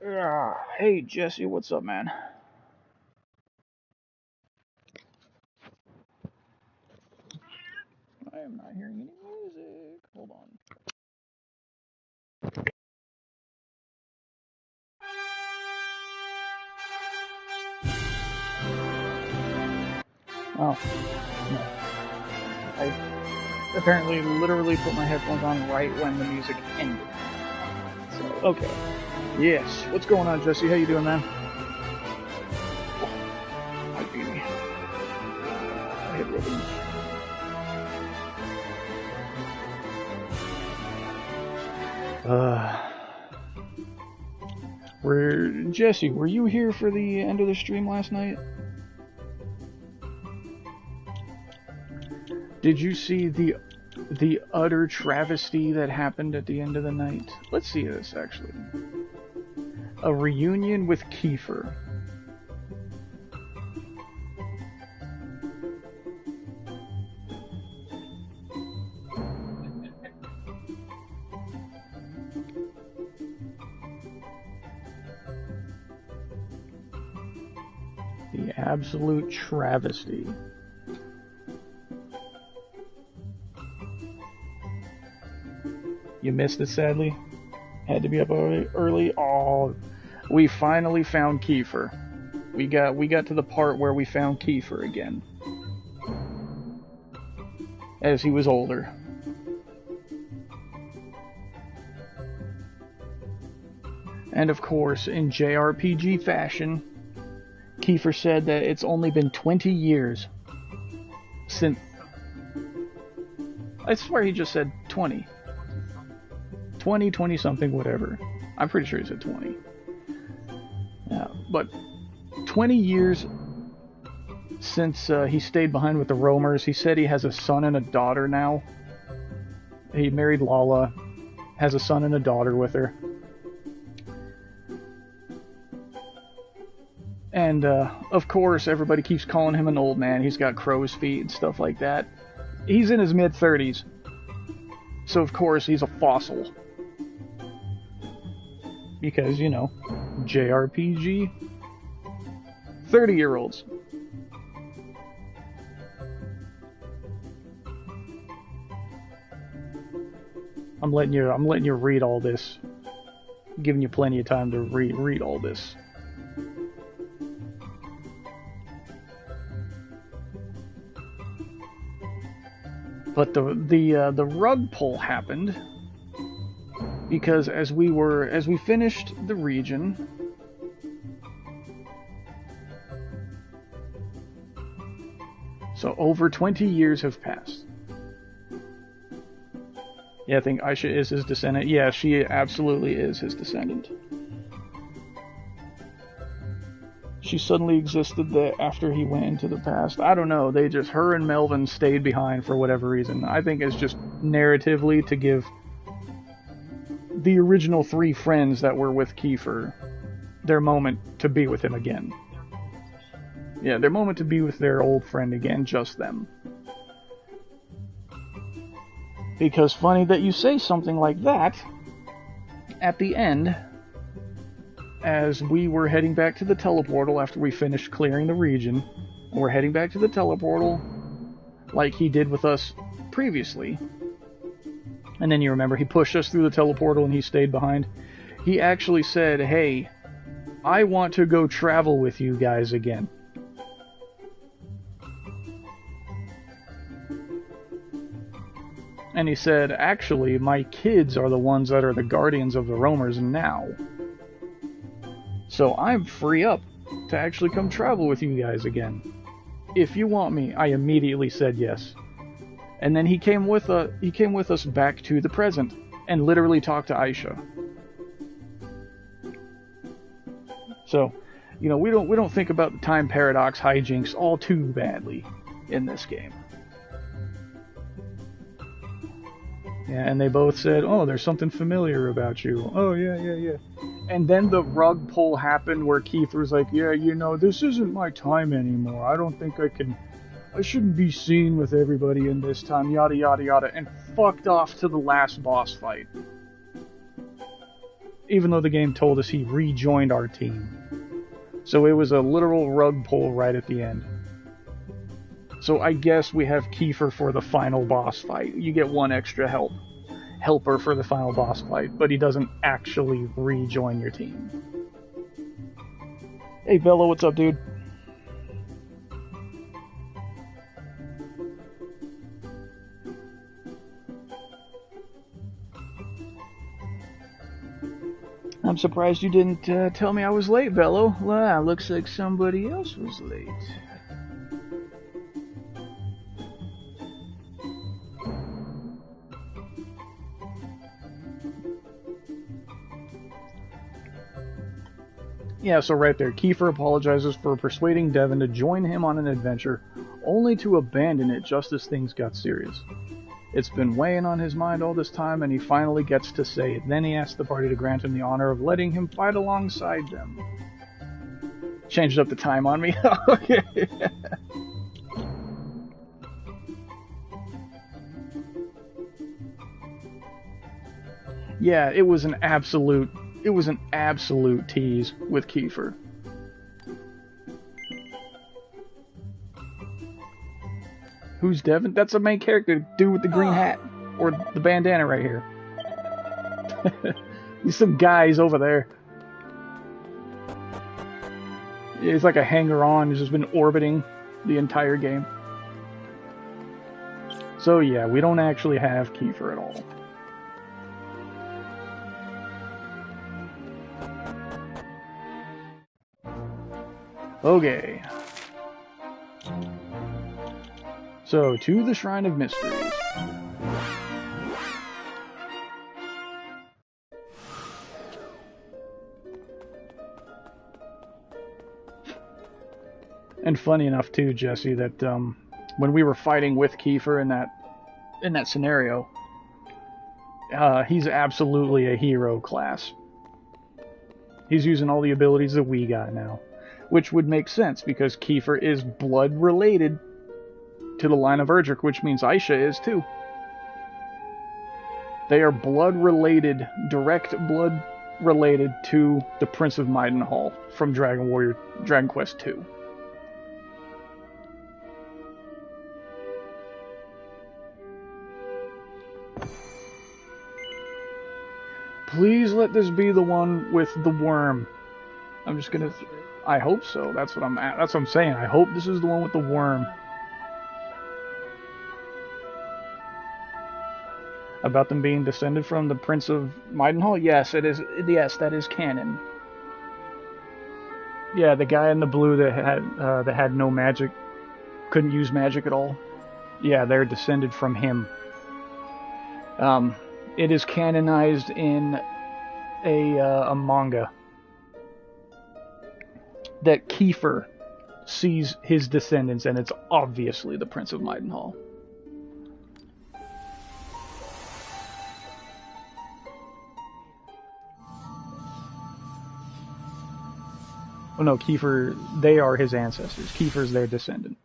Hey Jesse, what's up, man? I am not hearing any music. Hold on. Oh, no. I apparently literally put my headphones on right when the music ended. So, okay. Yes. What's going on, Jesse? How you doing, man? Hi, baby. I hit rhythm. Jesse, were you here for the end of the stream last night? Did you see the utter travesty that happened at the end of the night? Let's see this, actually. A reunion with Kiefer. The absolute travesty. You missed it, sadly. Had to be up early. Oh, we finally found Kiefer. We got to the part where we found Kiefer again, as he was older. And of course, in JRPG fashion, Kiefer said that it's only been 20 years since... I swear he just said 20. 20 something, whatever. I'm pretty sure he said 20. Yeah, but 20 years since he stayed behind with the roamers. He said he has a son and a daughter now. He married Lala, has a son and a daughter with her. And, of course, everybody keeps calling him an old man. He's got crow's feet and stuff like that. He's in his mid-30s. So, of course, he's a fossil. Because, you know, JRPG, 30-year-olds. I'm letting you read all this. I'm giving you plenty of time to read all this. But the rug pull happened because as we finished the region, so over 20 years have passed. Yeah, I think Aisha is his descendant. Yeah, she absolutely is his descendant. She suddenly existed after he went into the past. I don't know. Her and Melvin stayed behind for whatever reason. I think it's just narratively to give the original three friends that were with Kiefer their moment to be with him again. Yeah, their moment to be with their old friend again, just them. Because funny that you say something like that at the end, as we were heading back to the teleportal after we finished clearing the region. We're heading back to the teleportal like he did with us previously. And then you remember, he pushed us through the teleportal and he stayed behind. He actually said, "Hey, I want to go travel with you guys again." And he said, "Actually, my kids are the ones that are the guardians of the roamers now. So I'm free up to actually come travel with you guys again. If you want me." I immediately said yes. And then he came with us back to the present and literally talked to Aisha. So, you know, we don't think about the time paradox hijinks all too badly in this game. Yeah, and they both said, "Oh, there's something familiar about you." "Oh, yeah. And then the rug pull happened where Kiefer's like, "Yeah, you know, this isn't my time anymore. I don't think I shouldn't be seen with everybody in this time, yada yada yada," and fucked off to the last boss fight. even though the game told us he rejoined our team. So it was a literal rug pull right at the end. So I guess we have Kiefer for the final boss fight. You get one extra helper for the final boss fight, but he doesn't actually rejoin your team. Hey Bello, what's up, dude? I'm surprised you didn't tell me I was late, Bello. Well, looks like somebody else was late. Yeah, so right there, Kiefer apologizes for persuading Devin to join him on an adventure, only to abandon it just as things got serious. It's been weighing on his mind all this time, and he finally gets to say it. Then he asks the party to grant him the honor of letting him fight alongside them. Changed up the time on me. Okay. Yeah, it was an absolute tease with Kiefer. Who's Devin? That's the main character, dude with the green hat. Or the bandana right here. There's some guys over there. He's like a hanger-on who's just been orbiting the entire game. So yeah, we don't actually have Kiefer at all. Okay. So, to the Shrine of Mysteries. And funny enough too, Jesse, that when we were fighting with Kiefer in that scenario, he's absolutely a hero class. He's using all the abilities that we got now. Which would make sense, because Kiefer is blood-related to the line of Erdrick, which means Aisha is too. They are blood-related, direct blood-related to the Prince of Maidenhall from Dragon Quest II. Please let this be the one with the worm. I'm just gonna... I hope so. That's what I'm saying. I hope this is the one with the worm. About them being descended from the Prince of Maidenhall? Yes, it is. Yes, that is canon. Yeah, the guy in the blue that had no magic, couldn't use magic at all. Yeah, they're descended from him. It is canonized in a manga that Kiefer sees his descendants, and it's obviously the Prince of Maidenhall. Oh no, Kiefer, they are his ancestors. Kiefer's their descendant.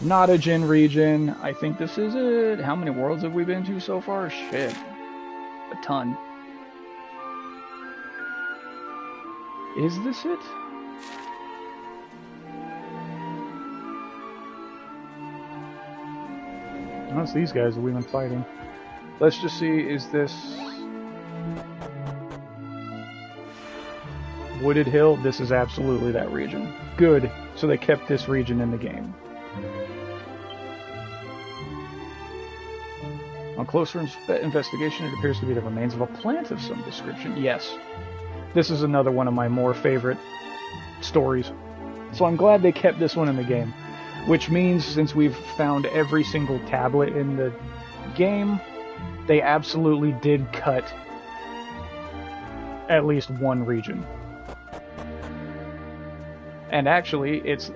Notagin region, I think this is it. How many worlds have we been to so far? Shit. A ton. Is this it? Oh, it's these guys that we've been fighting. Let's just see, is this... Wooded Hill? This is absolutely that region. Good, so they kept this region in the game. On closer investigation, it appears to be the remains of a plant of some description. Yes. This is another one of my more favorite stories. So I'm glad they kept this one in the game. Which means, since we've found every single tablet in the game, they absolutely did cut at least one region. And actually, it's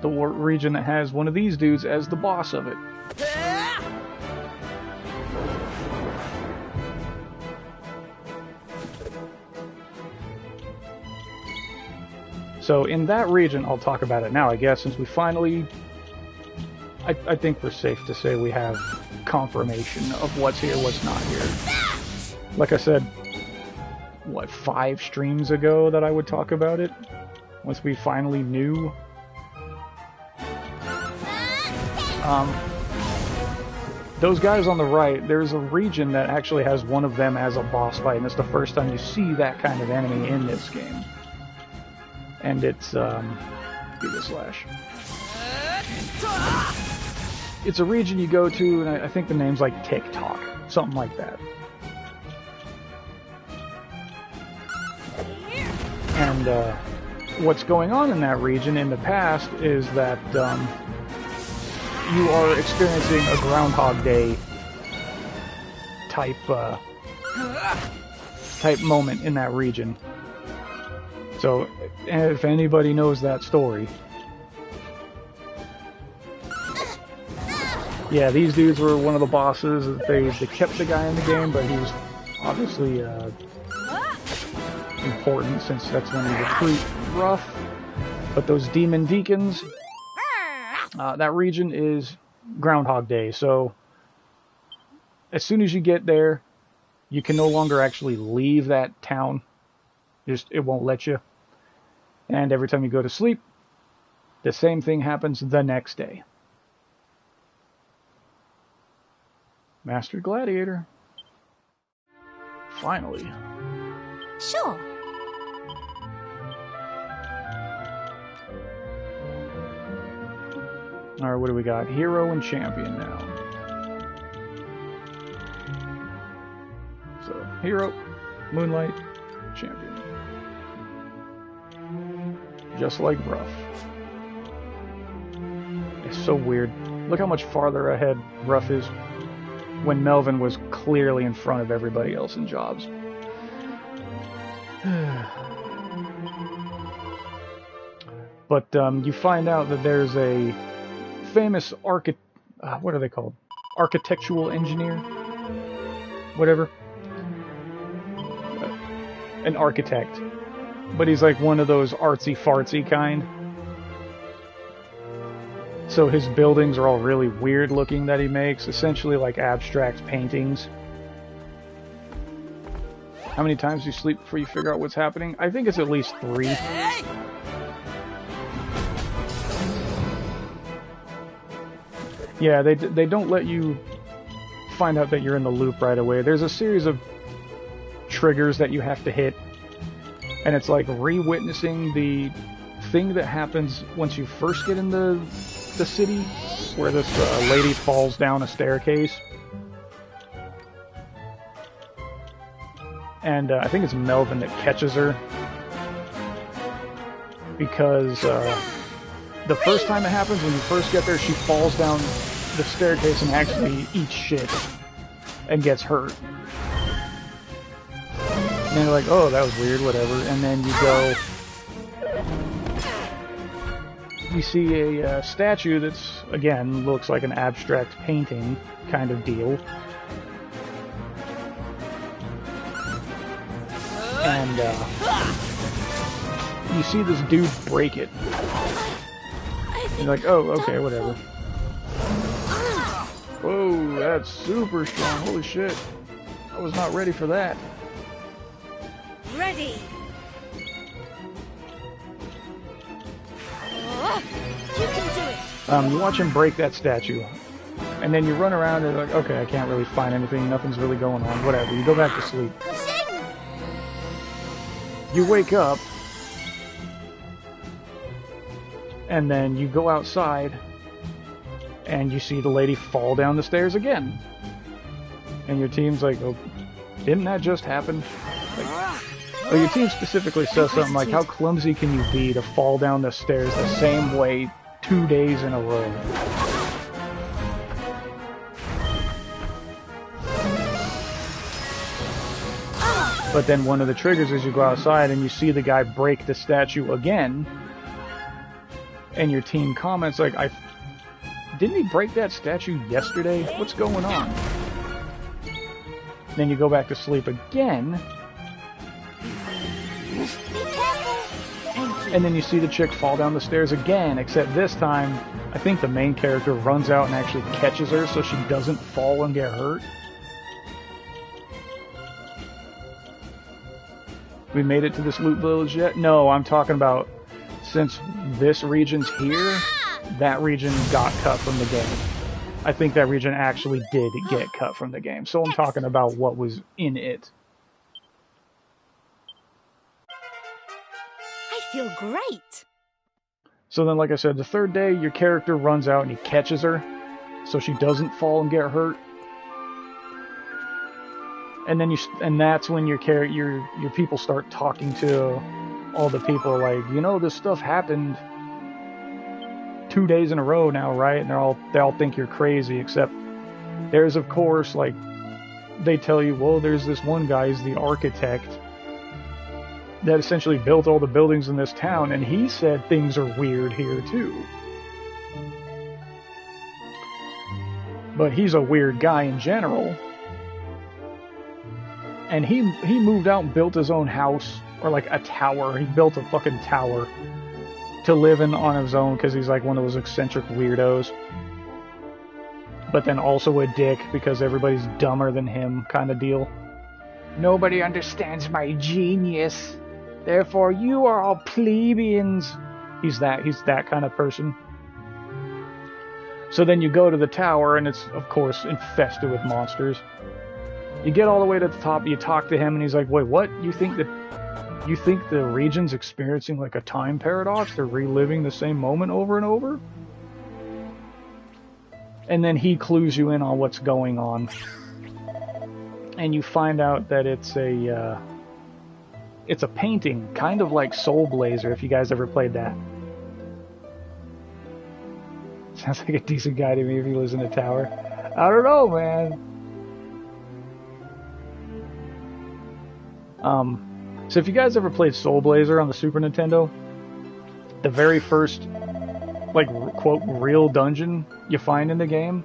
the region that has one of these dudes as the boss of it. So in that region, I'll talk about it now, I guess, since we finally... I think we're safe to say we have confirmation of what's here, what's not here. Like I said, what, 5 streams ago that I would talk about it? Once we finally knew. Those guys on the right, there's a region that actually has one of them as a boss fight, and it's the first time you see that kind of enemy in this game. And it's, give it a slash. It's a region you go to, and I think the name's like TikTok, something like that. And what's going on in that region in the past is that you are experiencing a Groundhog Day type moment in that region. So, if anybody knows that story, yeah, these dudes were one of the bosses. They kept the guy in the game, but he was obviously important since that's when you recruit Rough. But those demon deacons, that region is Groundhog Day. So as soon as you get there, you can no longer actually leave that town. It won't let you. And every time you go to sleep, the same thing happens the next day. Master Gladiator. Finally. Sure. Alright, what do we got? Hero and Champion now. So, Hero, Moonlight, Champion. Just like Ruff. It's so weird. Look how much farther ahead Ruff is when Melvin was clearly in front of everybody else in jobs. But you find out that there's a famous what are they called? Architectural engineer? Whatever. An architect. But he's like one of those artsy-fartsy kind. So his buildings are all really weird looking that he makes, essentially like abstract paintings. How many times do you sleep before you figure out what's happening? I think it's at least 3. Yeah, they don't let you find out that you're in the loop right away. There's a series of triggers that you have to hit, and it's like re-witnessing the thing that happens once you first get in the city, where this lady falls down a staircase. And I think it's Melvin that catches her, because the first time it happens, when you first get there, she falls down the staircase and actually eats shit and gets hurt. And you're like, oh, that was weird, whatever. And then you go, you see a statue that's, again, looks like an abstract painting kind of deal. And you see this dude break it. You're like, oh, okay, whatever. Whoa, that's super strong. Holy shit. I was not ready for that. Ready. You can do it. You watch him break that statue. And then you run around and you're like, okay, I can't really find anything. Nothing's really going on. Whatever. You go back to sleep. You wake up. And then you go outside, and you see the lady fall down the stairs again. And your team's like, oh, didn't that just happen? Like, well, your team specifically says something like, how clumsy can you be to fall down the stairs the same way 2 days in a row? But then one of the triggers is you go outside and you see the guy break the statue again. And your team comments like, didn't he break that statue yesterday? What's going on? Then you go back to sleep again. And then you see the chick fall down the stairs again, except this time, I think the main character runs out and actually catches her so she doesn't fall and get hurt. We made it to this loot village yet? No, I'm talking about since this region's here, that region got cut from the game. I think that region actually did get cut from the game. So I'm talking about what was in it. I feel great. So then, like I said, the third day, your character runs out and he catches her, so she doesn't fall and get hurt. And then that's when your people start talking to all the people, like, you know, this stuff happened 2 days in a row now, right? And they all think you're crazy, except there's, of course, like, they tell you, well, there's this one guy, he's the architect that essentially built all the buildings in this town, and he said things are weird here too. But he's a weird guy in general. And he moved out and built his own house, or like a tower. He built a fucking tower to live in on his own because he's like one of those eccentric weirdos. But then also a dick because everybody's dumber than him kind of deal. Nobody understands my genius. Therefore, you are all plebeians. He's that kind of person. So then you go to the tower, and it's, of course, infested with monsters. You get all the way to the top, you talk to him, and he's like, wait, what? You think the region's experiencing like a time paradox? They're reliving the same moment over and over? And then he clues you in on what's going on. And you find out that it's a painting, kind of like Soul Blazer, if you guys ever played that. Sounds like a decent guy to me if he lives in a tower. I don't know, man. So if you guys ever played Soul Blazer on the Super Nintendo, the very first, like, quote, real dungeon you find in the game,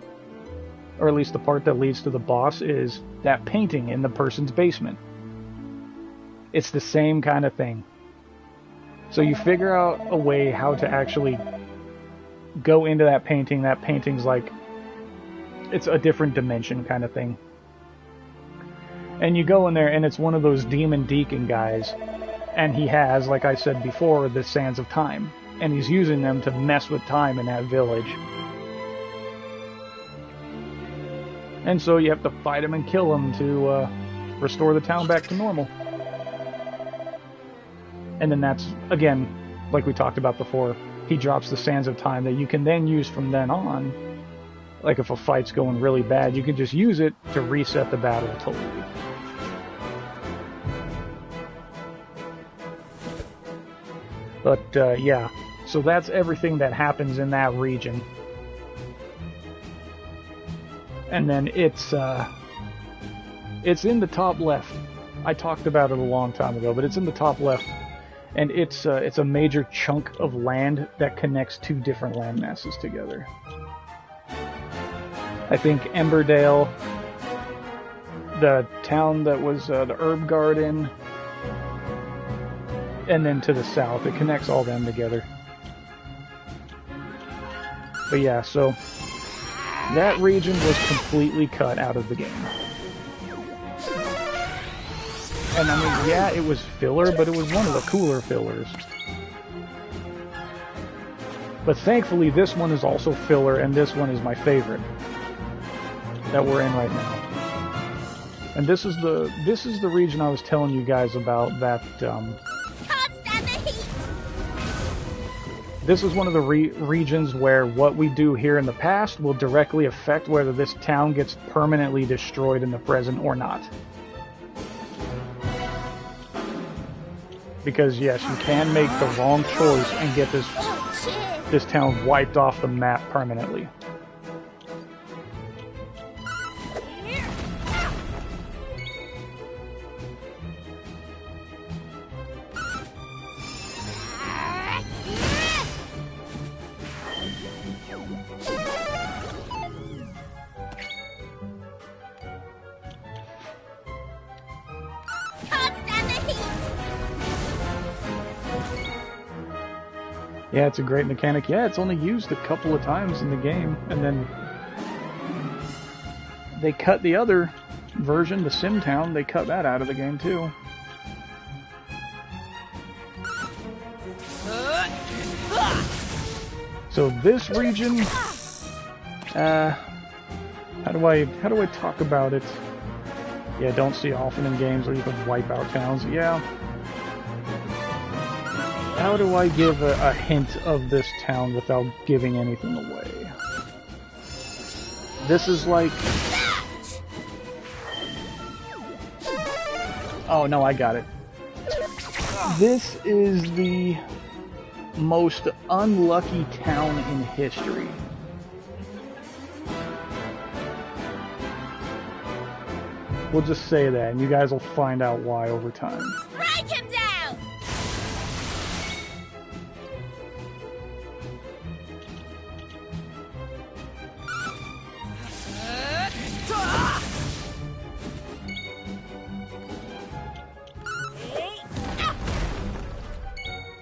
or at least the part that leads to the boss, is that painting in the person's basement. It's the same kind of thing. So you figure out a way how to actually go into that painting. That painting's like, it's a different dimension kind of thing. And you go in there, and it's one of those demon deacon guys. And he has, like I said before, the Sands of Time. And he's using them to mess with time in that village. And so you have to fight him and kill him to restore the town back to normal. And then that's, again, like we talked about before, he drops the Sands of Time that you can then use from then on. Like if a fight's going really bad, you can just use it to reset the battle totally. But, yeah, so that's everything that happens in that region. And then it's in the top left. I talked about it a long time ago, but it's in the top left. And it's a major chunk of land that connects two different land masses together. I think Emberdale, the town that was the herb garden, and then to the south, it connects all them together. But yeah, so that region was completely cut out of the game. And I mean, yeah, it was filler, but it was one of the cooler fillers. But thankfully, this one is also filler, and this one is my favorite that we're in right now. And this is the region I was telling you guys about that. This is one of the regions where what we do here in the past will directly affect whether this town gets permanently destroyed in the present or not. Because yes, you can make the wrong choice and get this town wiped off the map permanently. Yeah, it's a great mechanic. Yeah, it's only used a couple of times in the game, and then they cut the other version, the Sim Town, they cut that out of the game too. So this region, how do I talk about it? Yeah, don't see often in games where you can wipe out towns. Yeah. How do I give a hint of this town without giving anything away? This is like... Oh, no, I got it. This is the most unlucky town in history. We'll just say that, and you guys will find out why over time. Strike him down!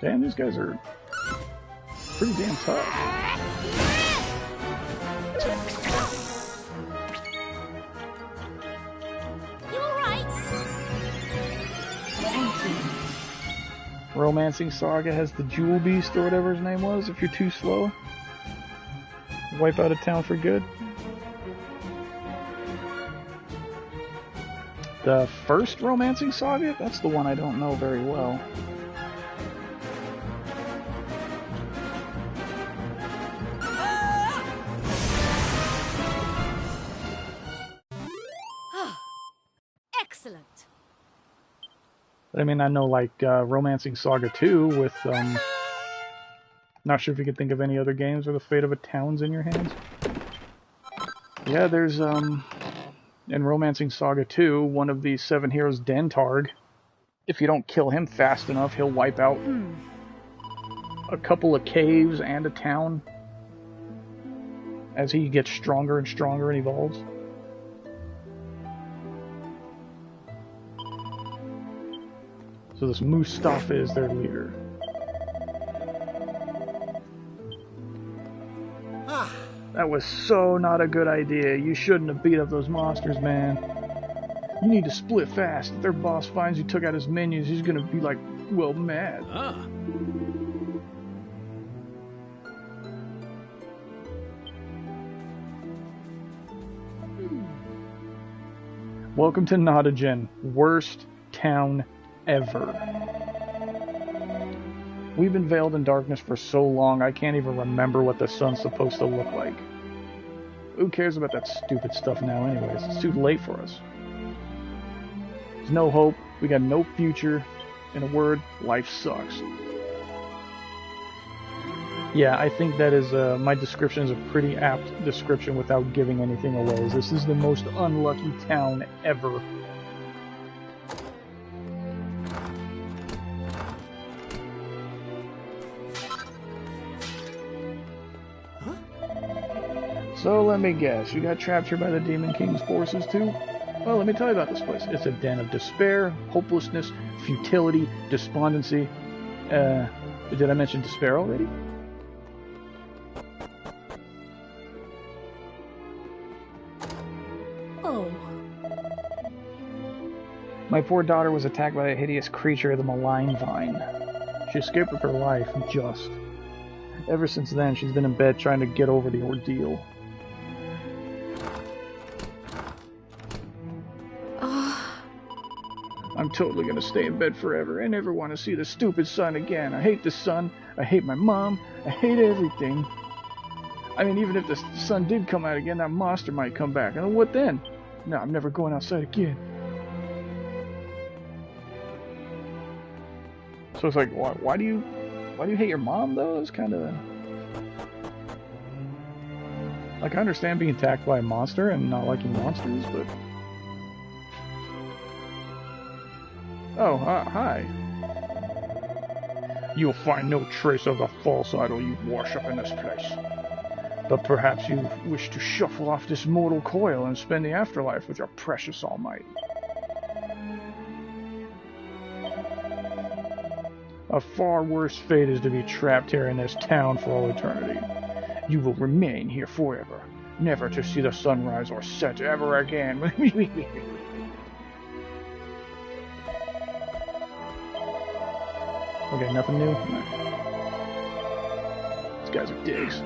Damn, these guys are pretty damn tough. You alright? Romancing Saga has the Jewel Beast or whatever his name was. If you're too slow, wipe out a town for good. The first Romancing Saga? That's the one I don't know very well. Excellent. I mean, I know, like, Romancing Saga 2 with, not sure if you could think of any other games where the fate of a town's in your hands. Yeah, there's, in Romancing Saga 2, one of the 7 heroes, Dentarg, if you don't kill him fast enough, he'll wipe out a couple of caves and a town as he gets stronger and stronger and evolves. So this Mustafa is their leader. That was so not a good idea. You shouldn't have beat up those monsters, man. You need to split fast. If their boss finds you took out his minions, he's gonna be like, well, mad. Welcome to Notagen. Worst town ever. We've been veiled in darkness for so long, I can't even remember what the sun's supposed to look like. Who cares about that stupid stuff now anyways? It's too late for us. There's no hope, we got no future. In a word, life sucks. Yeah, I think that is, my description is a pretty apt description without giving anything away. This is the most unlucky town ever. So let me guess, you got trapped here by the Demon King's forces too? Well, let me tell you about this place. It's a den of despair, hopelessness, futility, despondency. Did I mention despair already? Oh. My poor daughter was attacked by a hideous creature, the Malign Vine. She escaped with her life, just. Ever since then, she's been in bed trying to get over the ordeal. I'm totally gonna stay in bed forever. I never want to see the stupid sun again. I hate the sun. I hate my mom. I hate everything. I mean, even if the sun did come out again, that monster might come back. And what then? No, I'm never going outside again. So it's like, why do you hate your mom though? It's kind of like, I understand being attacked by a monster and not liking monsters, but. Oh, hi. You'll find no trace of the false idol you worship in this place. But perhaps you wish to shuffle off this mortal coil and spend the afterlife with your precious almighty. A far worse fate is to be trapped here in this town for all eternity. You will remain here forever, never to see the sunrise or set ever again. Okay, nothing new? No. guys are dicks.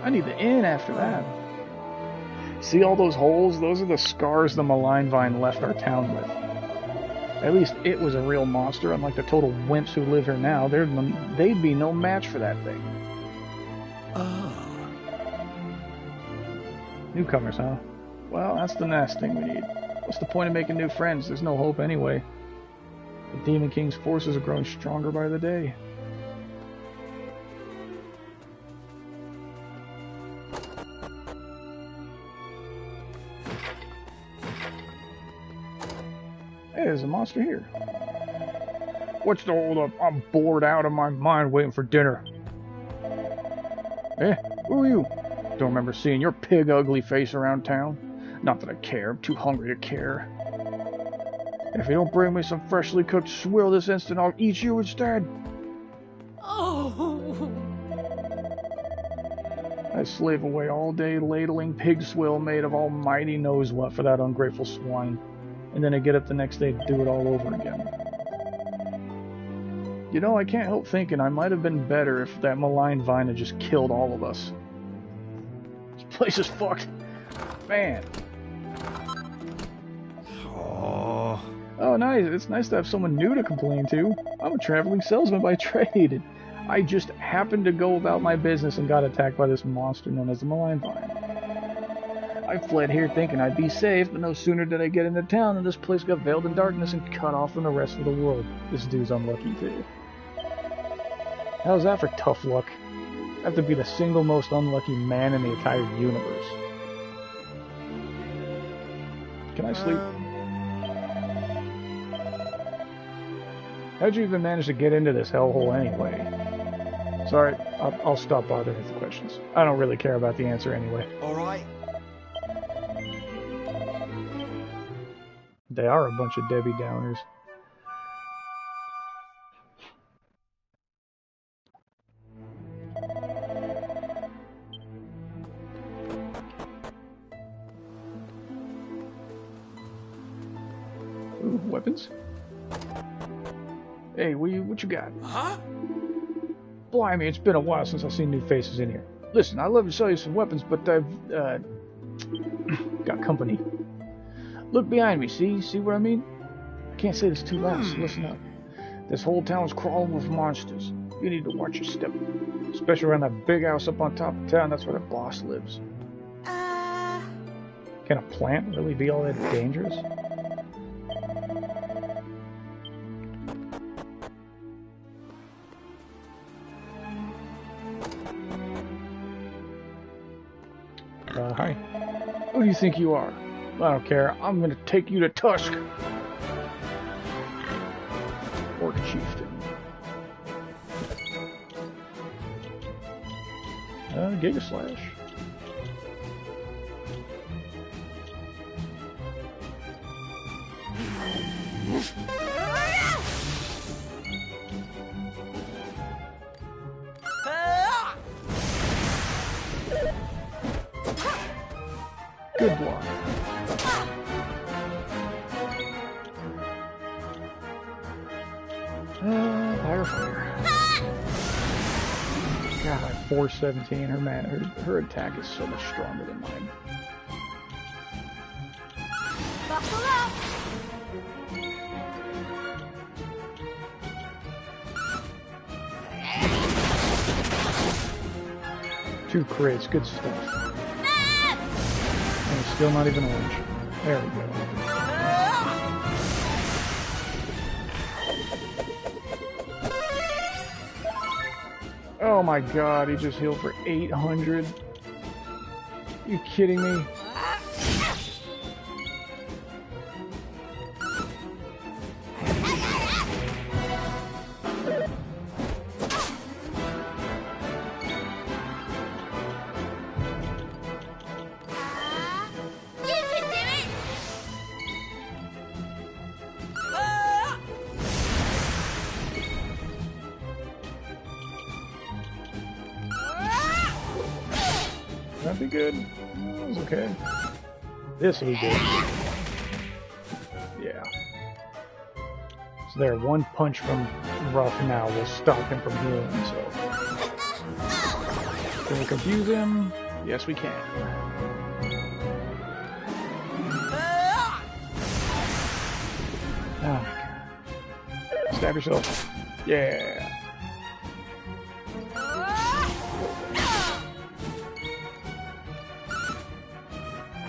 I need the inn after that. See all those holes? Those are the scars the malign vine left our town with. At least it was a real monster, unlike the total wimps who live here now. They'd be no match for that thing. Newcomers, huh? Well, that's the last thing we need. What's the point of making new friends? There's no hope anyway. The Demon King's forces are growing stronger by the day. Hey, there's a monster here. What's the hold up? I'm bored out of my mind waiting for dinner. Eh? Who are you? Don't remember seeing your pig ugly face around town. Not that I care. I'm too hungry to care. If you don't bring me some freshly cooked swill this instant, I'll eat you instead. Oh. I slave away all day ladling pig swill made of almighty knows what for that ungrateful swine. And then I get up the next day to do it all over again. You know, I can't help thinking I might have been better if that malign vine had just killed all of us. This place is fucked. Man. Oh, nice. It's nice to have someone new to complain to. I'm a traveling salesman by trade. I just happened to go about my business and got attacked by this monster known as the malign vine. I fled here thinking I'd be safe, but no sooner did I get into town than this place got veiled in darkness and cut off from the rest of the world. This dude's unlucky too. How's that for tough luck? I have to be the single most unlucky man in the entire universe. Can I sleep? How'd you even manage to get into this hellhole anyway? Sorry, I'll stop bothering with the questions. I don't really care about the answer anyway. Alright. They are a bunch of Debbie Downers. Ooh, weapons? Hey, what you got? Huh? Blimey, it's been a while since I've seen new faces in here. Listen, I'd love to sell you some weapons, but I've, got company. Look behind me, see what I mean? I can't say this too loud, so listen up. This whole town's crawling with monsters. You need to watch your step. Especially around that big house up on top of town, that's where the boss lives. Can a plant really be all that dangerous? Hi. Who do you think you are? I don't care. I'm gonna take you to Tusk. Orc Chieftain. Giga Slash. Good block. Fire. God, my 417. Her attack is so much stronger than mine. Buckle up. 2 crits, good stuff. And it's still not even orange. There we go. Oh my god, he just healed for 800. You kidding me? That'd be good. That was okay. This we did. Yeah. So there, one punch from Rough now will stop him from healing himself. Can we confuse him? Yes, we can. Oh my god. Stab yourself. Yeah.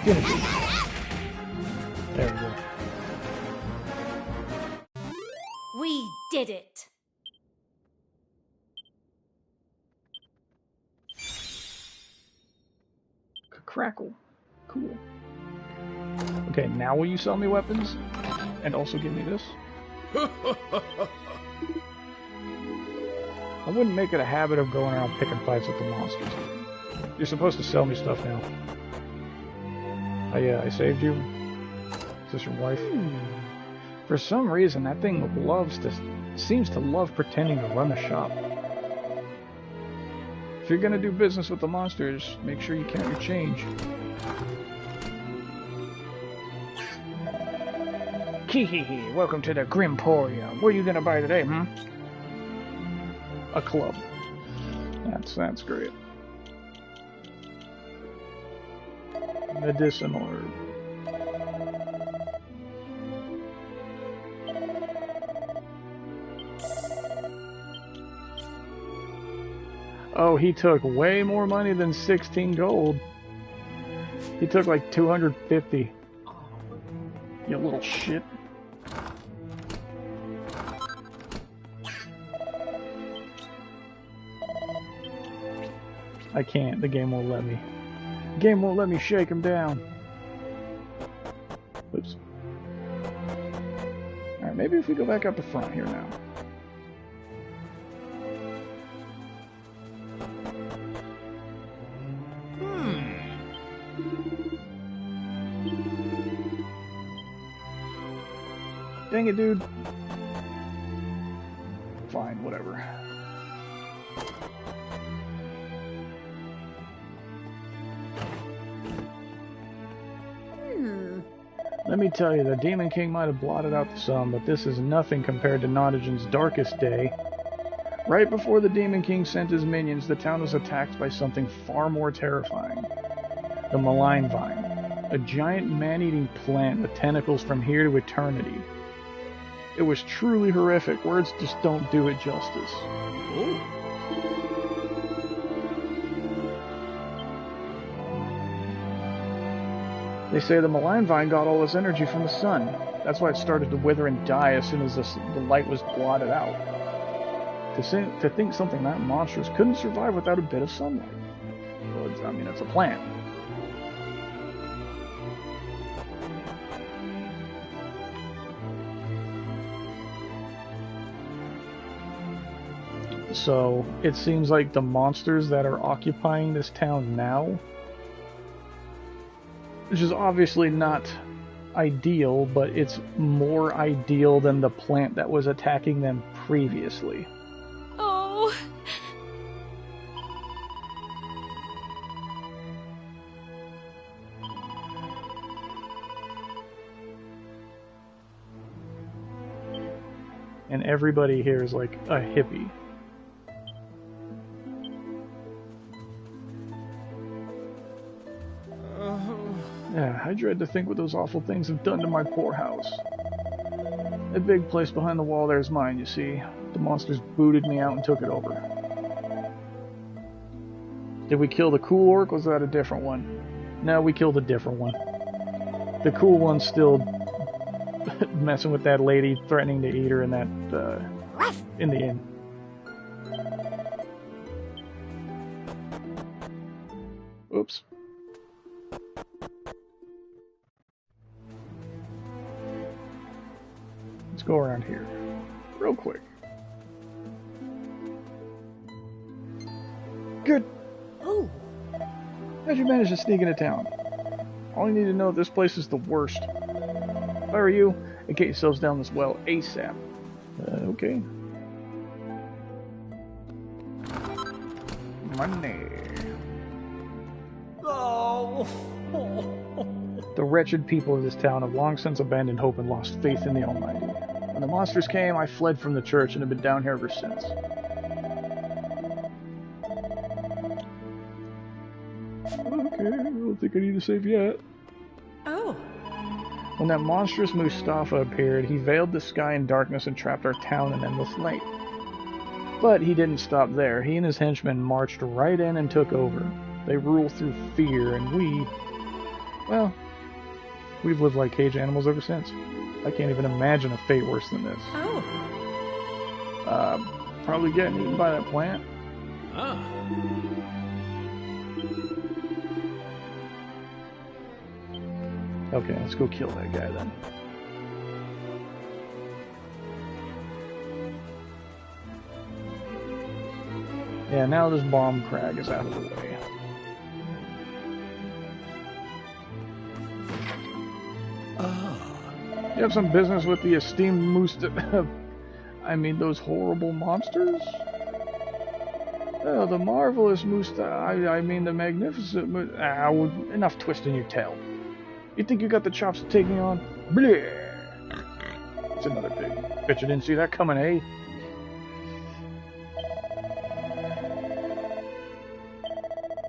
Finish it. There we go. We did it. Crackle. Cool. Okay, now will you sell me weapons? And also give me this? I wouldn't make it a habit of going around picking fights with the monsters. You're supposed to sell me stuff now. I saved you. Is this your wife? For some reason, that thing seems to love pretending to run a shop. If you're gonna do business with the monsters, make sure you count your change. Hee welcome to the Grimporium. What are you gonna buy today, hmm? A club. That's great. Medicinal herb. Oh, he took way more money than 16 gold. He took like 250. You little shit. I can't. The game won't let me. The game won't let me shake him down. Oops. Alright, maybe if we go back up the front here now. Dang it, dude. Fine, whatever. Let me tell you, the Demon King might have blotted out the sun, but this is nothing compared to Nottagen's darkest day. Right before the Demon King sent his minions, the town was attacked by something far more terrifying. The Malign Vine. A giant man-eating plant with tentacles from here to eternity. It was truly horrific. Words just don't do it justice. Ooh. They say the Malign Vine got all its energy from the sun. That's why it started to wither and die as soon as the light was blotted out. To think something that monstrous couldn't survive without a bit of sunlight. Well, it's a plant. So, it seems like the monsters that are occupying this town now, which is obviously not ideal, but it's more ideal than the plant that was attacking them previously. Oh. And everybody here is like a hippie. Yeah, I dread to think what those awful things have done to my poor house. That big place behind the wall there is mine, you see. The monsters booted me out and took it over. Did we kill the cool orc, or was that a different one? No, we killed a different one. The cool one's still messing with that lady, threatening to eat her in that, in the inn. Oops. Let's go around here, real quick. Good. Ooh. How'd you manage to sneak into town? All you need to know, this place is the worst. If I were you, I'd get yourselves down this well ASAP. Okay. Money. Oh. The wretched people of this town have long since abandoned hope and lost faith in the Almighty. When the monsters came, I fled from the church and have been down here ever since. Okay, I don't think I need to save yet. Oh. When that monstrous Mustafa appeared, he veiled the sky in darkness and trapped our town in endless night. But he didn't stop there. He and his henchmen marched right in and took over. They rule through fear, and well, we've lived like cage animals ever since. I can't even imagine a fate worse than this. Oh. Probably getting eaten by that plant. Ah. Okay, let's go kill that guy then. Yeah, now this bomb crag is out of the way. You have some business with the esteemed I mean, those horrible monsters? Oh, the marvelous I mean, the magnificent enough twisting your tail. You think you got the chops to take me on? Bleh! It's another pig. Bet you didn't see that coming, eh?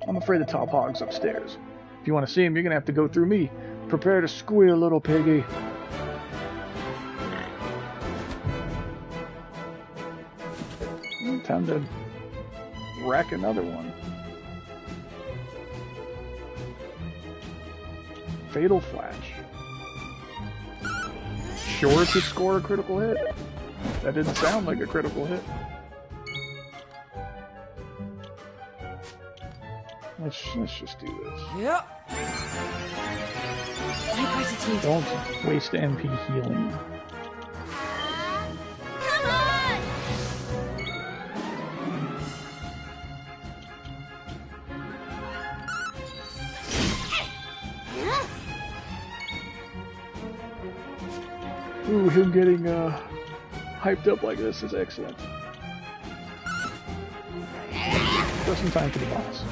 I'm afraid the top hog's upstairs. If you want to see him, you're gonna have to go through me. Prepare to squeal, little piggy. Time to rack another one. Fatal Flash. Sure to score a critical hit? That didn't sound like a critical hit. Let's just do this. Yep. My gratitude. Don't waste MP healing. Come on! Ooh, him getting hyped up like this is excellent. Just in time for the boss.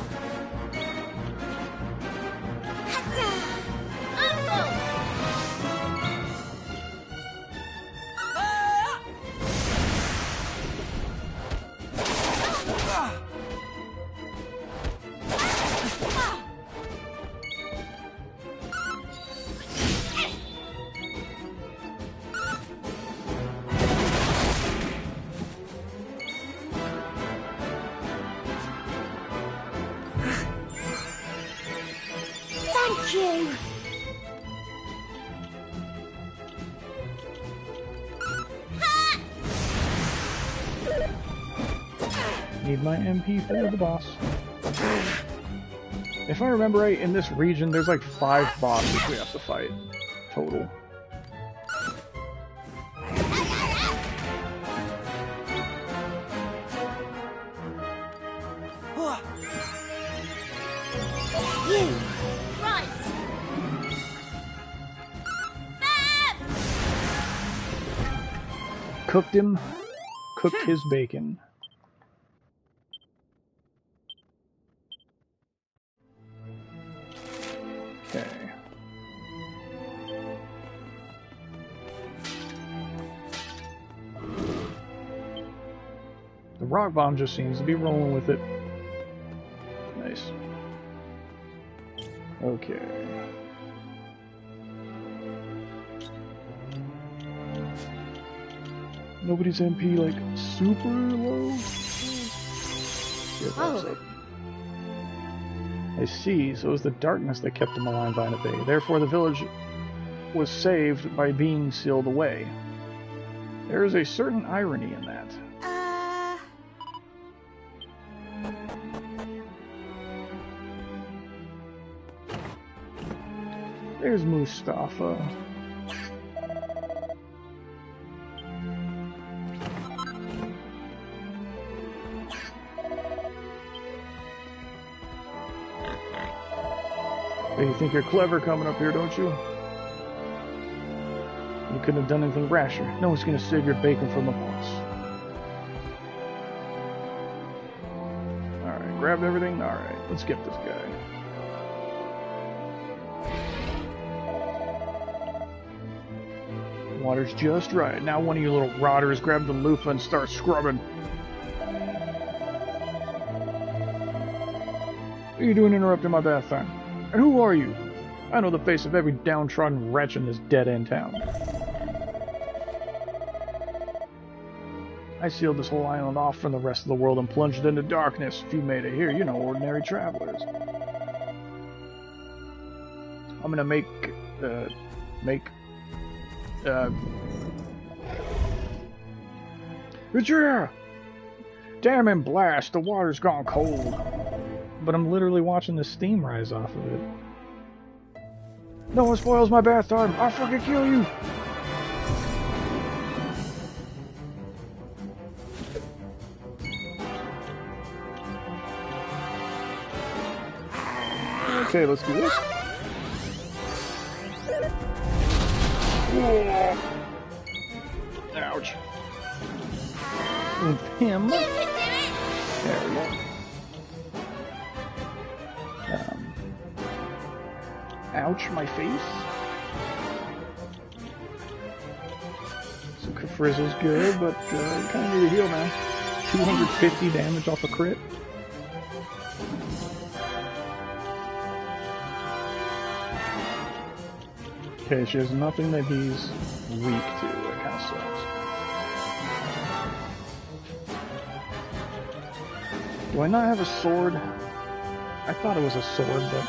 Thank you. Need my MP for the boss. If I remember right, in this region, there's like 5 bosses we have to fight total. You. Right. Cooked him. Cooked his bacon. Okay. The rock bomb just seems to be rolling with it. Nice. Okay. Nobody's MP like super low? Oh. I see, so it was the darkness that kept the malign vine at bay. Therefore the village was saved by being sealed away. There is a certain irony in that. There's Mustafa. Hey, you think you're clever coming up here, don't you? You couldn't have done anything rasher. No one's gonna save your bacon from the boss. Alright, grabbed everything? Alright, let's get this guy. Water's just right. Now one of you little rotters grab the loofah and start scrubbing. What are you doing interrupting my bath time? And who are you? I know the face of every downtrodden wretch in this dead-end town. I sealed this whole island off from the rest of the world and plunged into darkness. Few made it here, you know, ordinary travelers. I'm gonna make Vajra! Damn and blast, the water's gone cold. But I'm literally watching the steam rise off of it. No one spoils my bath time, I'll fucking kill you! Okay, let's do this. Whoa. Ouch. Move him. You can do it! There we go. Ouch, my face. So Frizzle's good, but kind of need a heal now. 250 damage off a crit. Okay, she has nothing that he's weak to. That kind of sucks. Do I not have a sword? I thought it was a sword, but...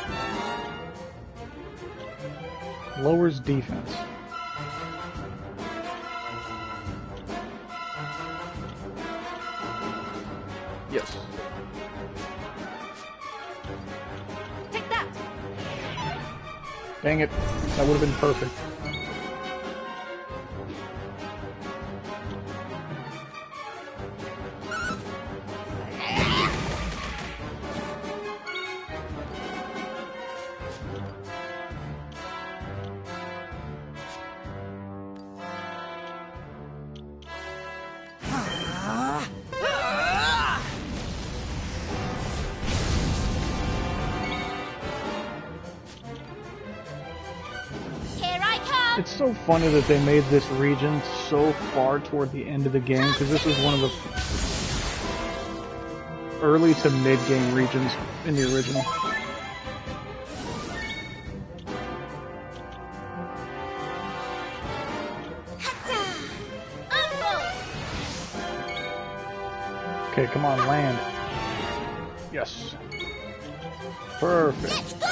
lowers defense. Yes. Take that! Dang it. That would have been perfect. It's so funny that they made this region so far toward the end of the game, because this is one of the early to mid-game regions in the original. Okay, come on, land. Yes. Perfect. Let's go!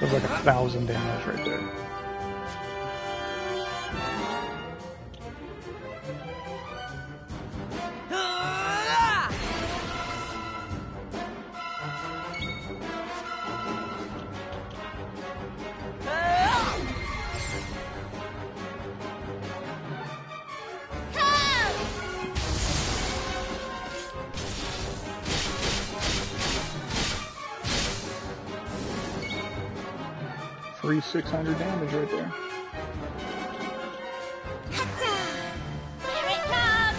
That's like 1,000 damage right there. Free 600 damage right there. Here it comes!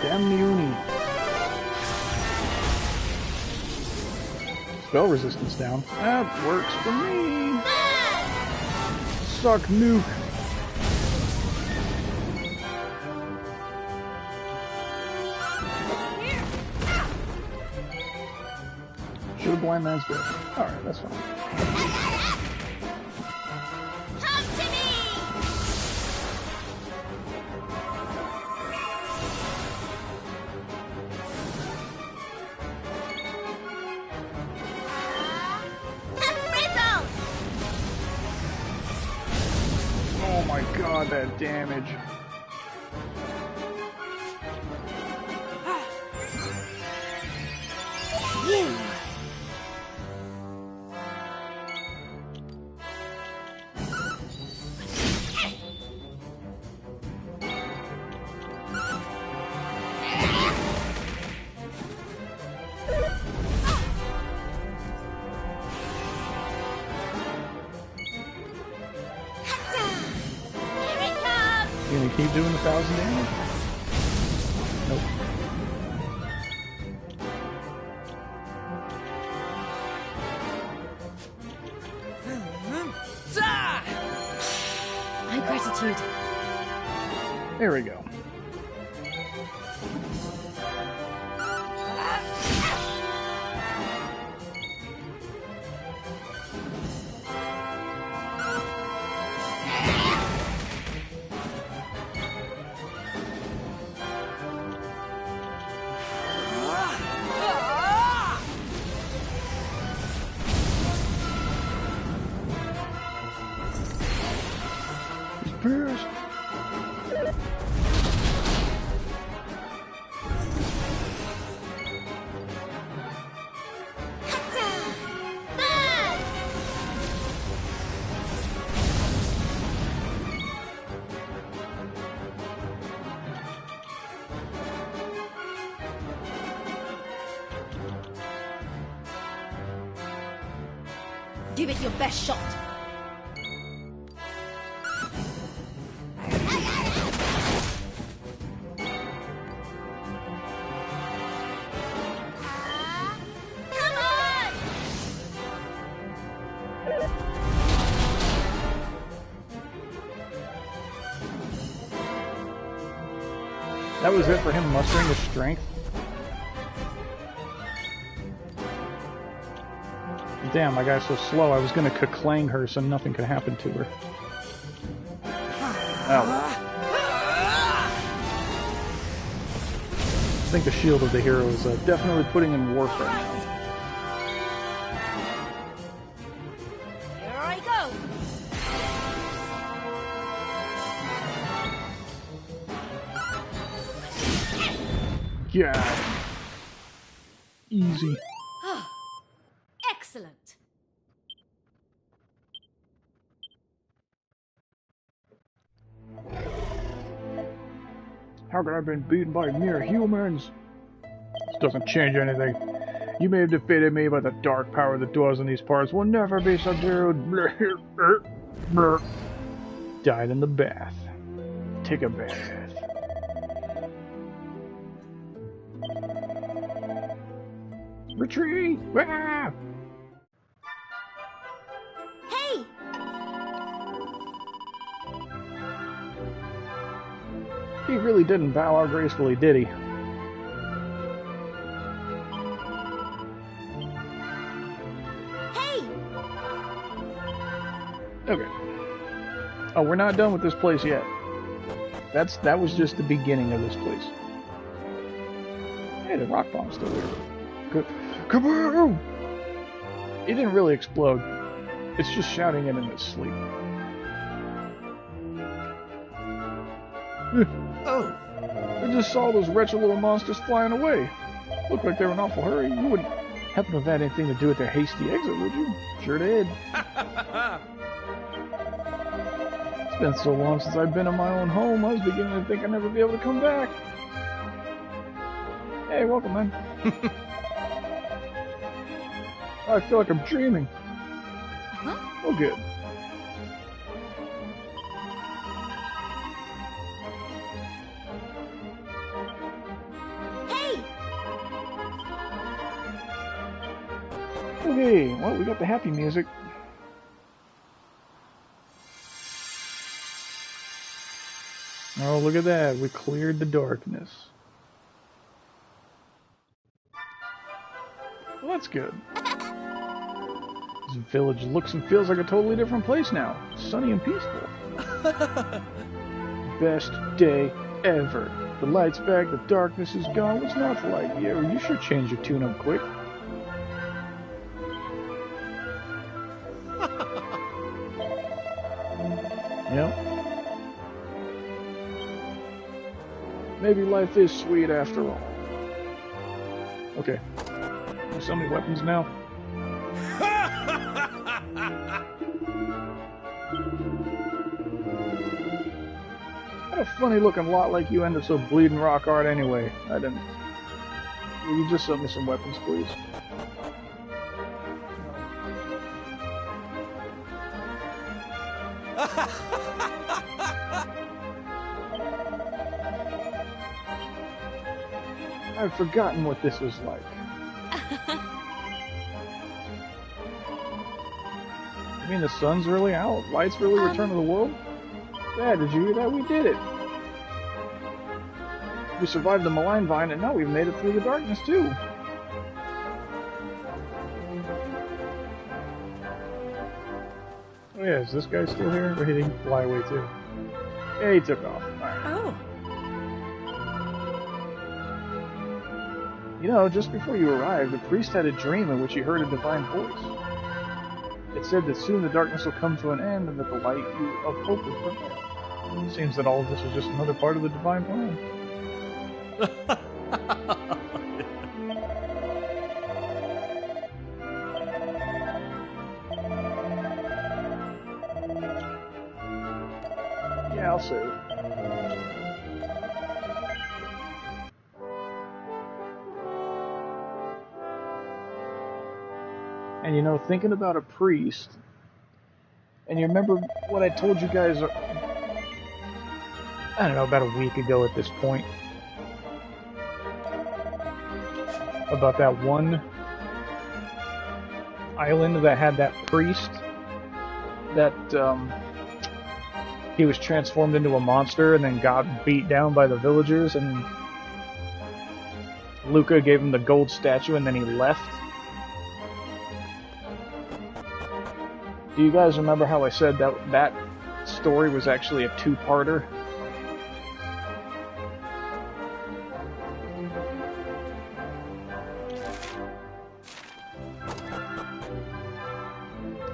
Damn the uni. Spell resistance down. That works for me. Suck nuke. Sure, blind man's dead. Alright, that's fine. Come to me! Oh my god, that damage. You. You gonna keep doing 1,000 damage? Nope. My gratitude. There we go. He's pierced. Give it your best shot. Come on! That was it for him mustering his strength. Damn, my guy's so slow. I was gonna ka-clang her so nothing could happen to her. Ow. I think the shield of the hero is definitely putting in warp right now. Here I go. Yeah. Easy. Excellent. How could I have been beaten by mere humans? This doesn't change anything. You may have defeated me, but the dark power that dwells in these parts will never be subdued. Died in the bath. Take a bath. Retreat! Ah! Hey! He really didn't bow out gracefully, did he? Hey! Okay. Oh, we're not done with this place yet. That was just the beginning of this place. Hey, the rock bomb's still there. Good. Kaboom! It didn't really explode. It's just shouting it in its sleep. Oh, I just saw those wretched little monsters flying away. Looked like they were in an awful hurry. You wouldn't happen to have had anything to do with their hasty exit, would you? Sure did. It's been so long since I've been in my own home, I was beginning to think I'd never be able to come back. Hey, welcome, man. I feel like I'm dreaming. Huh? Oh, good. Hey! Okay, well, we got the happy music. Oh, look at that. We cleared the darkness. Well, that's good. This village looks and feels like a totally different place now. Sunny and peaceful. Best day ever. The light's back, the darkness is gone. What's not to like? Yeah, you should change your tune up quick. Yep. Maybe life is sweet after all. Okay. You sell me weapons now? Had a funny looking lot like you end up so bleeding rock hard anyway. I didn't. Will you just sell me some weapons, please? I've forgotten what this was like. I mean, the sun's really out. Lights really return to the world? Dad, did you hear that? We did it! We survived the malign vine, and now we've made it through the darkness, too! Oh yeah, is this guy still here? Or did he fly away, too? Yeah, he took off. Right. Oh. You know, just before you arrived, the priest had a dream in which he heard a divine voice. It said that soon the darkness will come to an end and that the light of hope will prevail. It seems that all of this was just another part of the divine plan. Yeah, I'll save. And you know, thinking about a priest, and you remember what I told you guys, I don't know, about a week ago at this point, about that one island that had that priest, that he was transformed into a monster and then got beat down by the villagers, and Luca gave him the gold statue and then he left. Do you guys remember how I said that that story was actually a two-parter?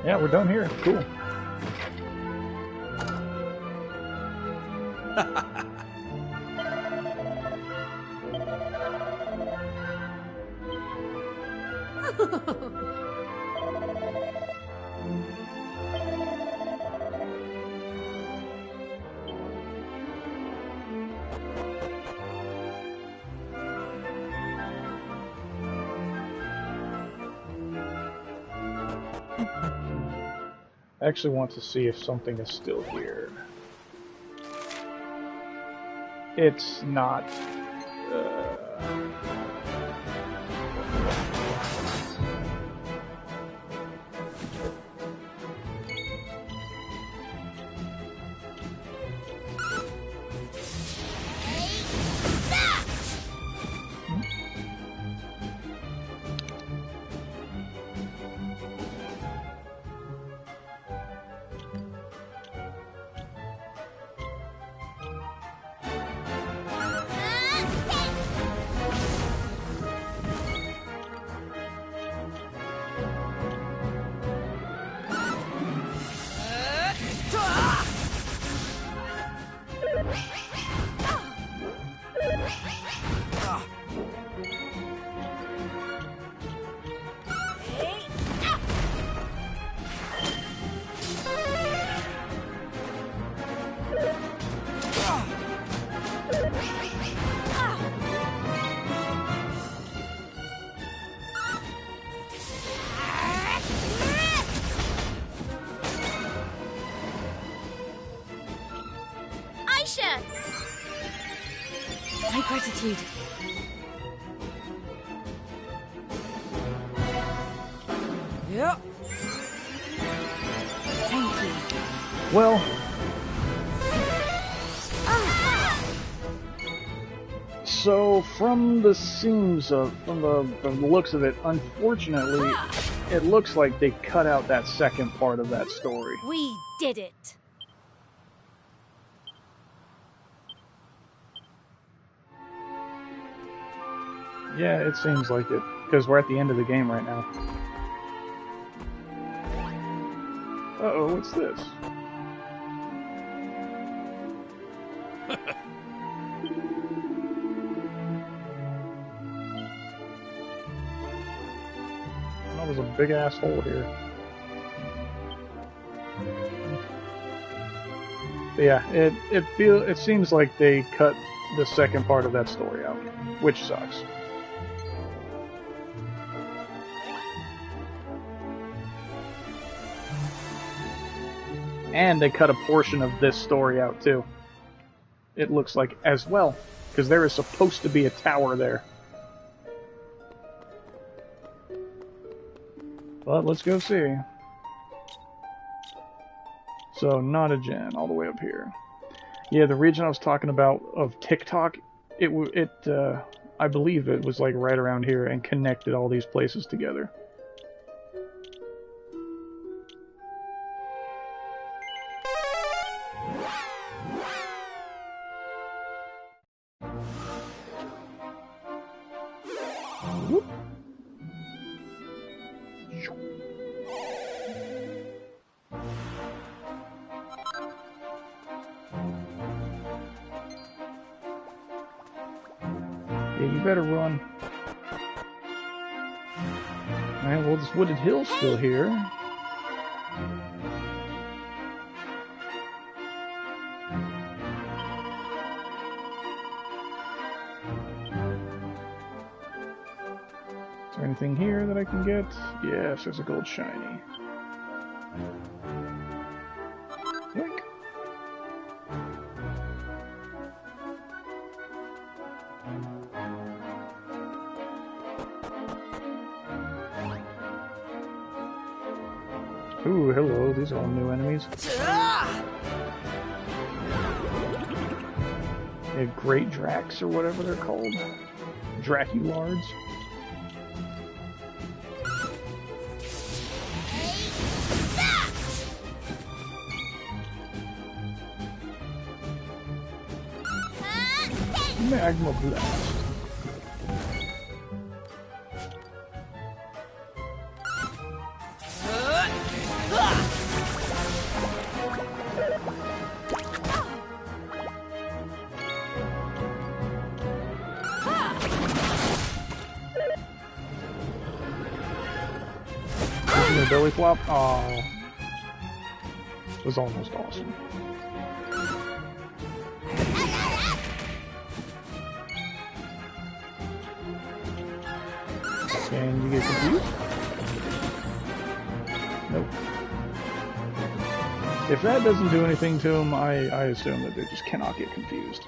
Yeah, we're done here. Cool. I actually want to see if something is still here. It's not. My gratitude. Yeah. Thank you. Well, so from the seams of, from the looks of it, unfortunately, it looks like they cut out that second part of that story. We did it. Yeah, it seems like it, because we're at the end of the game right now. Uh-oh, what's this? big ass hole here. But yeah, it seems like they cut the second part of that story out, which sucks. And they cut a portion of this story out too. It looks like as well, because there is supposed to be a tower there. But let's go see. So, not a gen, all the way up here. Yeah, the region I was talking about of TikTok, I believe it was like right around here and connected all these places together. Whoop. Yeah, you better run. Alright, well, this wooded hill's still here. Is there anything here that I can get? Yes, there's a gold shiny. Yoink. Ooh, hello, these are all new enemies. Yeah, Great Dracs, or whatever they're called. Draculards. Magma Blast. Belly flop? Oh, was almost awesome. Can you get confused? Nope. If that doesn't do anything to them, I assume that they just cannot get confused.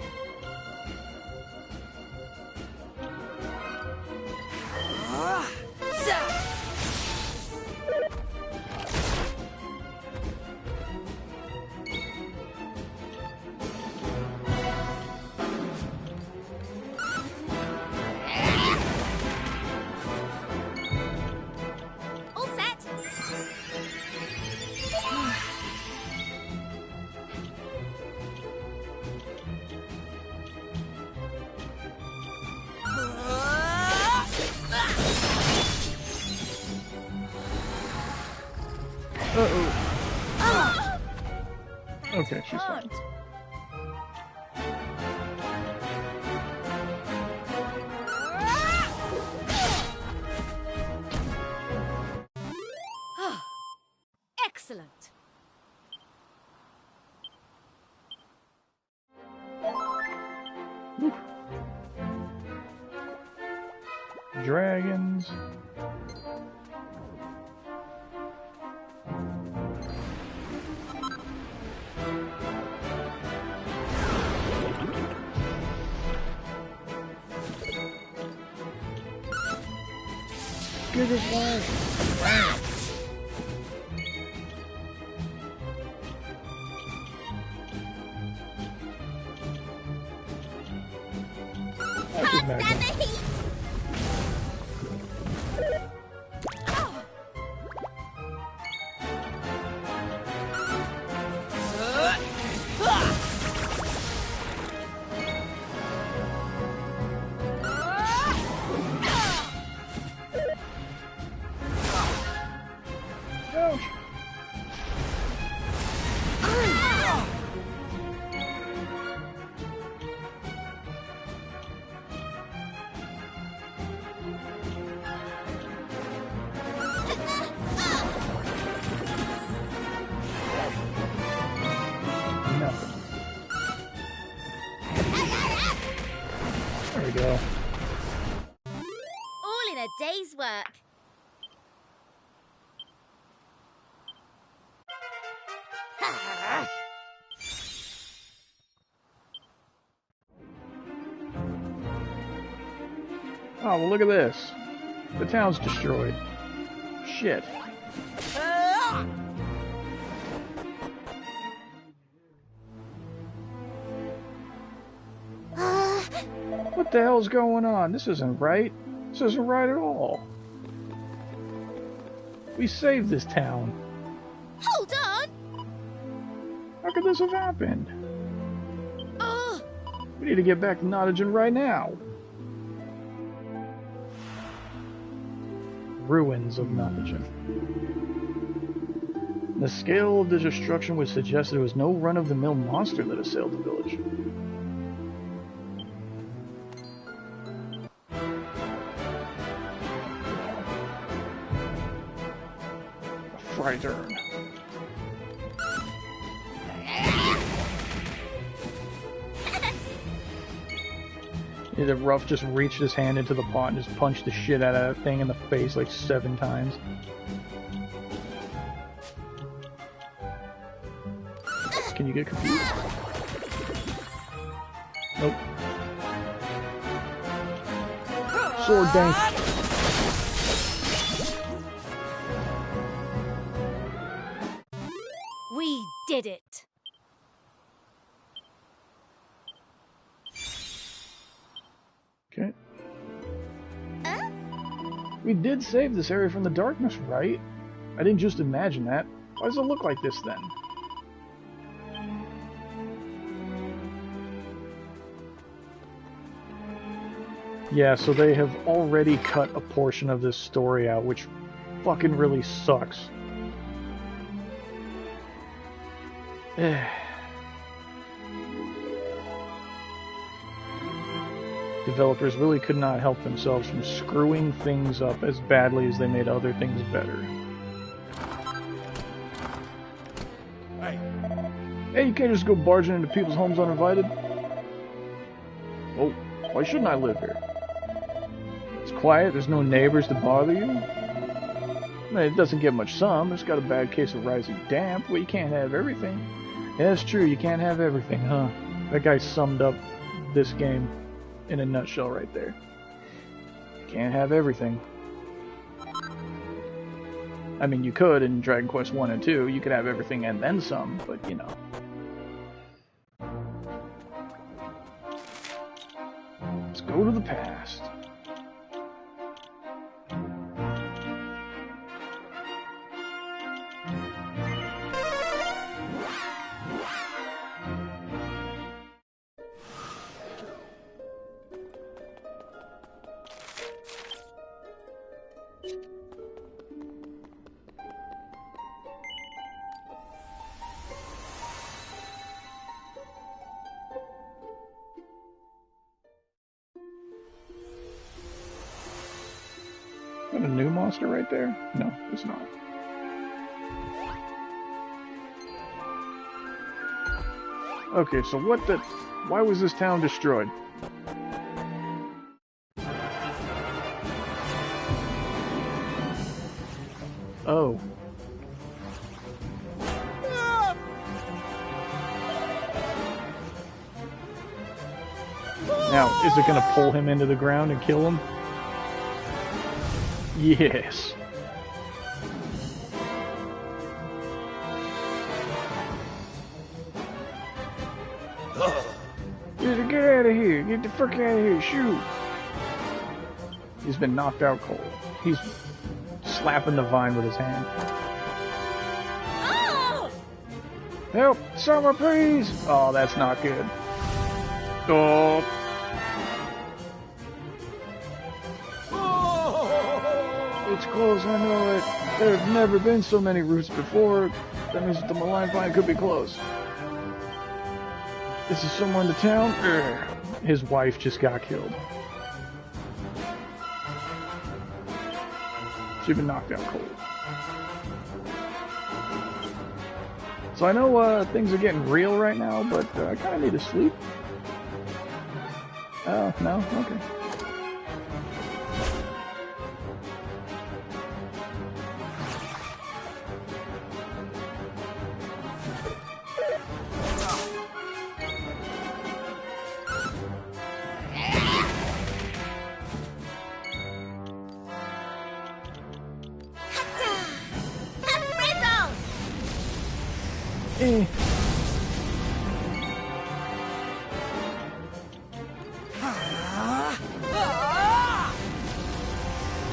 Uh-oh. Okay, she's fine. Excellent. Oof. Dragons. Good as life. Wow. Can't stand the heat. to go. All in a day's work. Oh, well, look at this. The town's destroyed. Shit. What the hell's going on? This isn't right. This isn't right at all. We saved this town. Hold on! How could this have happened? Oh. We need to get back to Nottingham right now. Ruins of Nottingham. The scale of the destruction would suggest there was no run-of-the-mill monster that assailed the village. A fright urn. The Ruff just reached his hand into the pot and just punched the shit out of that thing in the face like 7 times. Can you get confused? Nope. Sword dank. We did it. Okay. We did save this area from the darkness, right? I didn't just imagine that. Why does it look like this then? Yeah, so they have already cut a portion of this story out, which fucking really sucks. Developers really could not help themselves from screwing things up as badly as they made other things better. Hey, you can't just go barging into people's homes uninvited. Oh, why shouldn't I live here? It's quiet, there's no neighbors to bother you. I mean, it doesn't get much sun. It's got a bad case of rising damp. Well, you can't have everything. Yeah, that's true, you can't have everything, huh? That guy summed up this game in a nutshell right there. You can't have everything. I mean, you could in Dragon Quest 1 and 2. You could have everything and then some, but you know. Let's go to the past. Is that a new monster right there? No, it's not. Okay, so what the... Why was this town destroyed? Oh. Now, is it gonna pull him into the ground and kill him? Yes. Get out of here! Get the fuck out of here! Shoot! He's been knocked out cold. He's slapping the vine with his hand. Oh! Help! Summer, please! Oh, that's not good. Oh. It's close, I know it. There have never been so many roots before. That means that the malign vine could be close. This is somewhere in the town? Urgh. His wife just got killed. She's been knocked out cold. So I know things are getting real right now, but I kind of need to sleep. Oh, no? Okay. Eh.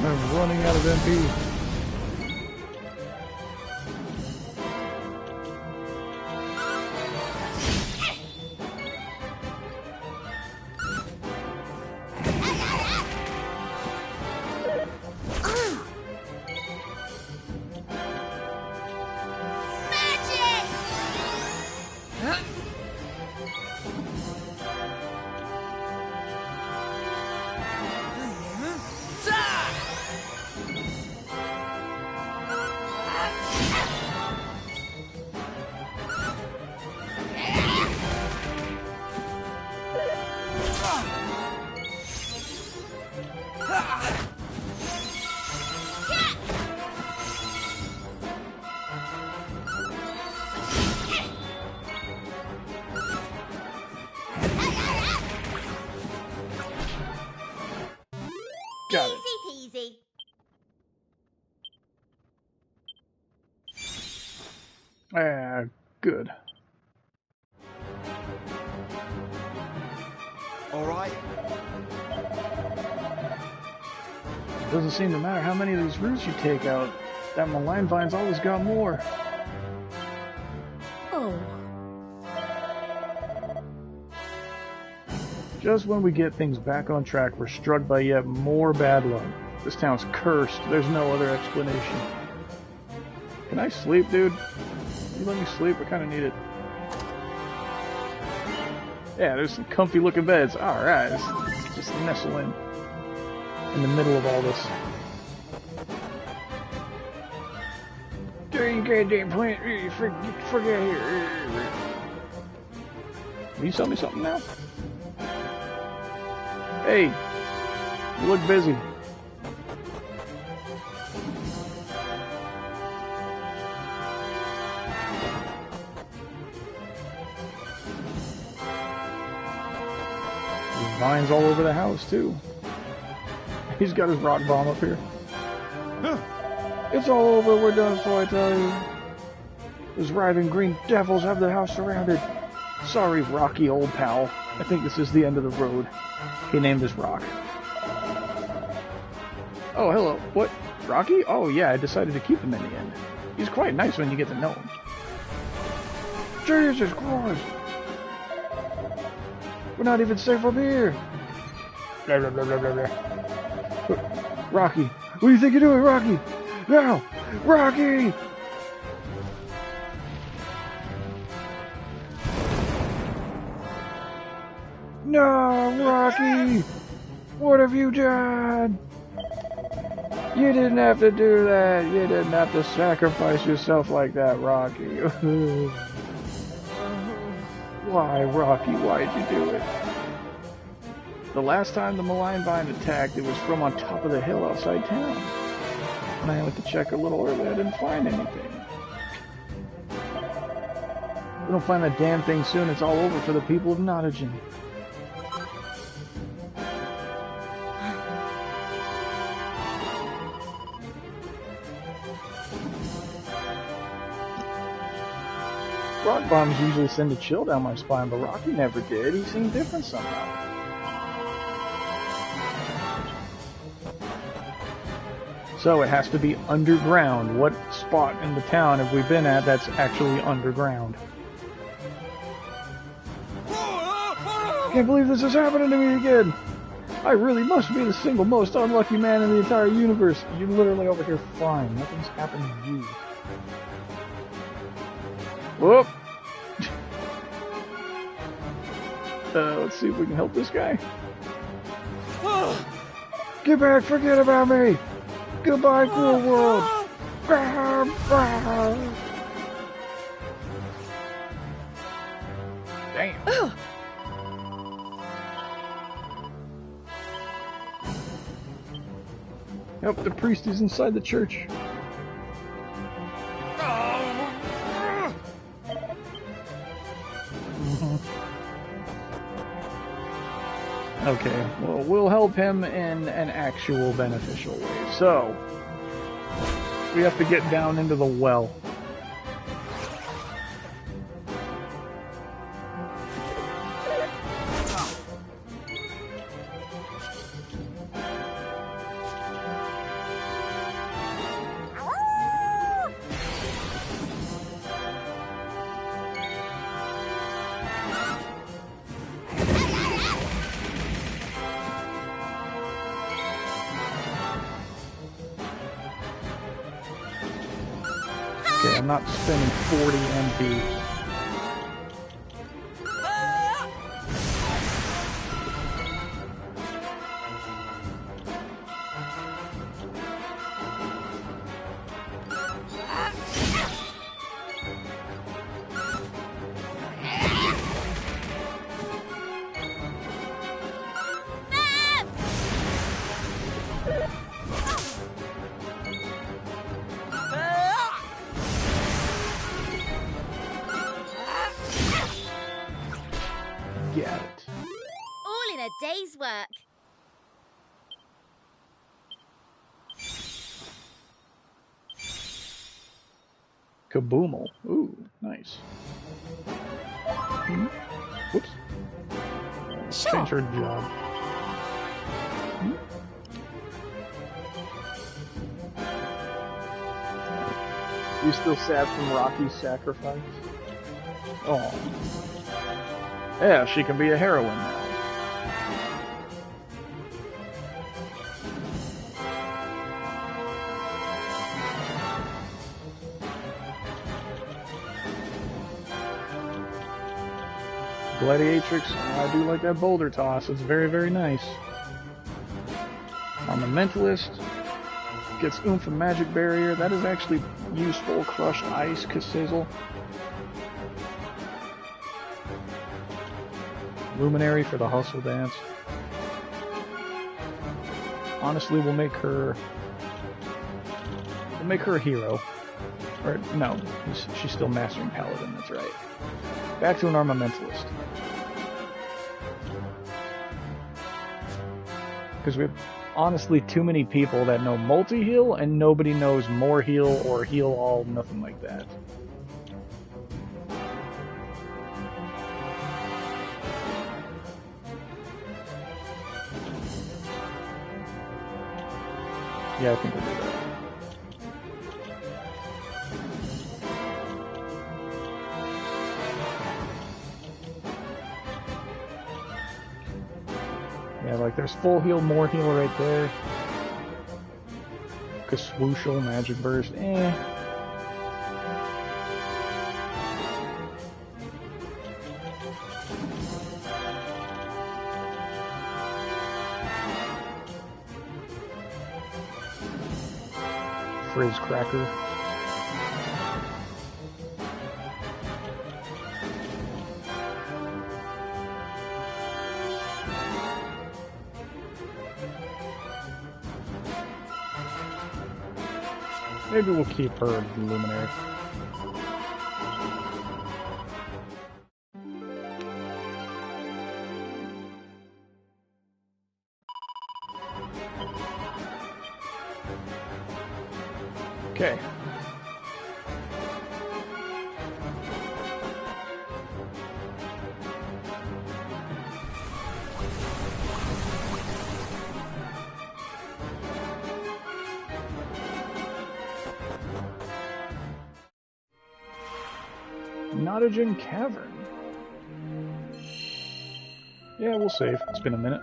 I'm running out of MP. Got it. Easy peasy. Ah, good. All right. It doesn't seem to matter how many of these roots you take out. That malign vine's always got more. Oh. Just when we get things back on track, we're struck by yet more bad luck. This town's cursed. There's no other explanation. Can I sleep, dude? You let me sleep? I kind of need it. Yeah, there's some comfy looking beds. Alright, let's just nestle in the middle of all this. There you goddamn plant. Forget here. Will you sell me something now? Hey, you look busy. There's vines all over the house, too. He's got his rock bomb up here. It's all over, we're done for, I tell you. Those writhing green devils have the house surrounded. Sorry, Rocky, old pal. I think this is the end of the road. He named his rock. Oh, hello. What? Rocky? Oh, yeah, I decided to keep him in the end. He's quite nice when you get to know him. Jesus Christ! We're not even safe up here! Blah, blah, blah, blah, blah, blah. Rocky! What do you think you're doing, Rocky? Now! Rocky! No, Rocky! What have you done? You didn't have to do that. You didn't have to sacrifice yourself like that, Rocky. Why, Rocky? Why'd you do it? The last time the malign vine attacked, it was from on top of the hill outside town. When I went to check a little early, I didn't find anything. If we don't find that damn thing soon, it's all over for the people of Nottingham. Rock bombs usually send a chill down my spine, but Rocky never did. He seemed different somehow. So it has to be underground. What spot in the town have we been at that's actually underground? I can't believe this is happening to me again. I really must be the single most unlucky man in the entire universe. You're literally over here flying. Nothing's happening to you. Whoop. Let's see if we can help this guy. Get back, forget about me. Goodbye, cruel world. Damn. Yep, the priest is inside the church. Okay, well, we'll help him in an actual beneficial way. So, we have to get down into the well. Okay, I'm not spending 40 MP. Get it. All in a day's work. Kaboomal. Ooh, nice. Hmm? Whoops. Sure. Change her job. Hmm? You still sad from Rocky's sacrifice? Oh. Yeah, she can be a heroine now. Gladiatrix, I do like that boulder toss. It's very, very nice. Ornamentalist gets oomph and magic barrier. That is actually useful. Crushed ice, Sizzle. Luminary for the hustle dance. Honestly, we'll make her a hero. Or no, she's still mastering paladin. That's right. Back to an ornamentalist. Because we have honestly too many people that know multi-heal, and nobody knows more heal or heal all, nothing like that. Yeah, I think we'll do that. Yeah, like there's full heal, more heal right there. Swooshel, magic burst, Frizz Cracker. Maybe we'll keep her Luminary. Okay. Nottigen Cavern. Yeah, we'll save. It's been a minute.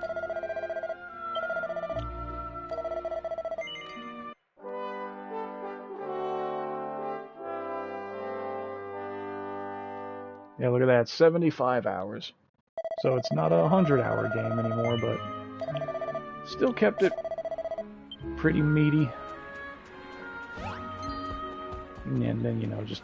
Yeah, look at that. 75 hours. So it's not a 100-hour game anymore, but still kept it pretty meaty. And then, you know, just...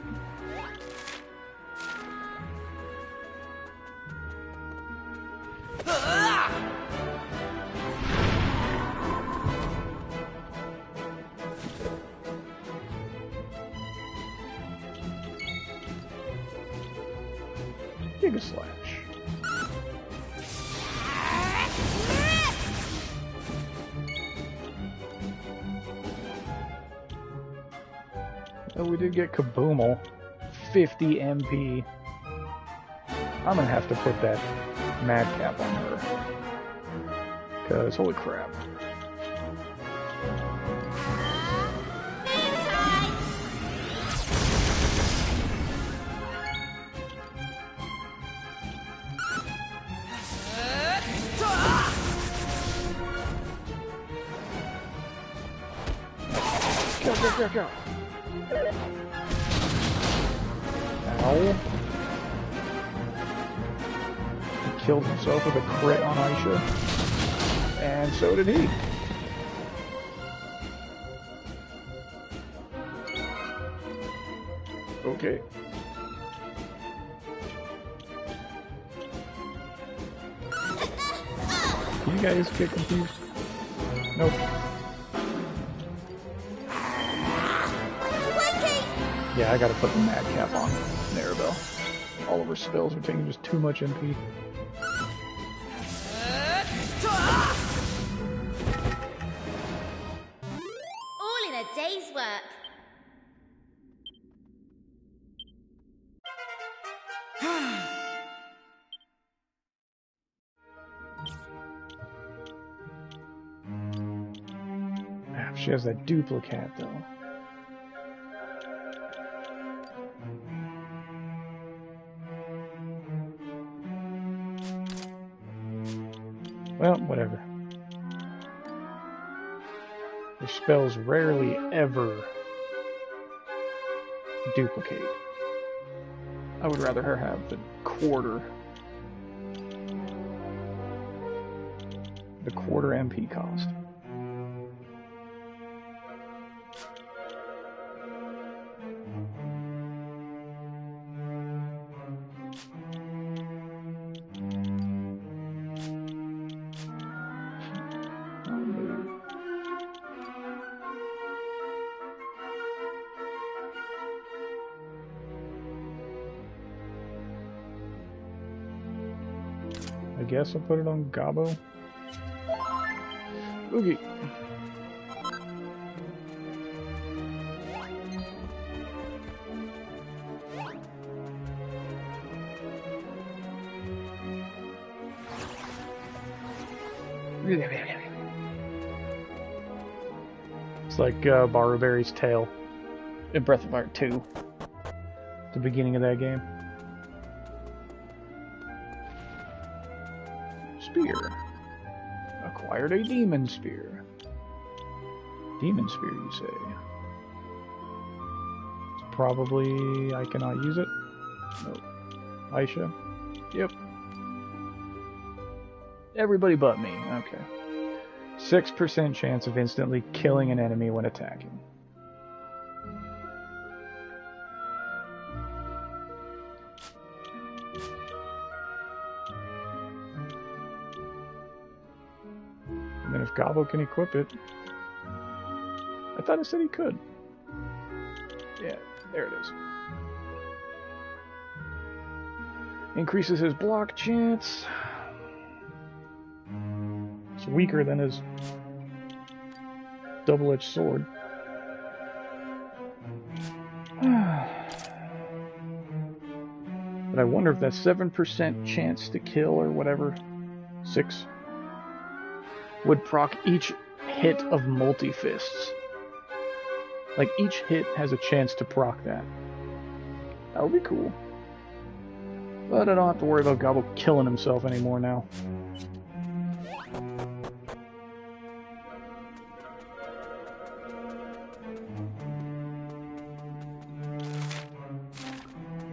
Mega Slash. Oh, we did get Kaboomal. 50 MP. I'm gonna have to put that Madcap on her. Because, holy crap. Go. Ow. He killed himself with a crit on Aisha. And so did he. Okay. You guys get confused? Nope. Yeah, I gotta put the Madcap on Maribel. All of her spells are taking just too much MP. All in a day's work. She has that duplicate, though. Well, whatever. Her spells rarely ever duplicate. I would rather her have the quarter MP cost. I guess I'll put it on Gabo. Oogie. It's like Barberry's tail in Breath of Fire 2. The beginning of that game. Spear. Acquired a Demon Spear. Demon Spear, you say? It's probably... I cannot use it? Nope. Aisha? Yep. Everybody but me. Okay. 6% chance of instantly killing an enemy when attacking. And then if Gabo can equip it... I thought it said he could. Yeah, there it is. Increases his block chance. It's weaker than his double-edged sword. But I wonder if that 7% chance to kill or whatever, 6, would proc each hit of multi-fists. Like, each hit has a chance to proc that. That would be cool. But I don't have to worry about Gobble killing himself anymore now.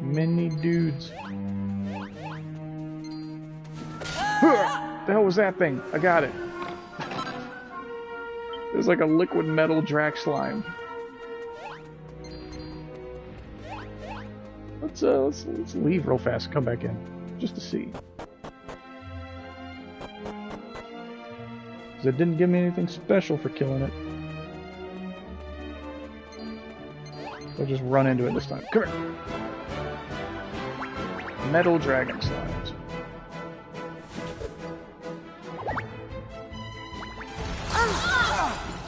Many dudes. The hell was that thing? I got it. It was like a liquid metal Drac slime. Let's leave real fast and come back in. Just to see. Because it didn't give me anything special for killing it. So I'll just run into it this time. Come here. Metal dragon slimes.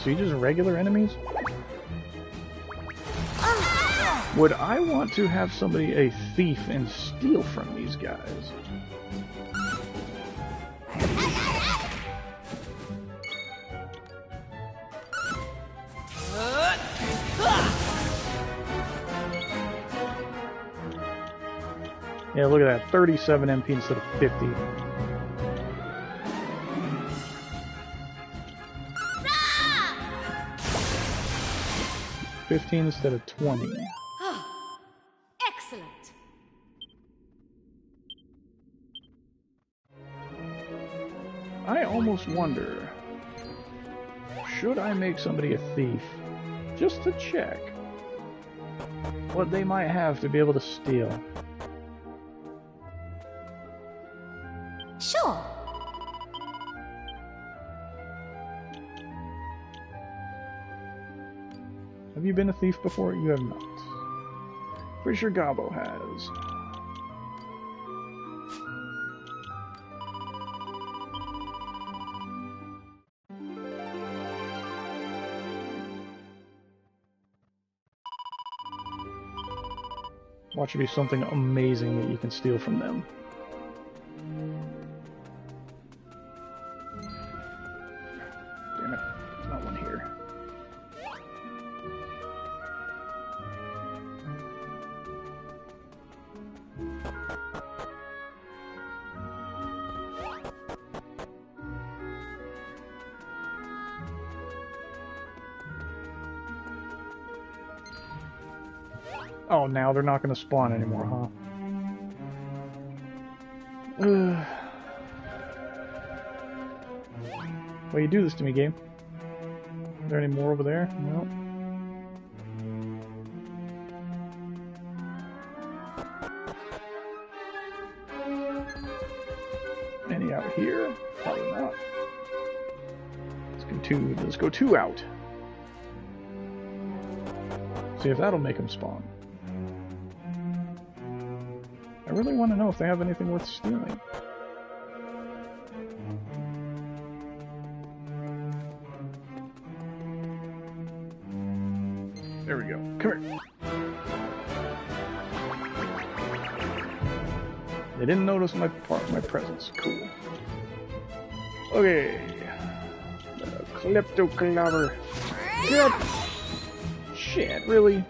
So you just regular enemies? Would I want to have somebody a thief and steal from these guys? Yeah, look at that. 37 MP instead of 50. Ah! 15 instead of 20. Excellent. I almost wonder, should I make somebody a thief just to check what they might have to be able to steal? Sure. Have you been a thief before? You have not. Pretty sure Gabo has. Watch it be something amazing that you can steal from them. Damn it, there's not one here. Oh, now they're not going to spawn anymore, huh? Why you do this to me, game? Is there any more over there? No. Any out here? Probably not. Let's go two out. See if that'll make them spawn. I really want to know if they have anything worth stealing. There we go. Come here. They didn't notice my presence. Cool. Okay. Klepto clobber. Get! Shit, really?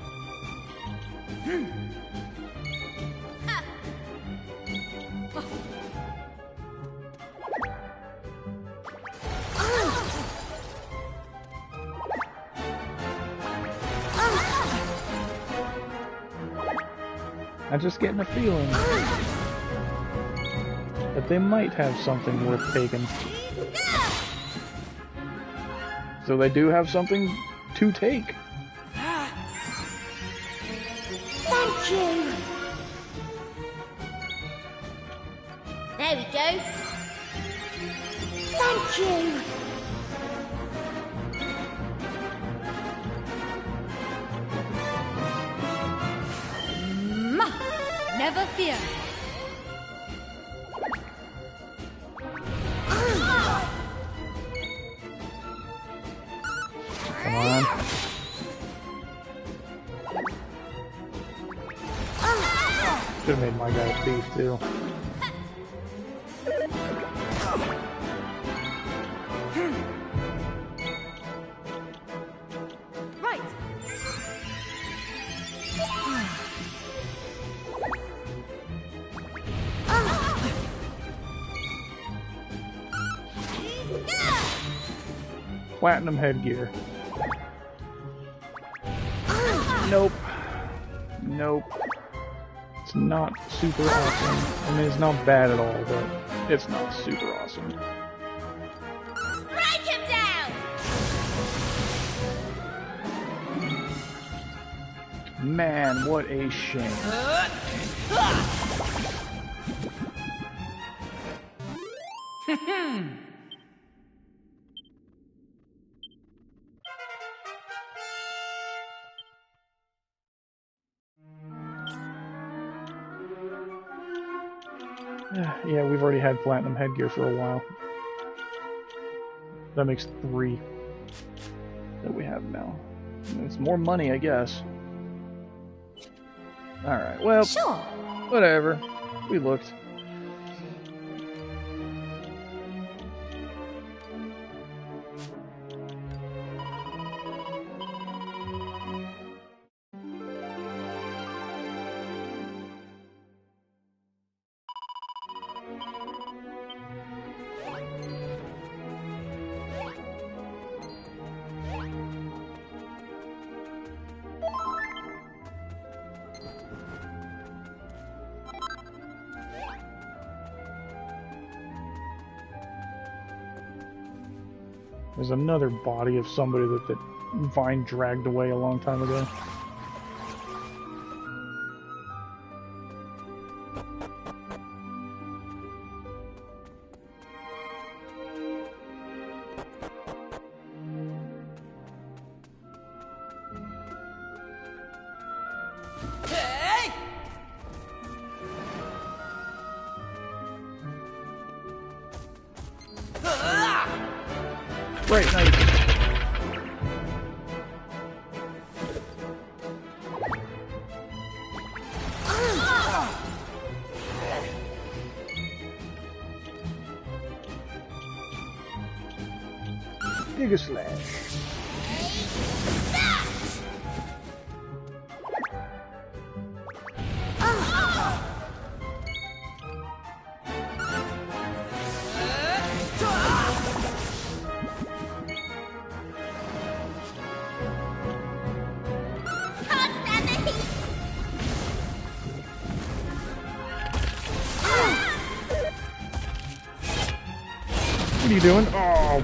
I'm just getting a feeling that they might have something worth taking. So they do have something to take. Thank you. There we go. Thank you. Never fear. Come on. Should have made my guy a thief too. Right. Platinum headgear. Nope. Nope. It's not super awesome. I mean, it's not bad at all, but it's not super awesome. Strike him down. Man, what a shame. Yeah, we've already had platinum headgear for a while. That makes 3 that we have now. It's more money, I guess. Alright, well, Sure. whatever. We looked. There's another body of somebody that Vine dragged away a long time ago. Right, nice. Giga Slash. Can't stand the heat. What are you doing? Oh.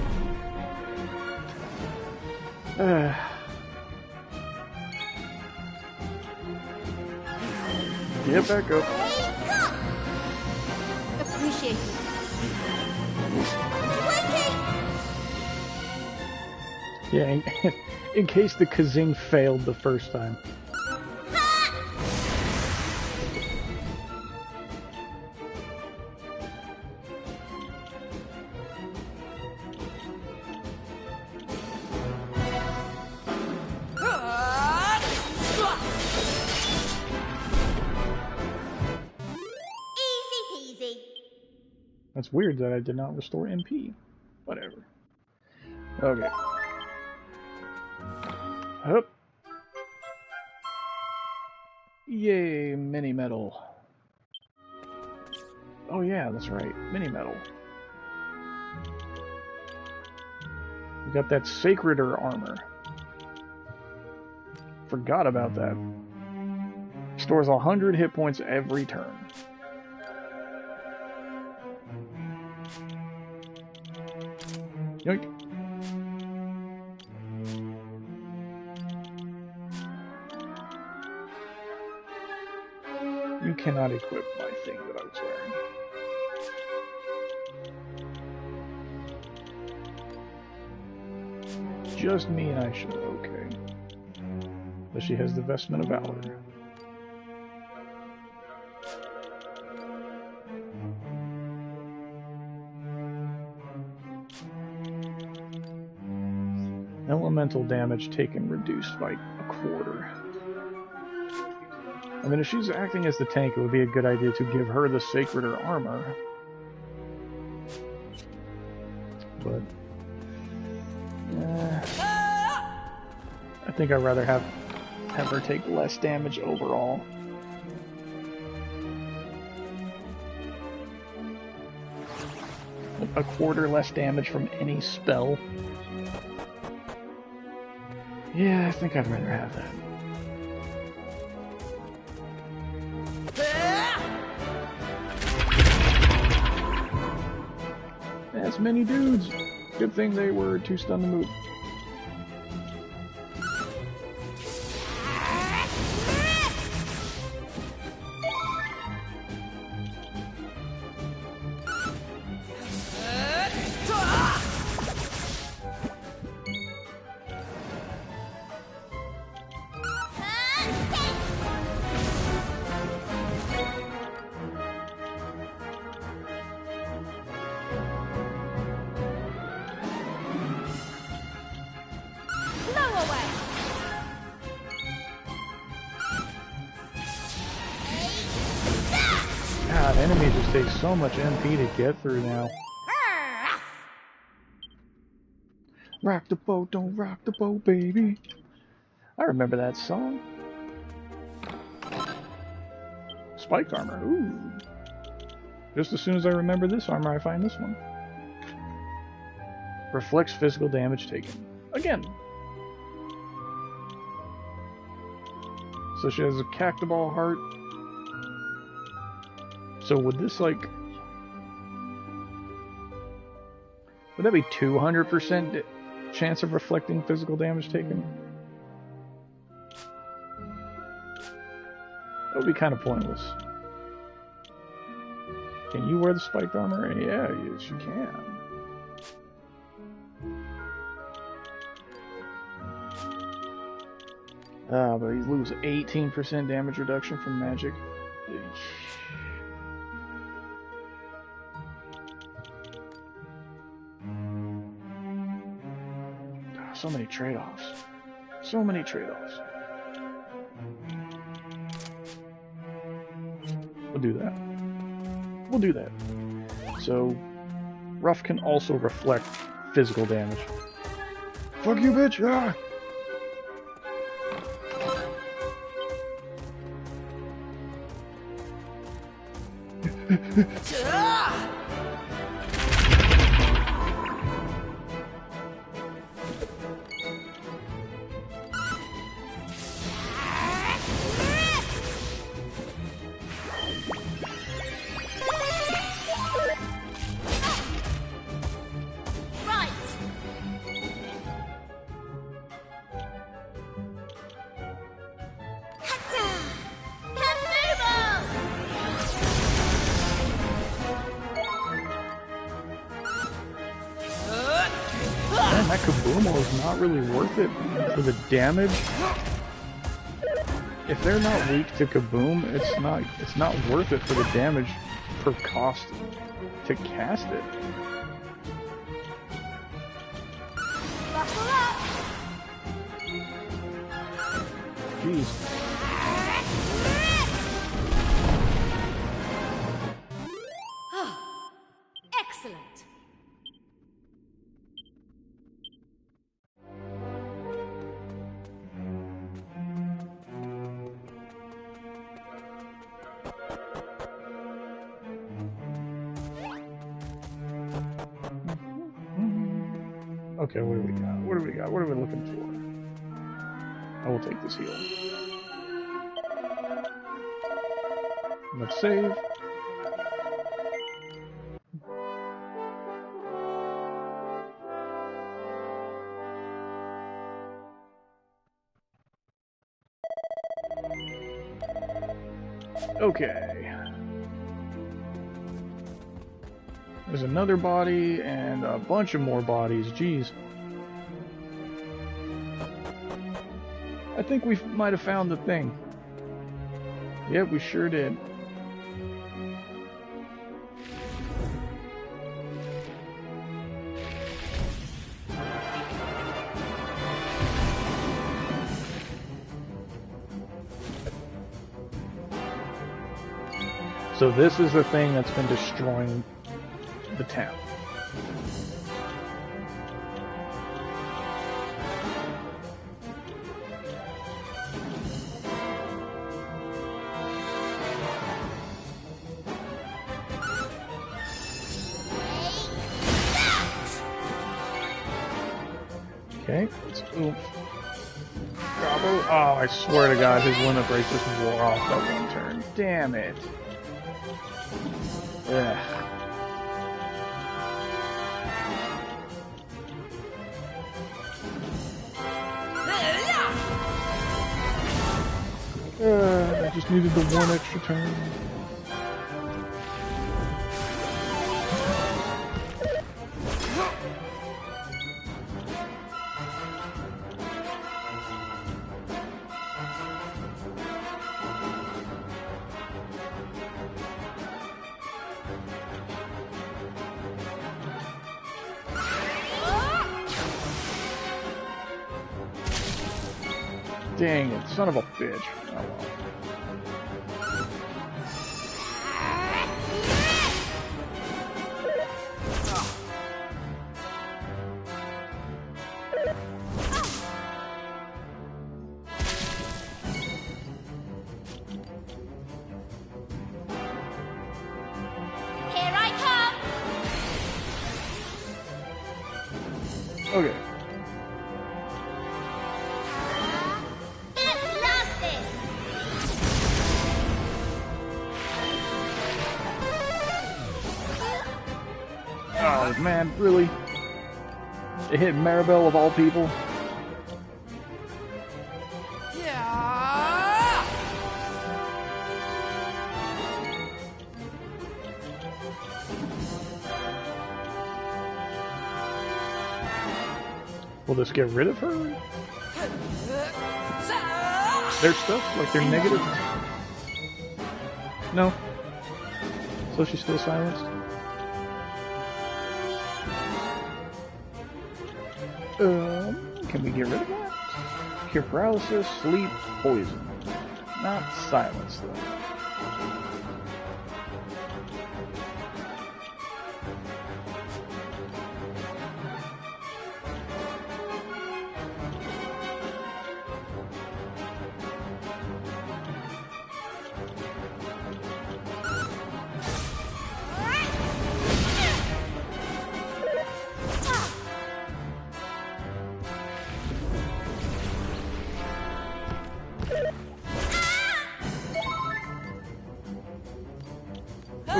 Get back up. Appreciate it. Yeah, in case the Kazing failed the first time. Easy peasy. That's weird that I did not restore MP. Whatever. Okay. Hup. Yay, mini metal. Oh yeah, that's right, mini metal. We got that Sacreder armor. Forgot about that. Stores 100 hit points every turn. Yoink. You cannot equip my thing that I was wearing. Just me and I should. Okay. But she has the Vestment of Valor. Elemental damage taken reduced by 1/4. I mean, if she's acting as the tank, it would be a good idea to give her the Sacreder armor. But I think I'd rather have her take less damage overall. A 1/4 less damage from any spell. Yeah, I think I'd rather have that. That's many dudes. Good thing they were too stunned to move. takes so much MP to get through now. Rock the boat, don't rock the boat, baby. I remember that song. Spiked armor, ooh. Just as soon as I remember this armor, I find this one. Reflects physical damage taken. Again. So she has a cactoball heart. So would this, like... Would that be 200% chance of reflecting physical damage taken? That would be kind of pointless. Can you wear the spiked armor? Yeah, yes you can. But he loses 18% damage reduction from magic. So many trade-offs. So many trade-offs. We'll do that. We'll do that. So, Rough can also reflect physical damage. Fuck you, bitch! Ah! That Kabumo is not really worth it for the damage. If they're not weak to Kaboom, it's not worth it for the damage per cost to cast it. Jeez. Excellent. Okay, what do we got? What do we got? What are we looking for? I will take this heal. Let's save. Okay. There's another body and a bunch of more bodies. Jeez. I think we might have found the thing. Yep, we sure did. So this is the thing that's been destroying the town. Okay, let's oomph. Gobble. Oh, I swear to God, his limit break just wore off that one turn. Damn it. Ugh. I just needed the one extra turn. Dang it, son of a bitch. Oh, well. Okay. Get blasted! Oh man, really? It hit Maribel of all people? Will this get rid of her? Their stuff? Like their negative? No. So she's still silenced? Can we get rid of that? Cure paralysis, sleep, poison. Not silence, though.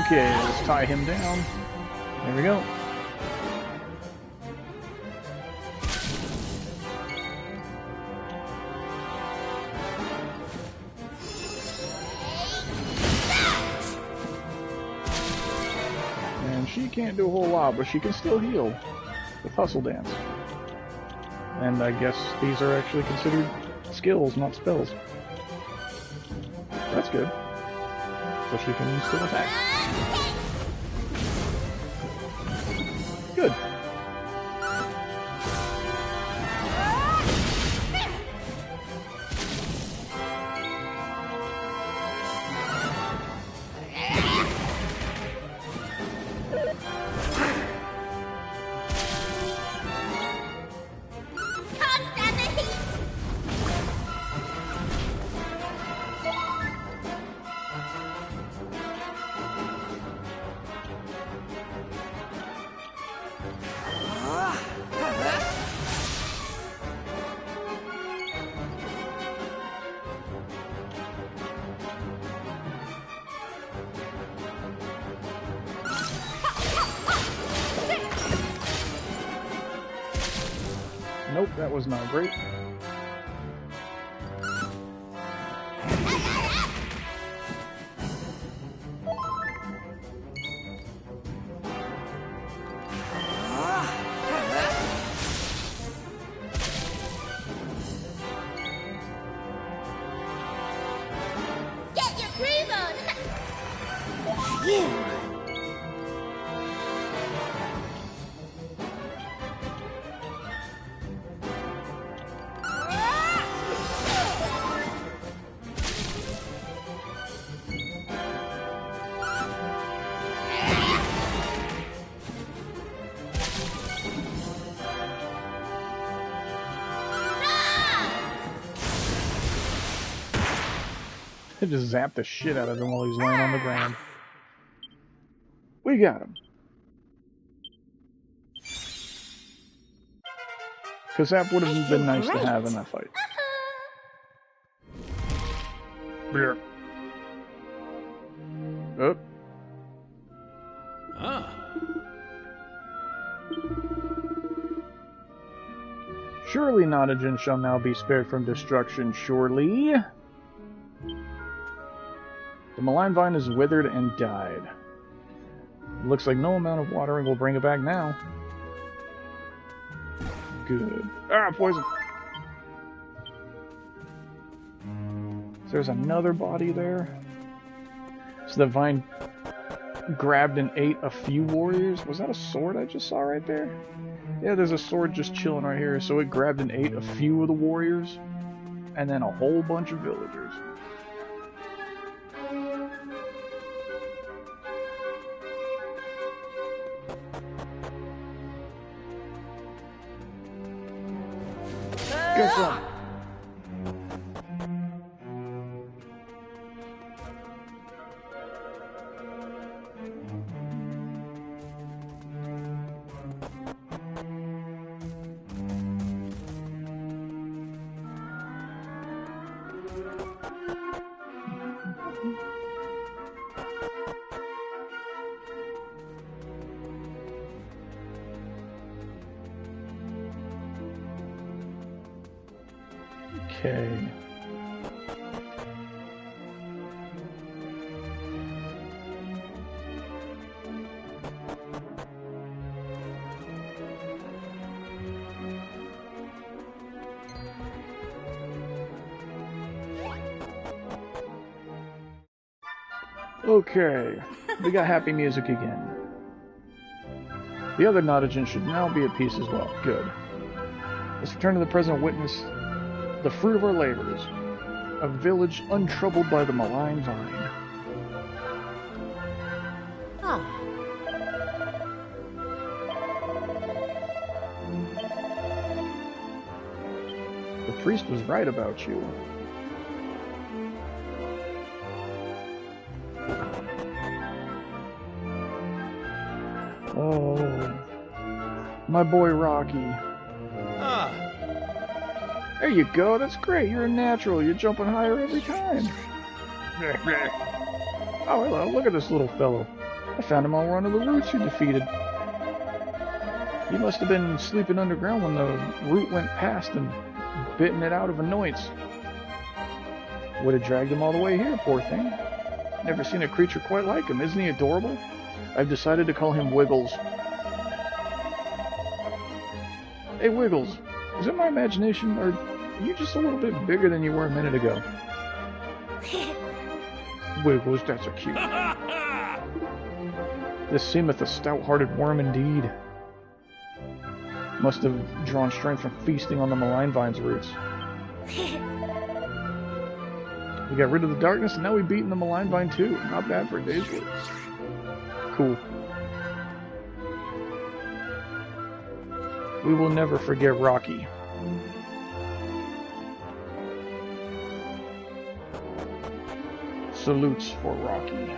Okay, let's tie him down. There we go. And she can't do a whole lot, but she can still heal with Hustle Dance. And I guess these are actually considered skills, not spells. That's good. So she can still attack. Good. Can't stand the heat! Nope, that was not great. Get your groove on! It just zapped the shit out of him while he's laying on the ground. We got him. Because that would have been nice to have in that fight. Beer. Up. Surely Nodogen shall now be spared from destruction, surely. The malign vine is withered and died. Looks like no amount of watering will bring it back now. Good. Ah, poison! So there's another body there. So the vine grabbed and ate a few warriors. Was that a sword I just saw right there? Yeah, there's a sword just chilling right here. So it grabbed and ate a few of the warriors. And then a whole bunch of villagers. Get some. Okay. Okay, we got happy music again. The other Notagen should now be at peace as well. Good. Let's return to the present and witness the fruit of our labors. A village untroubled by the malign vine. Ah. The priest was right about you. Oh, my boy Rocky. Ah. There you go, that's great. You're a natural. You're jumping higher every time. Oh, hello, look at this little fellow. I found him on one of the roots you defeated. He must have been sleeping underground when the root went past and bitten it out of annoyance. Would have dragged him all the way here, poor thing. Never seen a creature quite like him. Isn't he adorable? I've decided to call him Wiggles. Hey, Wiggles. Is it my imagination, or are you just a little bit bigger than you were a minute ago? Wiggles, that's a cute. This seemeth a stout-hearted worm indeed. Must have drawn strength from feasting on the malign vine's roots. We got rid of the darkness, and now we've beaten the malign vine too. Not bad for a day's work. Cool. We will never forget Rocky. Salutes for Rocky.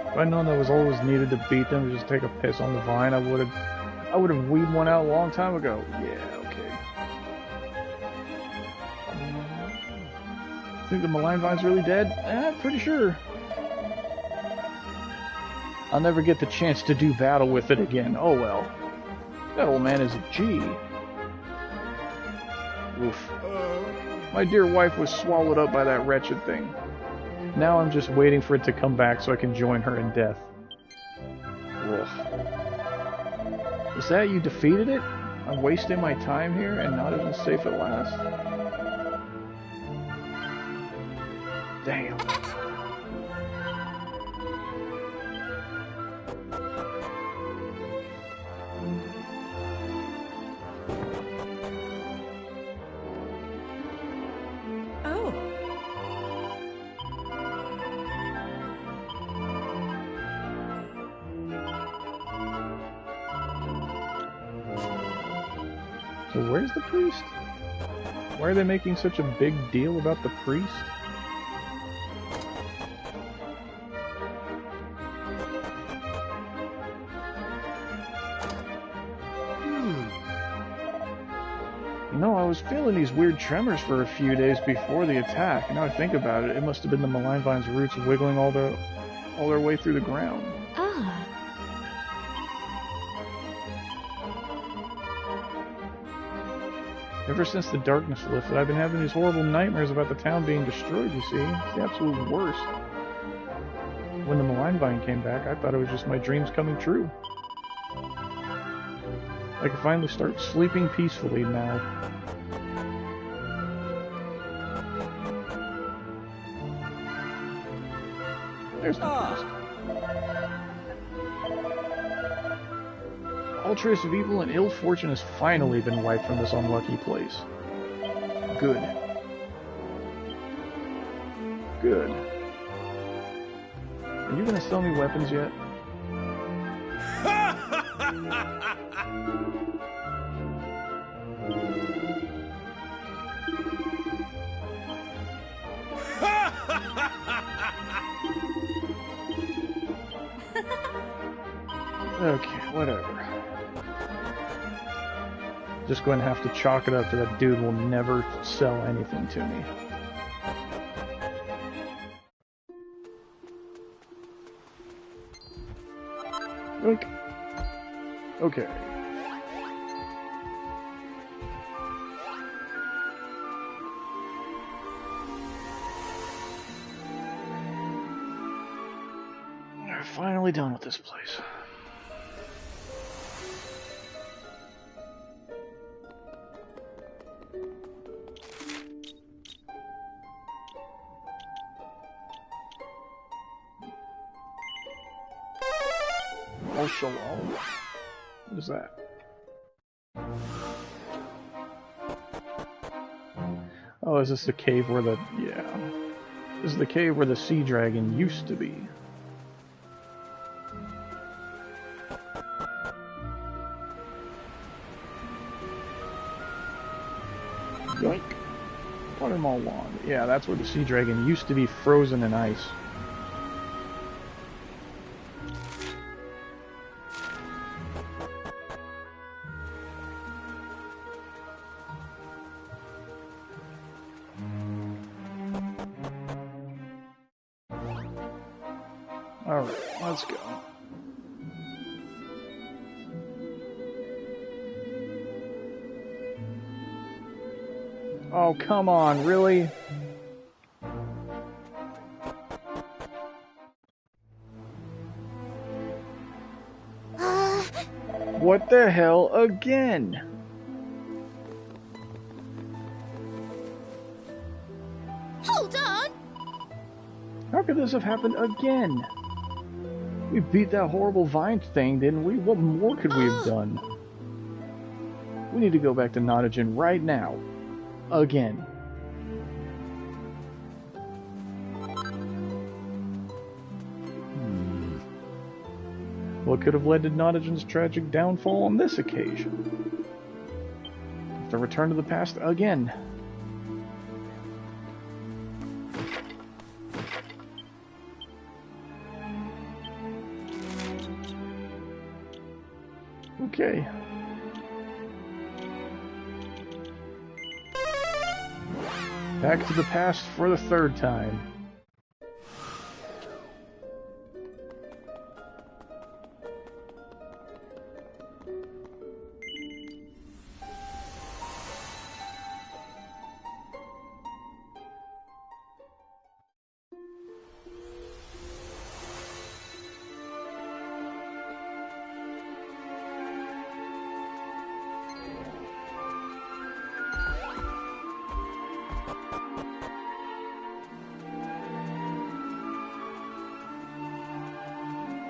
If I'd known that was always needed to beat them, just take a piss on the vine, I would have weeded one out a long time ago. Yeah, okay. Think the malign vine's really dead? Pretty sure. I'll never get the chance to do battle with it again. Oh well. That old man is a G. Oof. My dear wife was swallowed up by that wretched thing. Now I'm just waiting for it to come back so I can join her in death. Ugh. Is that you defeated it? I'm wasting my time here and not even safe at last? Damn. So where's the priest? Why are they making such a big deal about the priest? You know, I was feeling these weird tremors for a few days before the attack. Now I think about it, it must have been the malign vine's roots wiggling all their way through the ground. Ah. Ever since the darkness lifted, I've been having these horrible nightmares about the town being destroyed, you see. It's the absolute worst. When the malign vine came back, I thought it was just my dreams coming true. I can finally start sleeping peacefully now. There's the priest. All trace of evil and ill fortune has finally been wiped from this unlucky place. Good. Good. Are you gonna sell me weapons yet? Okay, whatever. Just going to have to chalk it up to that dude will never sell anything to me. Like, okay. We're finally done with this place. Oh, shalom. What is that? Oh, is this the cave where the... yeah. This is the cave where the sea dragon used to be. Yoink. Watermaw wand. Yeah, that's where the sea dragon used to be frozen in ice. Alright, let's go. Oh, come on, really? What the hell again? Hold on! How could this have happened again? We beat that horrible vine thing, didn't we? What more could we have done? We need to go back to Nottingham right now. Again. What could have led to Nottingham's tragic downfall on this occasion? The return to the past again. Okay. Back to the past for the third time.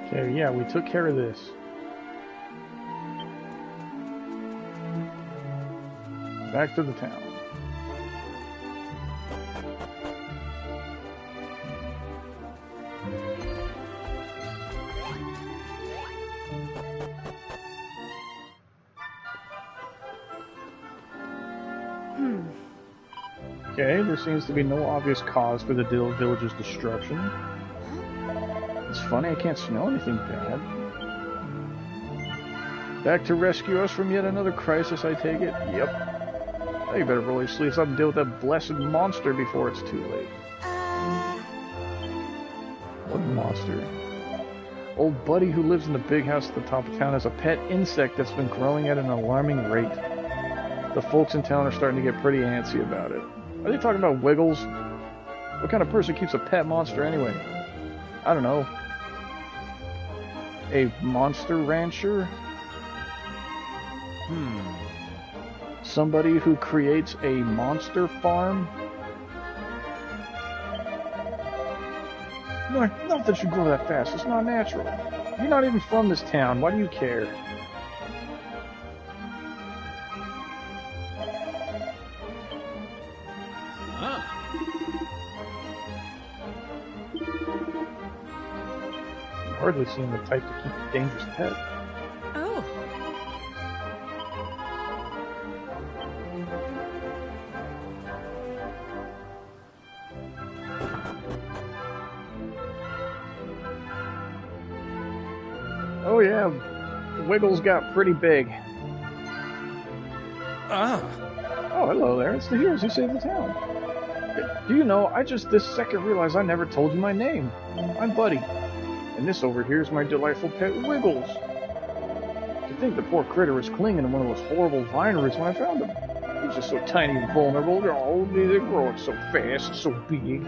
Okay, yeah, we took care of this. Back to the town. Okay, there seems to be no obvious cause for the village's destruction. It's funny, I can't smell anything bad. Back to rescue us from yet another crisis, I take it? Yep. Now you better roll your sleeves up and deal with that blessed monster before it's too late. What monster? Old Buddy who lives in the big house at the top of town has a pet insect that's been growing at an alarming rate. The folks in town are starting to get pretty antsy about it. Are they talking about Wiggles? What kind of person keeps a pet monster anyway? I don't know. A monster rancher? Somebody who creates a monster farm? No, nothing should grow that fast. It's not natural. You're not even from this town. Why do you care? Hardly seem the type to keep a dangerous pet. Oh. Oh yeah, Wiggles got pretty big. Oh, hello there. It's the heroes who saved the town. Do you know, I just this second realized I never told you my name. I'm Buddy. And this over here is my delightful pet, Wiggles. To think the poor critter was clinging to one of those horrible vine roots when I found him. He's just so tiny and vulnerable. Oh, they're growing so fast and so big.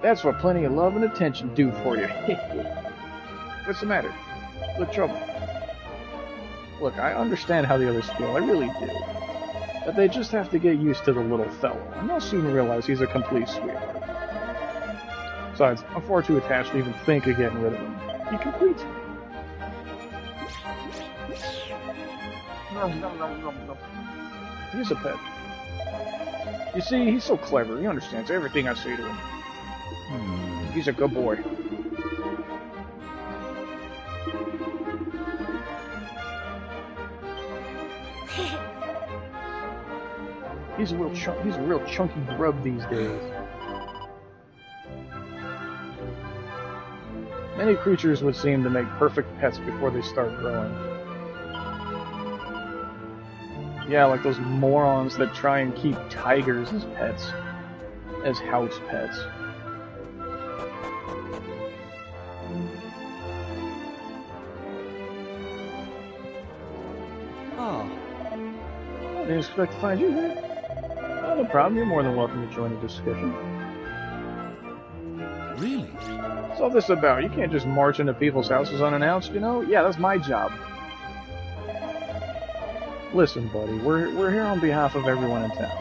That's what plenty of love and attention do for you. What's the matter? What trouble? Look, I understand how the others feel, I really do. But they just have to get used to the little fellow, and they'll soon realize he's a complete sweetheart. Besides, I'm far too attached to even think of getting rid of him. He completes me. He's a pet. You see, he's so clever, he understands everything I say to him. He's a good boy. He's a real chunky grub these days. Many creatures would seem to make perfect pets before they start growing. Yeah, like those morons that try and keep tigers as pets, as house pets. Oh. I didn't expect to find you here. Oh, no problem, you're more than welcome to join the discussion. Really? What's all this about? You can't just march into people's houses unannounced, you know? Yeah, that's my job. Listen, buddy, we're here on behalf of everyone in town.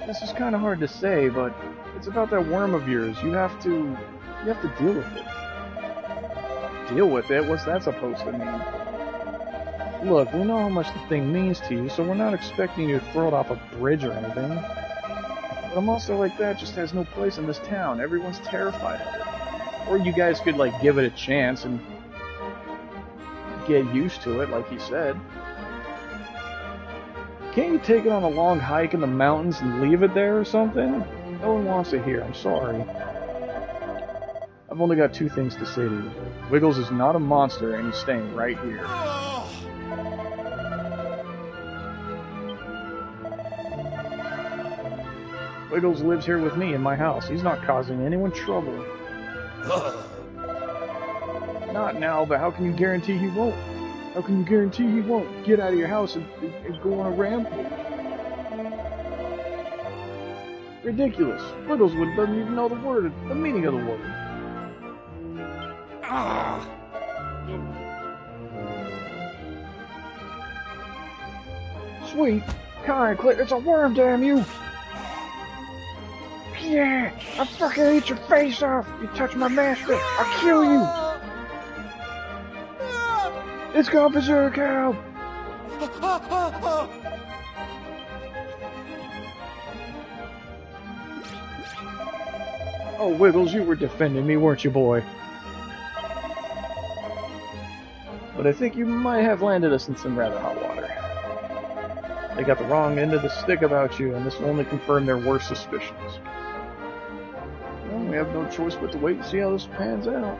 This is kind of hard to say, but it's about that worm of yours. You have to deal with it. Deal with it? What's that supposed to mean? Look, we know how much the thing means to you, so we're not expecting you to throw it off a bridge or anything. But a monster like that just has no place in this town. Everyone's terrified of it. Or you guys could, like, give it a chance and get used to it, like he said. Can't you take it on a long hike in the mountains and leave it there or something? No one wants it here, I'm sorry. I've only got two things to say to you. Wiggles is not a monster, and he's staying right here. Wiggles lives here with me in my house. He's not causing anyone trouble. Not now, but how can you guarantee he won't? How can you guarantee he won't get out of your house and go on a rampage? Ridiculous. Wiggles doesn't even know the meaning of the word. Sweet, kind, clear. It's a worm, damn you! Yeah, I'll fucking eat your face off. You touch my master, I'll kill you. It's gone berserk out. Oh, Wiggles, you were defending me, weren't you, boy? But I think you might have landed us in some rather hot water. They got the wrong end of the stick about you, and this will only confirm their worst suspicions. Well, we have no choice but to wait and see how this pans out.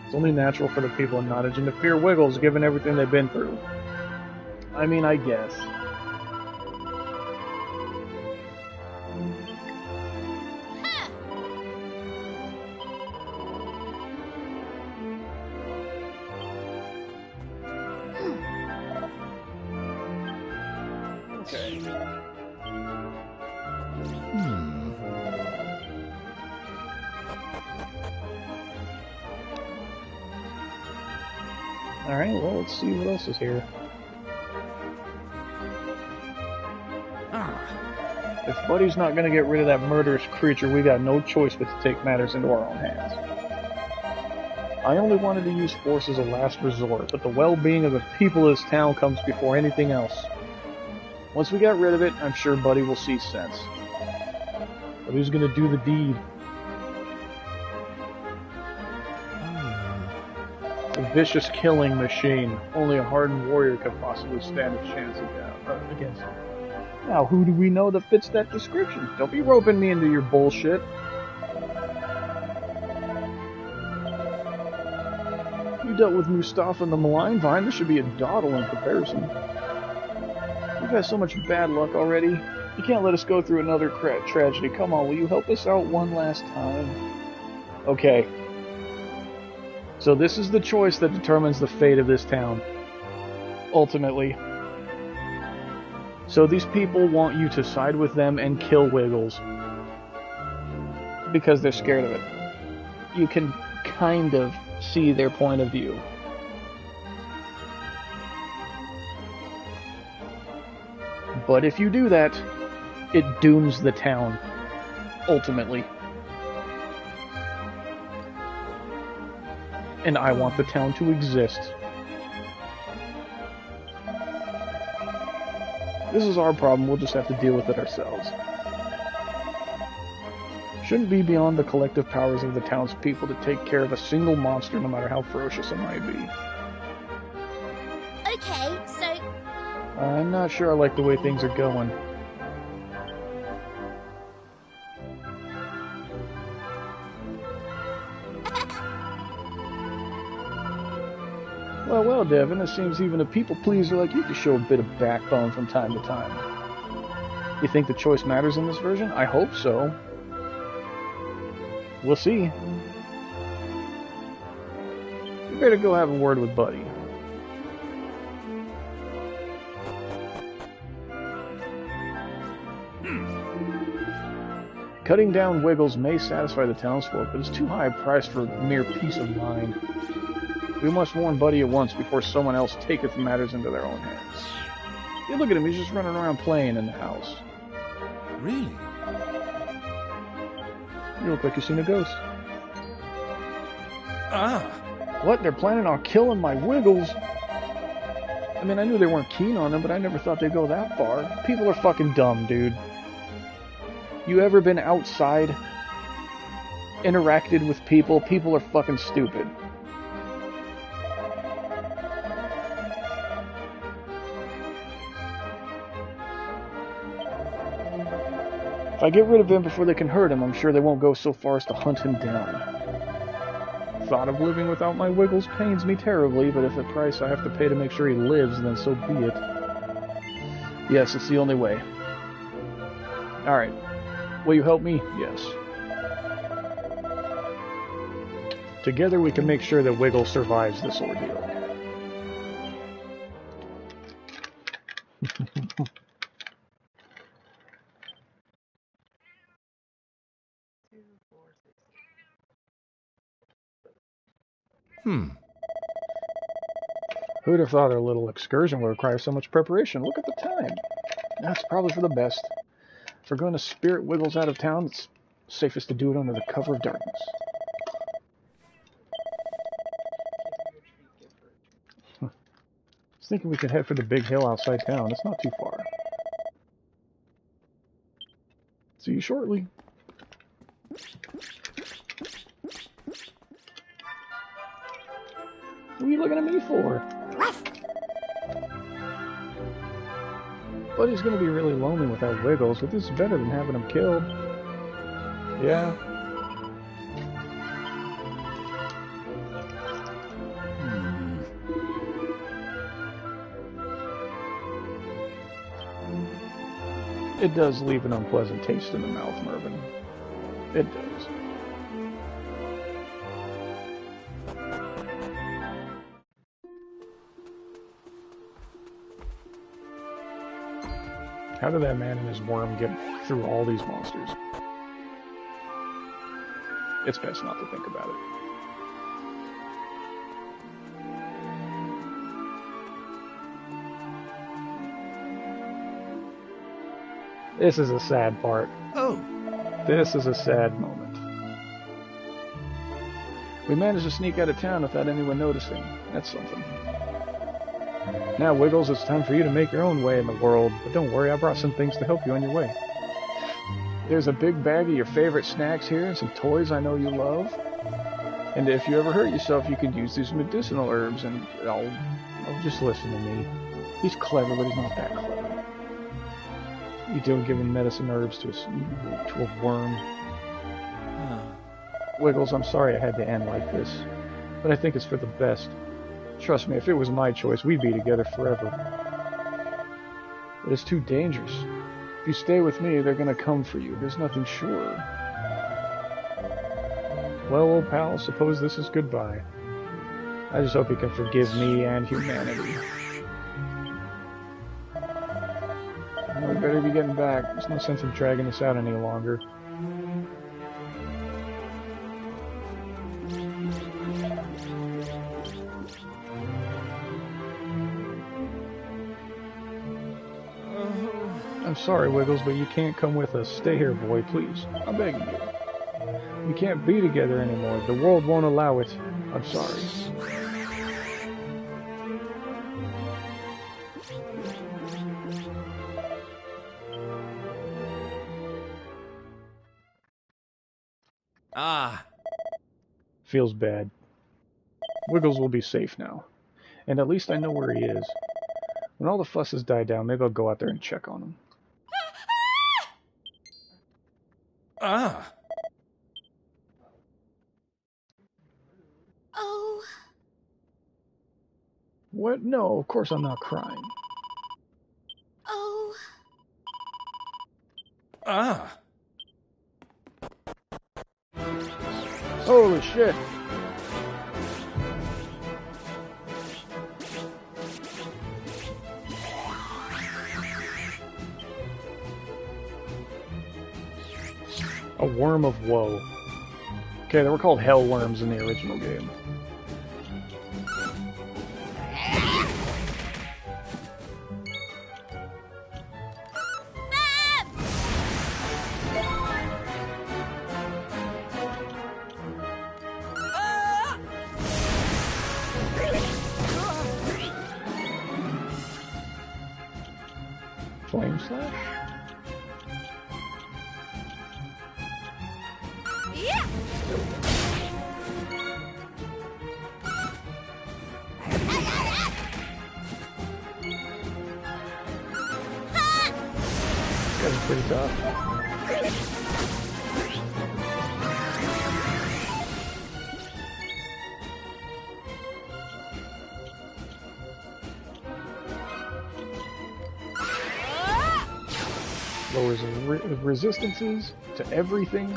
It's only natural for the people in Nottingham to fear Wiggles, given everything they've been through. I mean, I guess. Okay. Alright, well, let's see what else is here. If Buddy's not gonna get rid of that murderous creature, we got no choice but to take matters into our own hands. I only wanted to use force as a last resort, but the well-being of the people of this town comes before anything else. Once we got rid of it, I'm sure Buddy will see sense. But who's gonna do the deed? A vicious killing machine. Only a hardened warrior could possibly stand a chance against it. Now, who do we know that fits that description? Don't be roping me into your bullshit. You dealt with Mustafa and the Malign Vine. This should be a dawdle in comparison. We've had so much bad luck already. You can't let us go through another tragedy. Come on, will you help us out one last time? Okay. So this is the choice that determines the fate of this town. Ultimately. So these people want you to side with them and kill Wiggles. Because they're scared of it. You can kind of see their point of view. But if you do that, it dooms the town. Ultimately. And I want the town to exist. This is our problem, we'll just have to deal with it ourselves. Shouldn't be beyond the collective powers of the townspeople to take care of a single monster, no matter how ferocious it might be. Okay, so... I'm not sure I like the way things are going. Well, Devin, it seems even a people pleaser like you can show a bit of backbone from time to time. You think the choice matters in this version? I hope so. We'll see. You better go have a word with Buddy. Cutting down Wiggles may satisfy the townsfolk, but it's too high a price for mere peace of mind. We must warn Buddy at once before someone else taketh matters into their own hands. Yeah, look at him, he's just running around playing in the house. Really? You look like you've seen a ghost. Ah! What? They're planning on killing my Wiggles? I mean, I knew they weren't keen on them, but I never thought they'd go that far. People are fucking dumb, dude. You ever been outside? Interacted with people? People are fucking stupid. If I get rid of him before they can hurt him, I'm sure they won't go so far as to hunt him down. Thought of living without my Wiggles pains me terribly, but if the price I have to pay to make sure he lives, then so be it. Yes, it's the only way. Alright. Will you help me? Yes. Together we can make sure that Wiggles survives this ordeal. Who'd have thought our little excursion would require so much preparation? Look at the time. That's probably for the best. If we're going to spirit Wiggles out of town, it's safest to do it under the cover of darkness. I was thinking we could head for the big hill outside town. It's not too far. See you shortly. What are you looking at me for? Buddy's gonna be really lonely without Wiggles, but this is better than having him killed. Yeah. It does leave an unpleasant taste in the mouth, Mervyn. It does. How did that man and his worm get through all these monsters? It's best not to think about it. This is a sad part. Oh! This is a sad moment. We managed to sneak out of town without anyone noticing. That's something. Now, Wiggles, it's time for you to make your own way in the world. But don't worry, I brought some things to help you on your way. There's a big bag of your favorite snacks here and some toys I know you love. And if you ever hurt yourself, you can use these medicinal herbs and... Oh, just listen to me. He's clever, but he's not that clever. You doing giving medicine herbs to a worm. Wiggles, I'm sorry I had to end like this. But I think it's for the best. Trust me, if it was my choice, we'd be together forever. But it's too dangerous. If you stay with me, they're gonna come for you. There's nothing sure. Well, old pal, suppose this is goodbye. I just hope you can forgive me and humanity. We better be getting back. There's no sense of dragging this out any longer. I'm sorry, Wiggles, but you can't come with us. Stay here, boy, please. I'm begging you. We can't be together anymore. The world won't allow it. I'm sorry. Feels bad. Wiggles will be safe now. And at least I know where he is. When all the fuss has died down, maybe I'll go out there and check on him. Oh. What? No, of course I'm not crying. Oh. Holy shit! A worm of woe. Okay, they were called hell worms in the original game. Flame slash? Yeah. That's pretty tough. Lowers resistances to everything.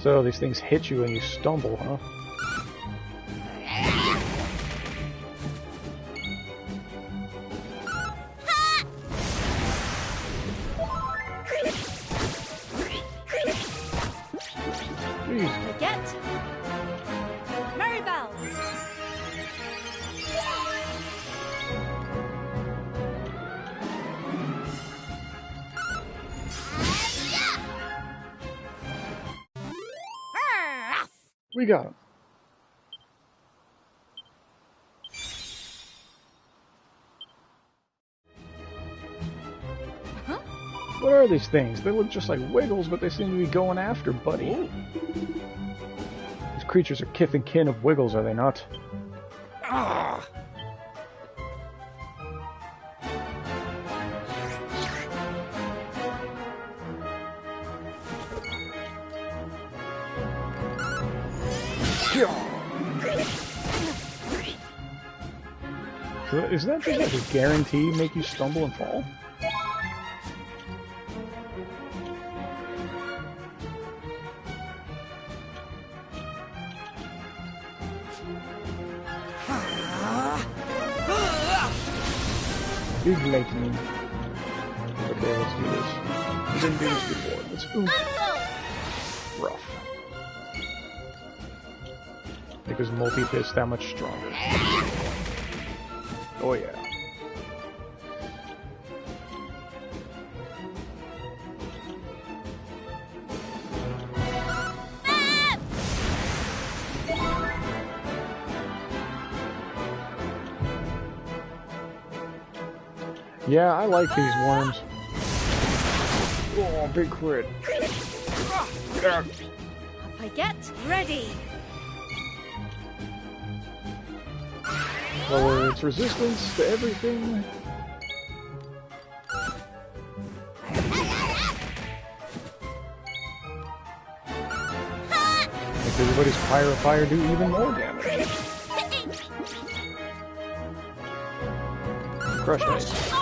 So these things hit you and you stumble, huh? Get Merry Bells. We got him. Huh? What are these things? They look just like Wiggles, but they seem to be going after Buddy. Ooh. These creatures are kith and kin of Wiggles, are they not? So is that just like a guarantee make you stumble and fall? Big lightning. Okay, let's do this. We didn't do this before. Let's rough. Because multi-pit's that much stronger. Oh yeah. Yeah, I like these worms. Oh, big crit. I'll fight I get ready. Lower its resistance to everything. Make everybody's Fire do even more damage. Crush Ice.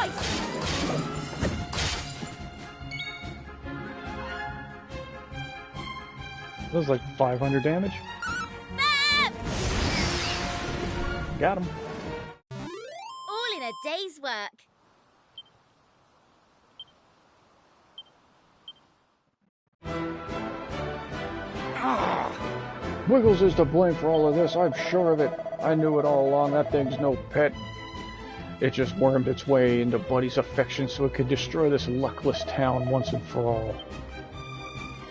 That was like 500 damage. Got him. All in a day's work. Wiggles is to blame for all of this, I'm sure of it. I knew it all along, that thing's no pet. It just wormed its way into Buddy's affection so it could destroy this luckless town once and for all.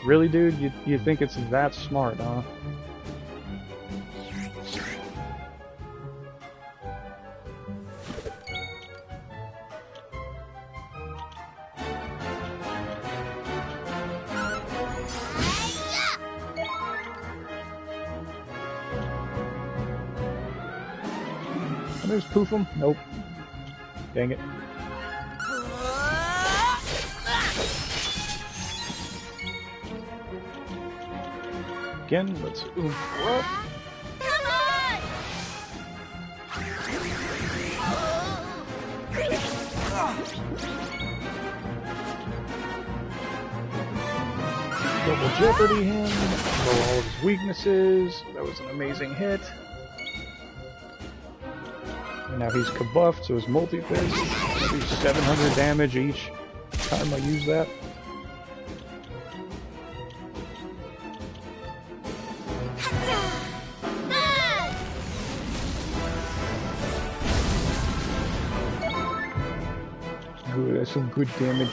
Really, dude? You think it's that smart, huh? There's Poofum. Nope. Dang it. Again, let's oof up. Come on! Double jeopardy him. Blow all of his weaknesses. That was an amazing hit. And now he's kabuffed, so his multi-fist. Gonna do 700 damage each time I use that. Good, that's some good damage.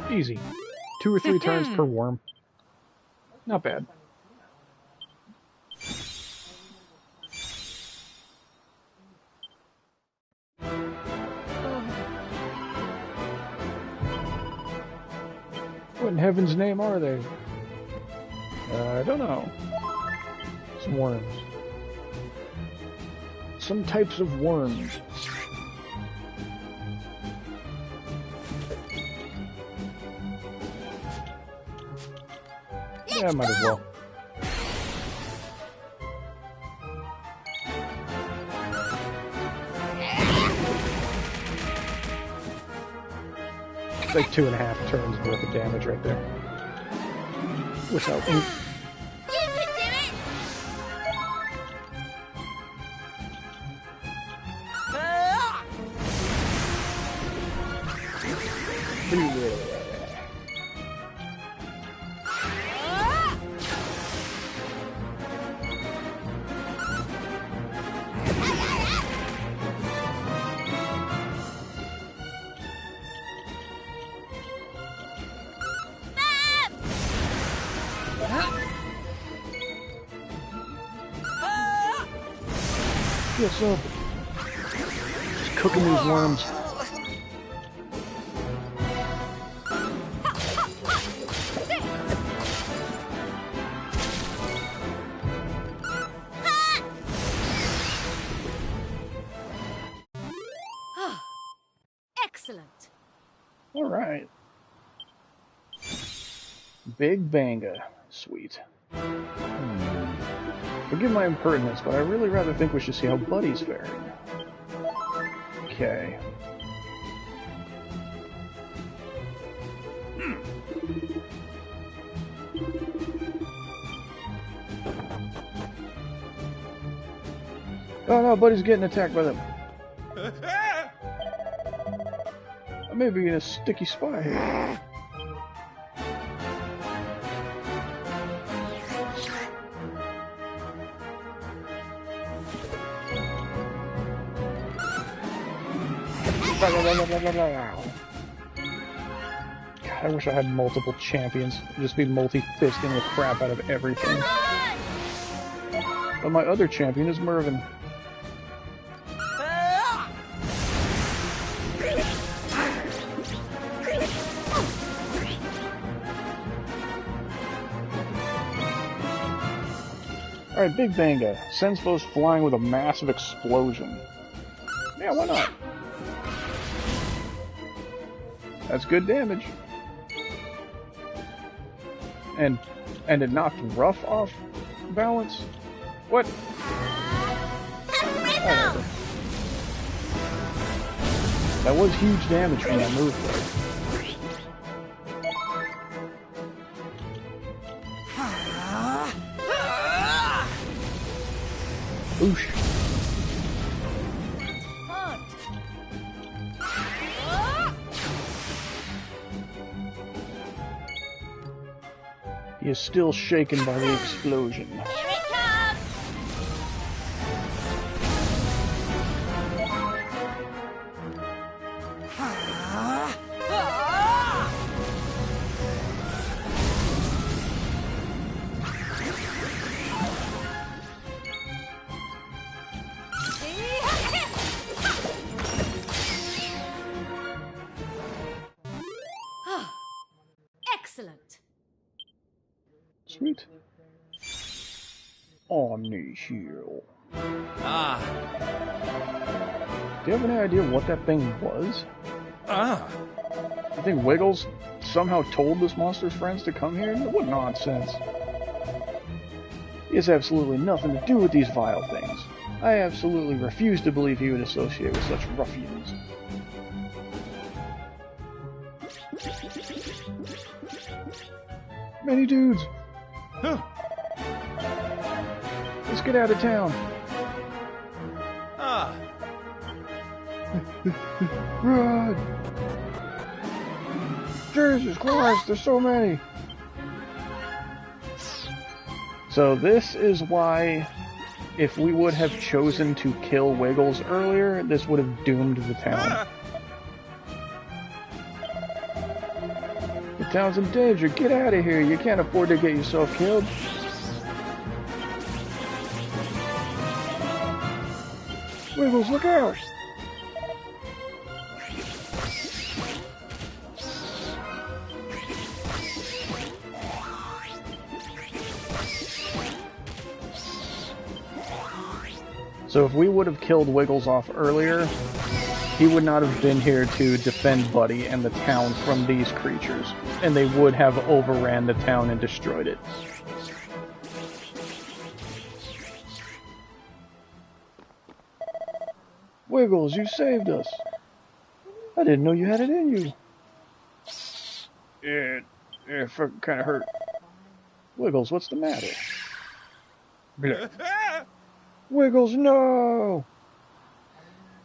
Easy. 2 or 3 turns per worm. Not bad. What in heaven's name are they? I don't know. Some worms. Some types of worms. Yeah, might as well. It's like 2.5 turns worth of damage right there. Without any... You can do it! What's up? Just cooking these worms. Excellent. All right. Big Banga. Sweet. Forgive my impertinence, but I really rather think we should see how Buddy's faring. Okay. Oh no, Buddy's getting attacked by them. I may be in a sticky spot here. God, I wish I had multiple champions. I'd just be multi-fisting the crap out of everything. But my other champion is Mervyn. Alright, Big Banga sends foes flying with a massive explosion. Yeah, why not? That's good damage. And it knocked Rough off balance? What? Whatever. That was huge damage from that move, though. Oosh. He is still shaken by the explosion. Here it comes! Excellent. Sweet. Omni Shield. Ah. Do you have any idea what that thing was? Ah. You think Wiggles somehow told this monster's friends to come here? What nonsense. He has absolutely nothing to do with these vile things. I absolutely refuse to believe he would associate with such ruffians. Many dudes! Huh. Let's get out of town! Ah. Run! Jesus Christ, there's so many! So this is why, if we would have chosen to kill Wiggles earlier, this would have doomed the town. The town's in danger, get out of here, you can't afford to get yourself killed. Wiggles, look out! So if we would have killed Wiggles off earlier, he would not have been here to defend Buddy and the town from these creatures, and they would have overran the town and destroyed it. Wiggles, you saved us. I didn't know you had it in you. It kind of hurt. Wiggles, what's the matter? Blah. Wiggles, no!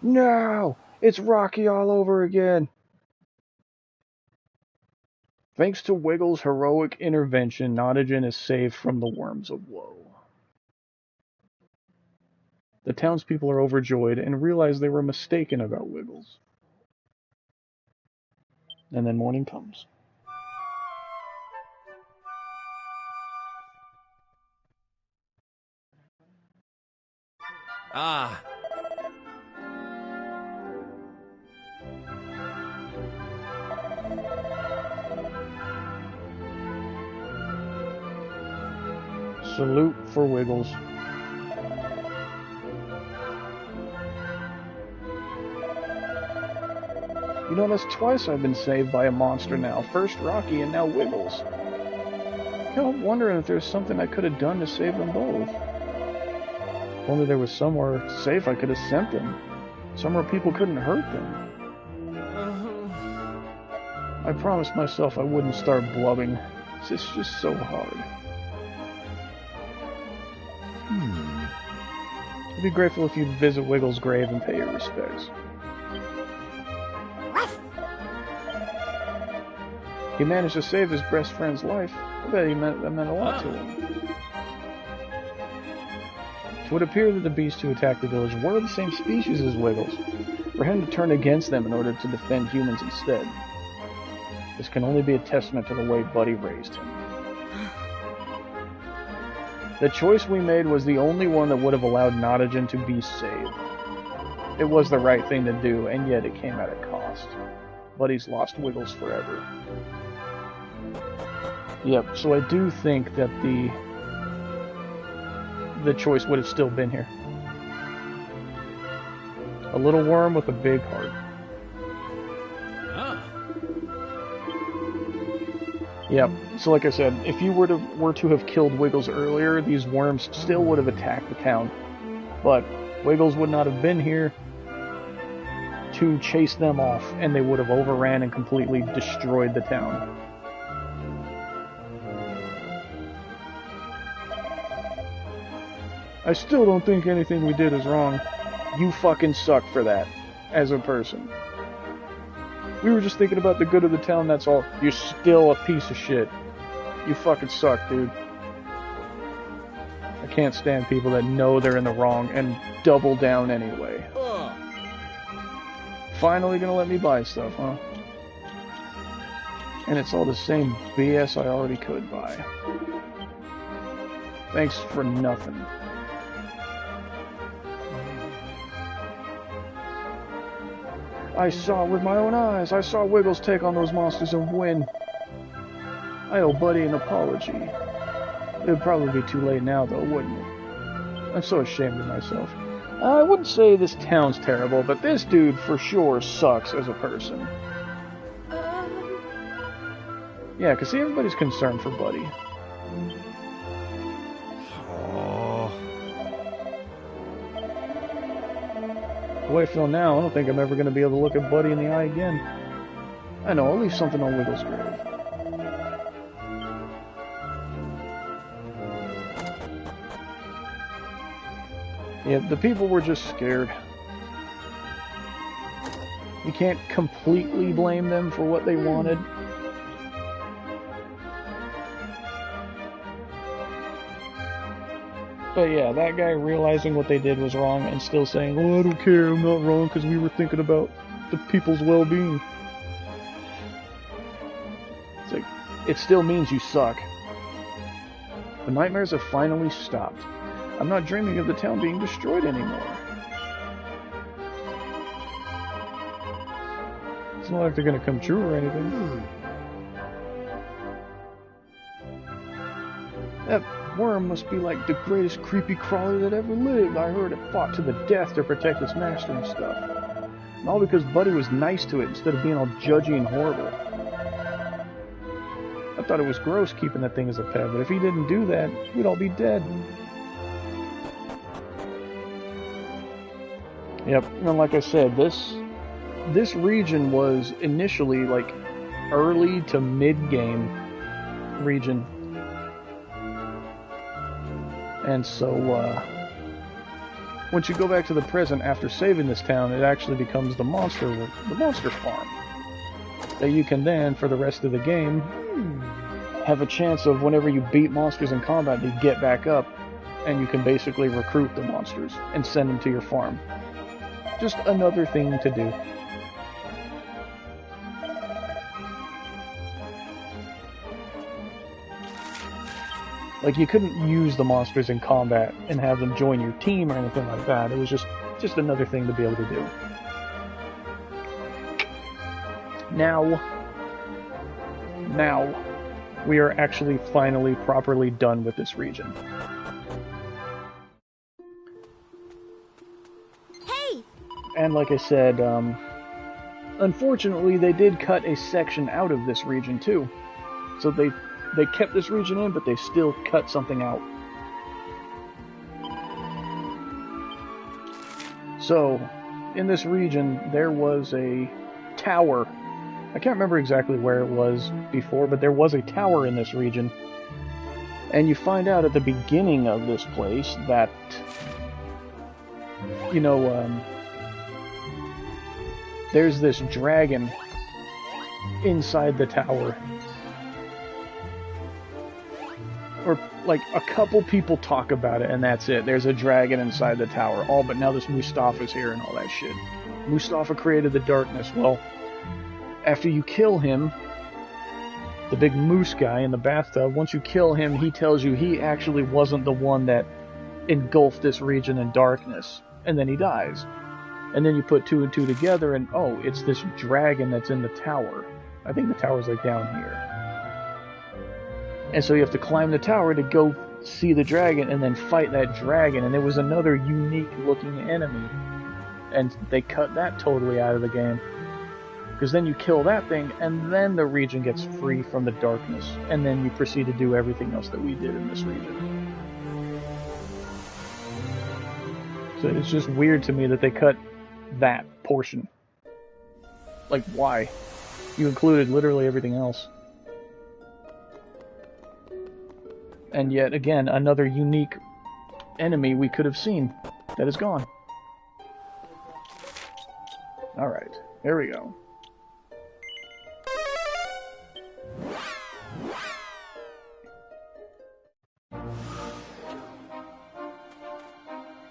No! It's Rocky all over again! Thanks to Wiggles' heroic intervention, Notagen is saved from the worms of woe. The townspeople are overjoyed and realize they were mistaken about Wiggles. And then morning comes. Ah. Salute for Wiggles. You know, that's twice I've been saved by a monster now. First Rocky and now Wiggles. I'm wondering if there's something I could have done to save them both. If only there was somewhere safe I could have sent them. Somewhere people couldn't hurt them. I promised myself I wouldn't start blubbing. It's just so hard. I'd be grateful if you'd visit Wiggles' grave and pay your respects. He managed to save his best friend's life. I bet that meant a lot to him. It would appear that the beasts who attacked the village were the same species as Wiggles. For him to turn against them in order to defend humans instead. This can only be a testament to the way Buddy raised him. The choice we made was the only one that would have allowed Nodogen to be saved. It was the right thing to do, and yet it came at a cost. Buddy's lost Wiggles forever. Yep, so I do think that the choice would have still been here. A little worm with a big heart. Ah. Yep, so like I said, if you were to have killed Wiggles earlier, these worms still would have attacked the town. But Wiggles would not have been here to chase them off, and they would have overran and completely destroyed the town. I still don't think anything we did is wrong. You fucking suck for that, as a person. We were just thinking about the good of the town, that's all. You're still a piece of shit. You fucking suck, dude. I can't stand people that know they're in the wrong and double down anyway. Finally gonna let me buy stuff, huh? And it's all the same BS I already could buy. Thanks for nothing. I saw with my own eyes. I saw Wiggles take on those monsters and win. I owe Buddy an apology. It would probably be too late now, though, wouldn't it? I'm so ashamed of myself. I wouldn't say this town's terrible, but this dude for sure sucks as a person. Yeah, because see, everybody's concerned for Buddy. The way I feel now, I don't think I'm ever going to be able to look at Buddy in the eye again. I know, I'll leave something on Wiggles' grave. Yeah, the people were just scared. You can't completely blame them for what they wanted. But yeah, that guy realizing what they did was wrong and still saying, "Oh, I don't care, I'm not wrong because we were thinking about the people's well-being." It's like, it still means you suck. The nightmares have finally stopped. I'm not dreaming of the town being destroyed anymore. It's not like they're gonna come true or anything. That worm must be like the greatest creepy crawler that ever lived. I heard it fought to the death to protect its master and stuff. And all because Buddy was nice to it instead of being all judgy and horrible. I thought it was gross keeping that thing as a pet, but if he didn't do that, we'd all be dead. Yep, and like I said, this region was initially like early to mid-game region. And so, once you go back to the present after saving this town, it actually becomes the monster farm. That you can then, for the rest of the game, have a chance of whenever you beat monsters in combat to get back up, and you can basically recruit the monsters and send them to your farm. Just another thing to do. Like, you couldn't use the monsters in combat and have them join your team or anything like that. It was just another thing to be able to do. Now, we are actually finally properly done with this region. Hey! And like I said, unfortunately they did cut a section out of this region too. So they kept this region in, but they still cut something out. So, in this region, there was a tower. I can't remember exactly where it was before, but there was a tower in this region. And you find out at the beginning of this place that, you know, there's this dragon inside the tower. Or like, a couple people talk about it, and that's it. There's a dragon inside the tower. Oh, but now this Mustafa's here and all that shit. Mustafa created the darkness. Well, after you kill him, the big moose guy in the bathtub, once you kill him, he tells you he actually wasn't the one that engulfed this region in darkness. And then he dies. And then you put two and two together, and oh, it's this dragon that's in the tower. I think the tower's like down here. And so you have to climb the tower to go see the dragon and then fight that dragon. And it was another unique looking enemy. And they cut that totally out of the game. Because then you kill that thing, and then the region gets free from the darkness. And then you proceed to do everything else that we did in this region. So it's just weird to me that they cut that portion. Like, why? You included literally everything else. And yet, again, another unique enemy we could have seen that is gone. Alright, there we go.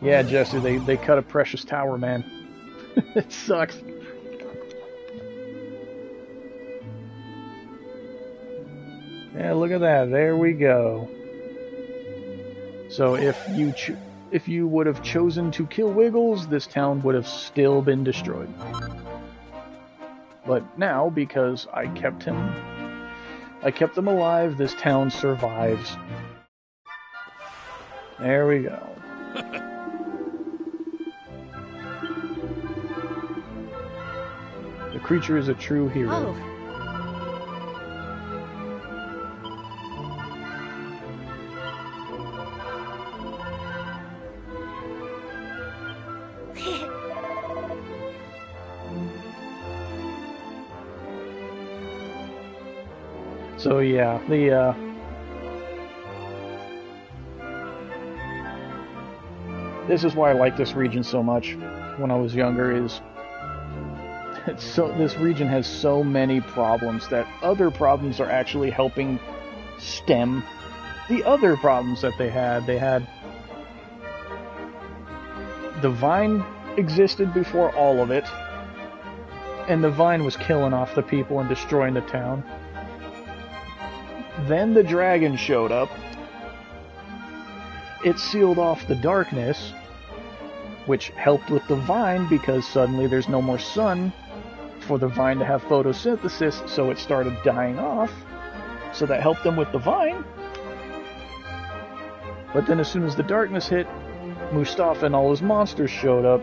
Yeah, Jester, they cut a precious tower, man. It sucks. Yeah, look at that. There we go. So if you would have chosen to kill Wiggles, this town would have still been destroyed. But now, because I kept him alive, this town survives. There we go. The creature is a true hero. Oh. So yeah, this is why I like this region so much when I was younger, is this region has so many problems that other problems are actually helping stem the other problems that they had. They had the vine existed before all of it, and the vine was killing off the people and destroying the town. Then the dragon showed up. It sealed off the darkness, which helped with the vine because suddenly there's no more sun for the vine to have photosynthesis, so it started dying off. So that helped them with the vine. But then as soon as the darkness hit, Mustafa and all his monsters showed up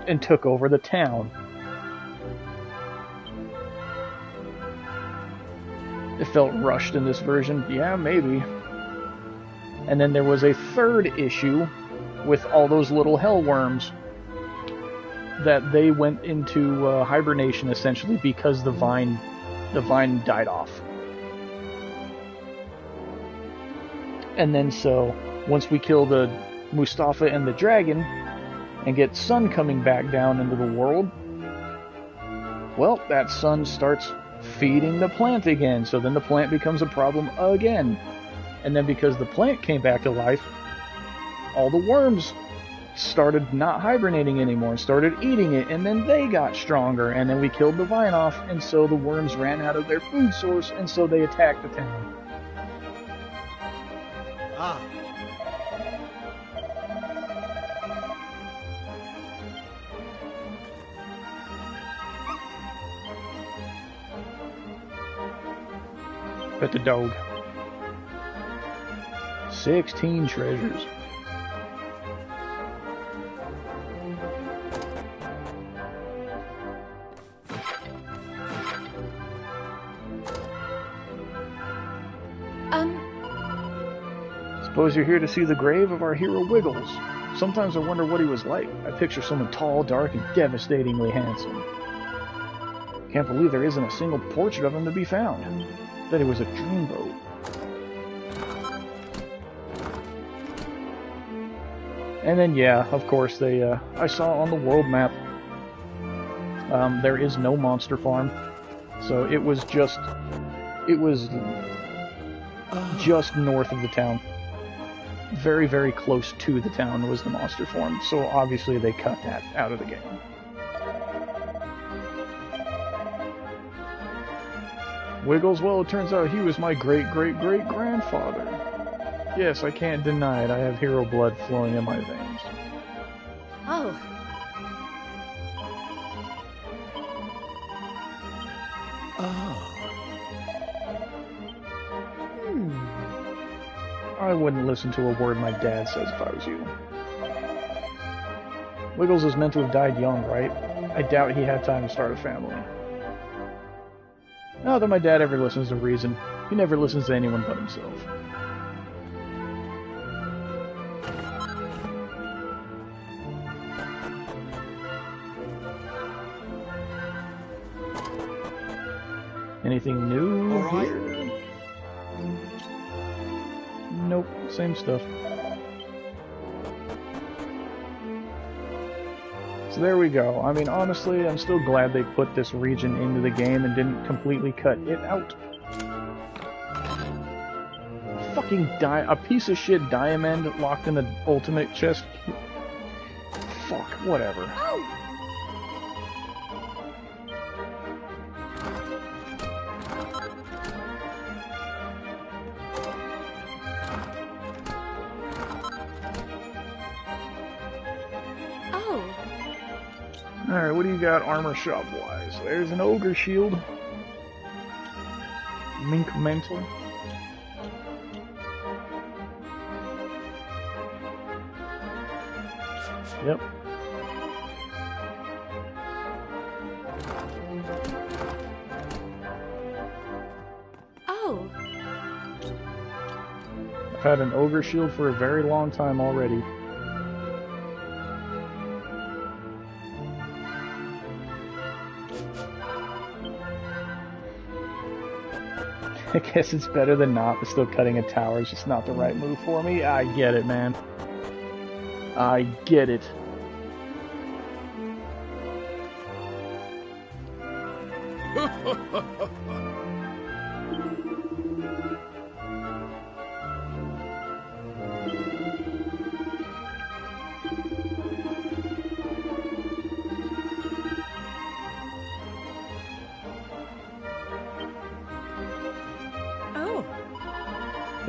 and took over the town. It felt rushed in this version. Yeah, maybe. And then there was a third issue with all those little hellworms that they went into hibernation essentially because the vine died off. And then so once we kill the Mustafa and the dragon and get sun coming back down into the world, well, that sun starts feeding the plant again, so then the plant becomes a problem again. And then because the plant came back to life, all the worms started not hibernating anymore and started eating it, and then they got stronger, and then we killed the vine off, and so the worms ran out of their food source, and so they attacked the town. Ah. Pet the dog. 16 treasures. Suppose you're here to see the grave of our hero Wiggles. Sometimes I wonder what he was like. I picture someone tall, dark, and devastatingly handsome. Can't believe there isn't a single portrait of him to be found. That it was a dreamboat. And then, yeah, of course, I saw on the world map, there is no monster farm. So it was just north of the town. very, very close to the town was the monster form, so obviously they cut that out of the game. Wiggles, well, it turns out he was my great-great-great-grandfather. Yes, I can't deny it, I have hero blood flowing in my veins. Oh, I wouldn't listen to a word my dad says if I was you. Wiggles is meant to have died young, right? I doubt he had time to start a family. Not that my dad ever listens to reason. He never listens to anyone but himself. Anything new here? Nope, same stuff. So there we go. I mean, honestly, I'm still glad they put this region into the game and didn't completely cut it out. Fucking a piece of shit diamond locked in the ultimate chest. Fuck, whatever. Alright, what do you got armor shop-wise? There's an ogre shield. Mink mental. Yep. oh, I've had an ogre shield for a very long time already. I guess it's better than not, but still cutting a tower is just not the right move for me. I get it, man. I get it.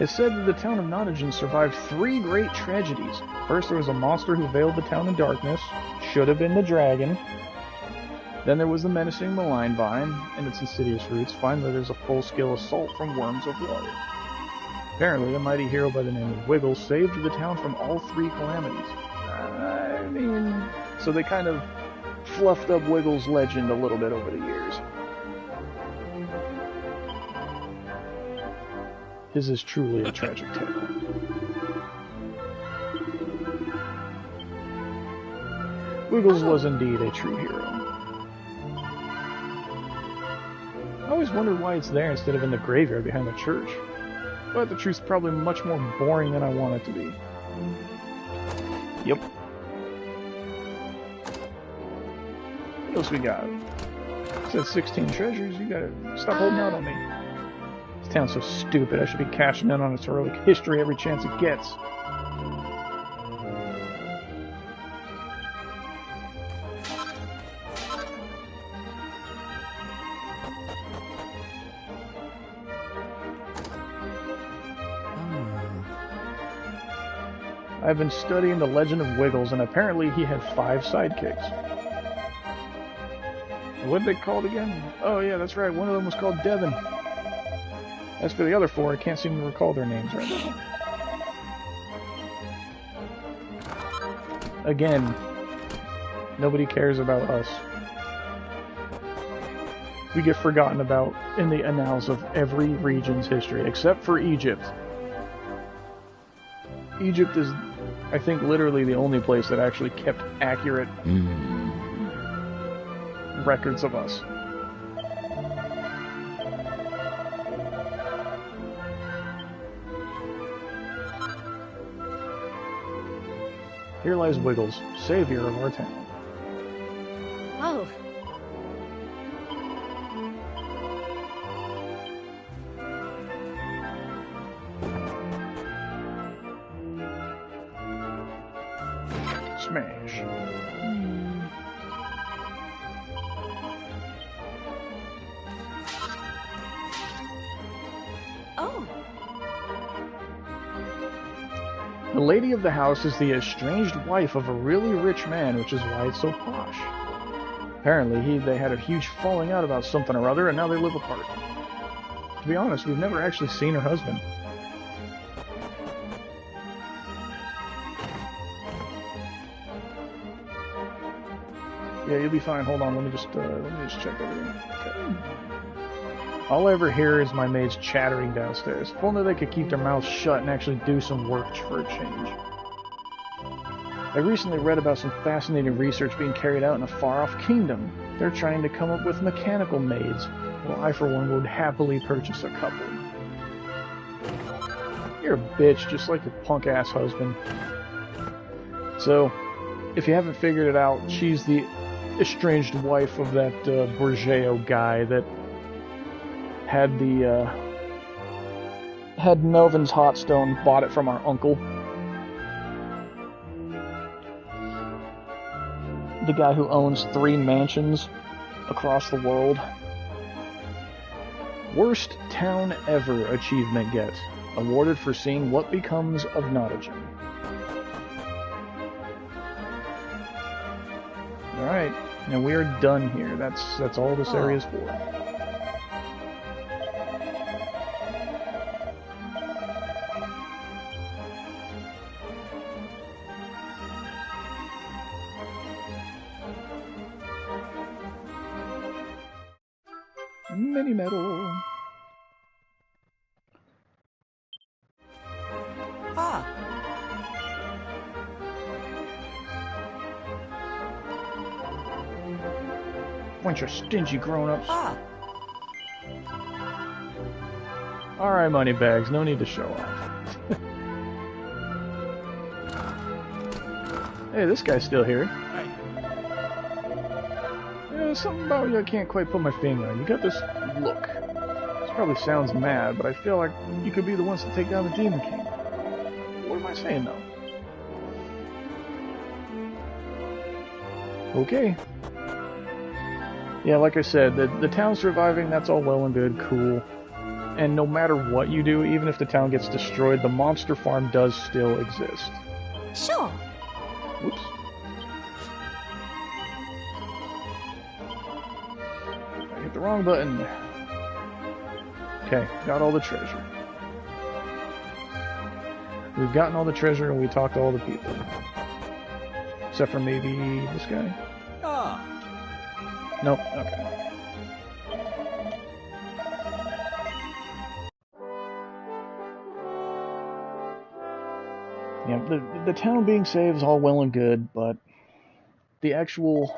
It's said that the town of Nottingham survived 3 great tragedies. First, there was a monster who veiled the town in darkness. Should have been the dragon. Then there was the menacing malign vine and its insidious roots. Finally, there's a full-scale assault from worms of woe. Apparently, a mighty hero by the name of Wiggles saved the town from all 3 calamities. I mean, so they kind of fluffed up Wiggles' legend a little bit over the years. His is truly a tragic tale. Wiggles was indeed a true hero. I always wondered why it's there instead of in the graveyard behind the church. But the truth's probably much more boring than I want it to be. Yep. What else we got? It says 16 treasures. You gotta stop holding out on me. This town's so stupid. I should be cashing in on its heroic history every chance it gets. I've been studying the legend of Wiggles, and apparently he had 5 sidekicks. What did they call it again? Oh yeah, that's right, one of them was called Devin. As for the other 4, I can't seem to recall their names right now. Again, nobody cares about us. We get forgotten about in the annals of every region's history, except for Egypt. Egypt is, I think, literally the only place that actually kept accurate records of us. Here lies Wiggles, savior of our town. oh. Oh. The lady of the house is the estranged wife of a really rich man, which is why it's so posh. Apparently, they had a huge falling out about something or other, and now they live apart. To be honest, we've never actually seen her husband. Yeah, you'll be fine. Hold on, let me just check everything. Okay. All I ever hear is my maids chattering downstairs. If only they could keep their mouths shut and actually do some work for a change. I recently read about some fascinating research being carried out in a far-off kingdom. They're trying to come up with mechanical maids. Well, I, for one, would happily purchase a couple. You're a bitch, just like your punk-ass husband. So, if you haven't figured it out, she's the estranged wife of that Borgeo guy that had had Melvin's Hotstone, bought it from our uncle. The guy who owns 3 mansions across the world. Worst town ever achievement get. Awarded for seeing what becomes of Nottingham. Alright, now we are done here. That's all this area is for. Mini medal. Ah. Bunch of stingy grown-ups. Ah. Alright, moneybags, no need to show off. Hey, this guy's still here. Yeah, something about you I can't quite put my finger on. You got this look. This probably sounds mad, but I feel like you could be the ones to take down the Demon King. What am I saying, though? Okay. Yeah, like I said, the town's surviving, that's all well and good, cool. And no matter what you do, even if the town gets destroyed, the monster farm does still exist. Sure. Whoops. I hit the wrong button. Okay, got all the treasure. We've gotten all the treasure and we talked to all the people. Except for maybe this guy? Ah. Nope, okay. Yeah, the town being saved is all well and good, but the actual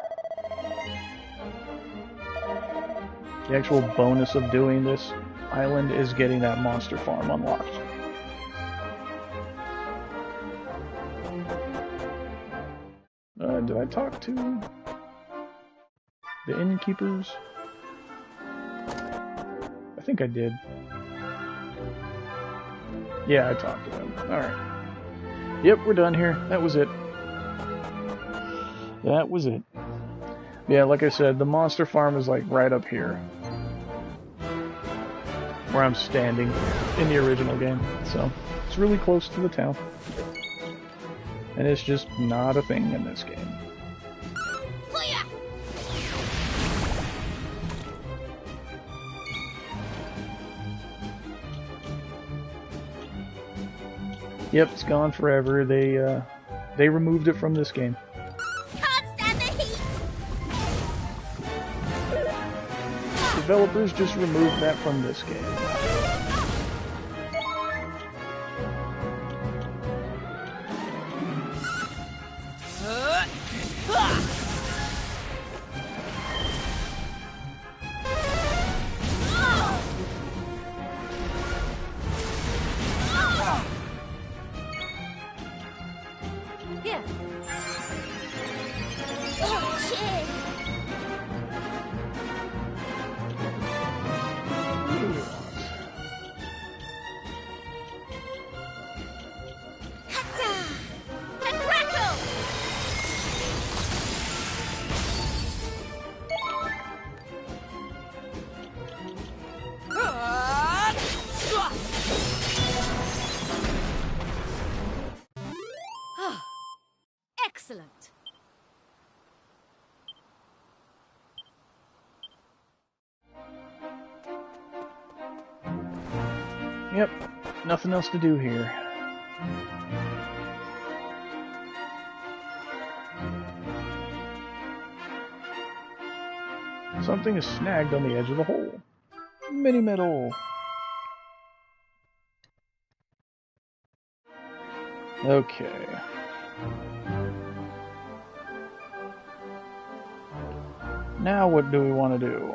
bonus of doing this island is getting that monster farm unlocked. Did I talk to the innkeepers? I think I did. Yeah, I talked to them. Alright. Yep, we're done here. That was it. That was it. Yeah, like I said, the monster farm is like right up here. Where I'm standing in the original game. So, it's really close to the town. And it's just not a thing in this game. Yep, it's gone forever. They removed it from this game. Can't stand the heat! Developers just removed that from this game. Here. Oh, cheers! Yep, nothing else to do here. Something is snagged on the edge of the hole. Mini metal. Okay. Now what do we want to do?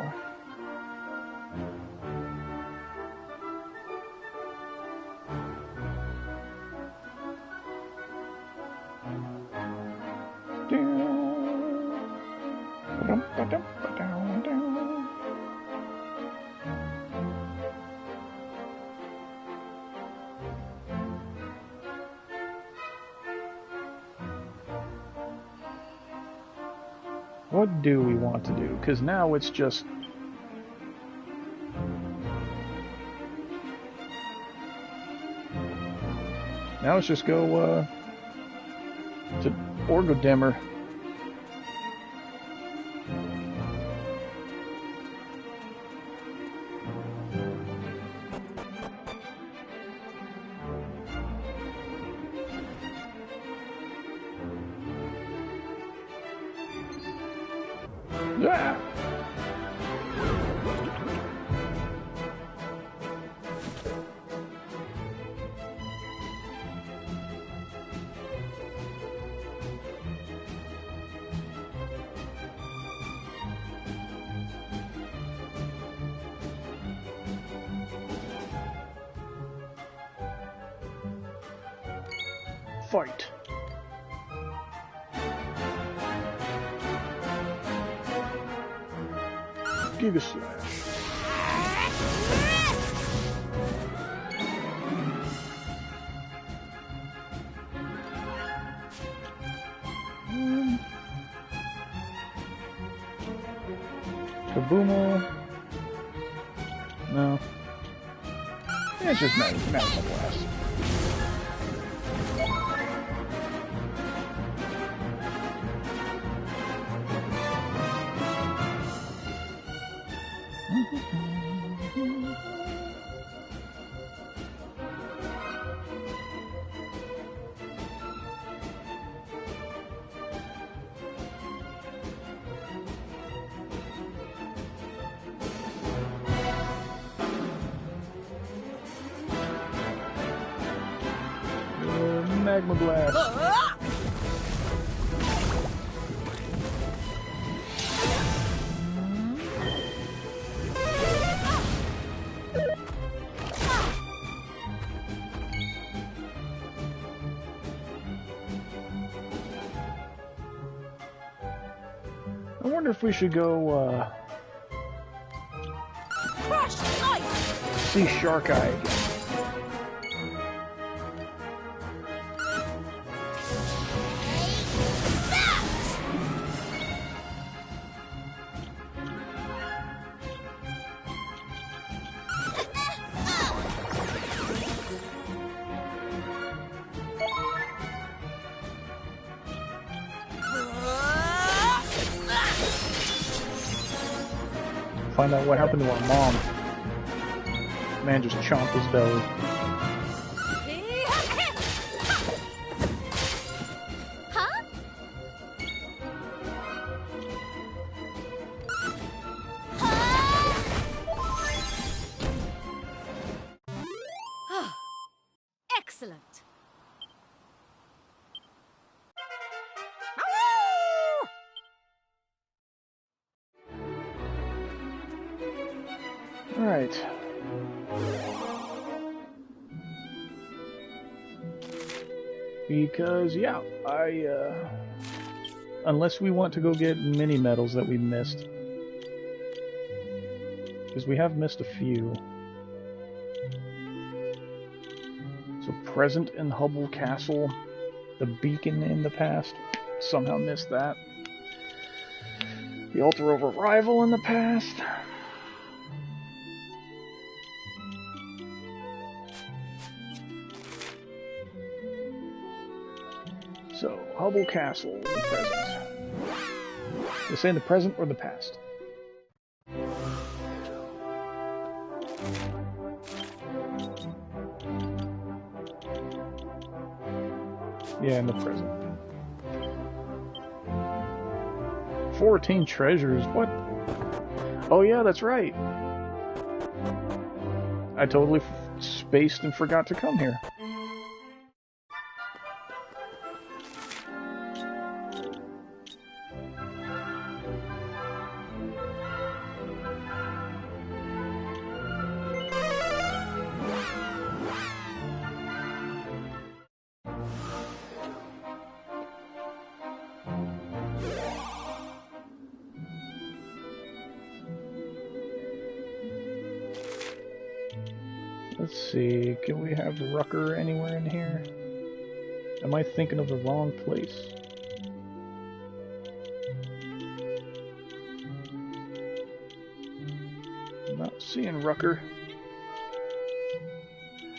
What do we want to do? Because now it's just... Now let's just go to Orgodemir. Ah! Fight. Giga Slash. Kaboomo. No. Yeah, it's just Magical Blast. Magma Blast. I wonder if we should go see Shark Eye again. Find out what happened to our mom. Man just chomped his belly. Huh? Excellent. Alright. Because, yeah, unless we want to go get mini medals that we missed. Because we have missed a few. So, present in Hubble Castle, the beacon in the past, somehow missed that. The altar of arrival in the past. So, Hubble Castle in the present. They say in the present or the past? Yeah, in the present. 14 treasures, what? Oh yeah, that's right. I totally spaced and forgot to come here. Let's see, can we have Rucker anywhere in here? Am I thinking of the wrong place? I'm not seeing Rucker.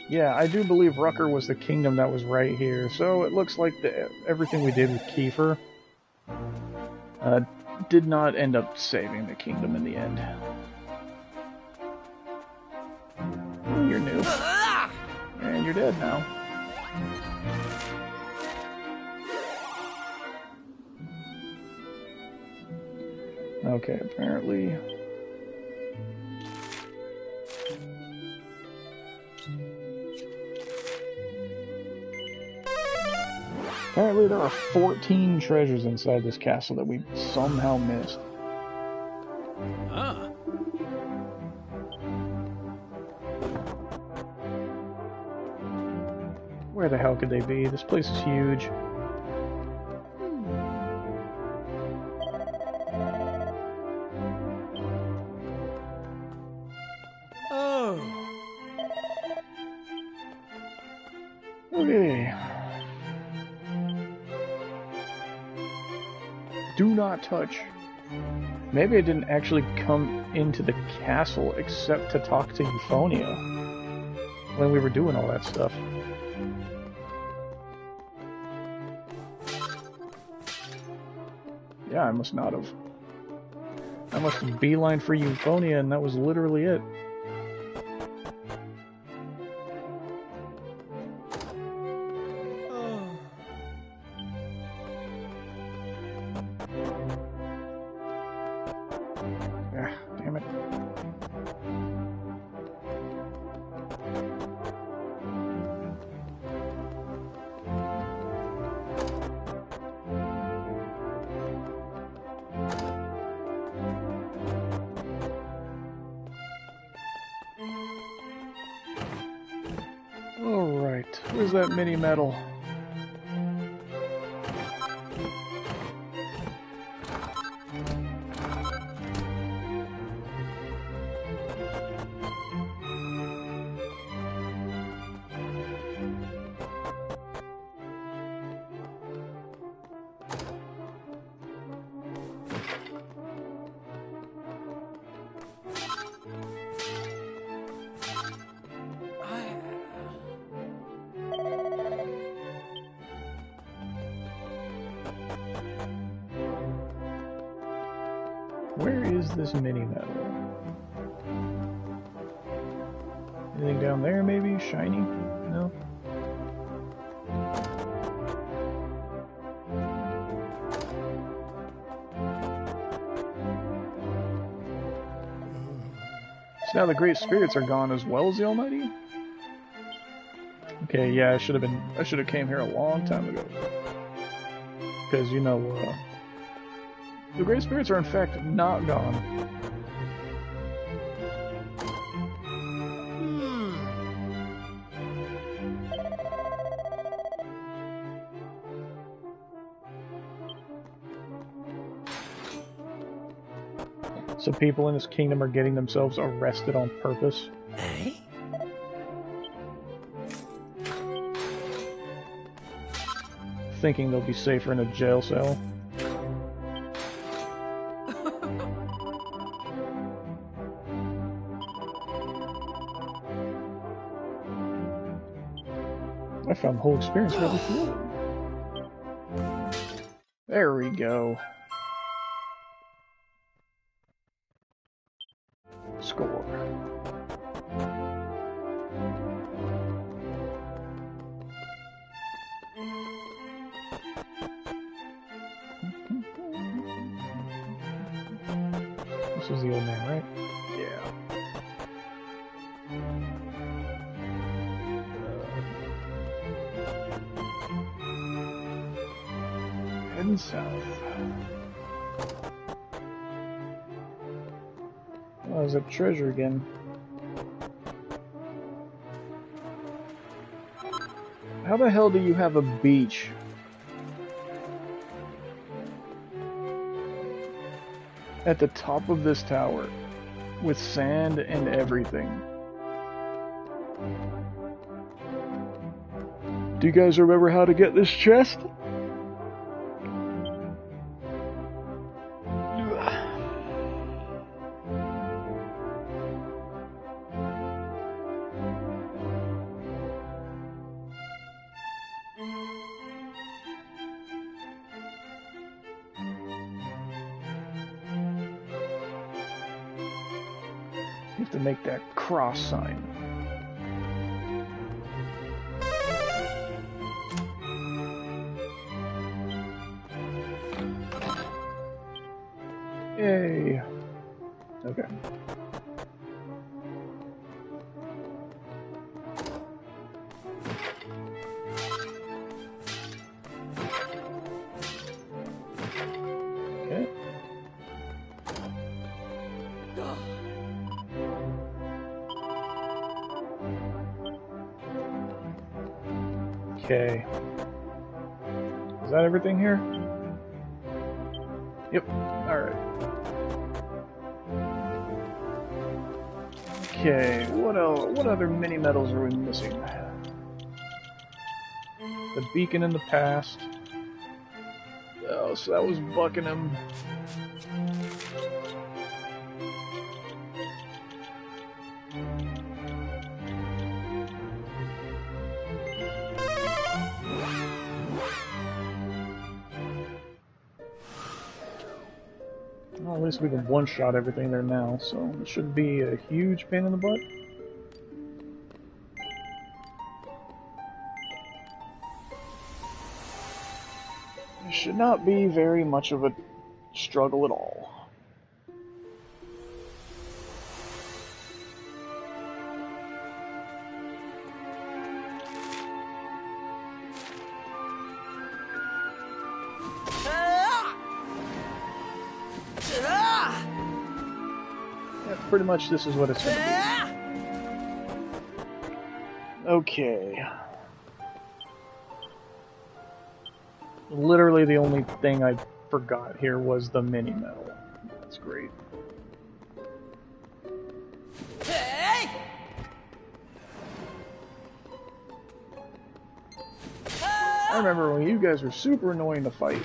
Yeah, I do believe Rucker was the kingdom that was right here, so it looks like everything we did with Kiefer did not end up saving the kingdom in the end. Oh, you're new. And you're dead now. Okay, apparently... Apparently there are 14 treasures inside this castle that we somehow missed. Ah. Where the hell could they be? This place is huge. Oh. Okay. Do not touch. Maybe I didn't actually come into the castle except to talk to Euphonia when we were doing all that stuff. Yeah, I must not have. I must have beelined for Euphonia, and that was literally it. Ah, damn it. Alright, where's that mini medal? Where is this mini medal? Anything down there, maybe? Shiny? No? So now the Great Spirits are gone as well as the Almighty? Okay, yeah, I should have came here a long time ago. Because, you know, the Great Spirits are in fact not gone. So people in this kingdom are getting themselves arrested on purpose. Eh? Thinking they'll be safer in a jail cell. I found the whole experience really cool. There we go. Score. This was the old man, right? Yeah. Heading south. Oh, there's a treasure again. How the hell do you have a beach? At the top of this tower, with sand and everything. Do you guys remember how to get this chest? You have to make that cross sign. Yay. Okay. Okay. Okay. Is that everything here? Yep. Alright. Okay, what else? What other mini medals are we missing? The beacon in the past. Oh, so that was Buckingham. Well, at least we can one-shot everything there now, so it shouldn't be a huge pain in the butt. It should not be very much of a struggle at all. Pretty much this is what it's going to be. Okay. Literally the only thing I forgot here was the mini medal. That's great. I remember when you guys were super annoying to fight.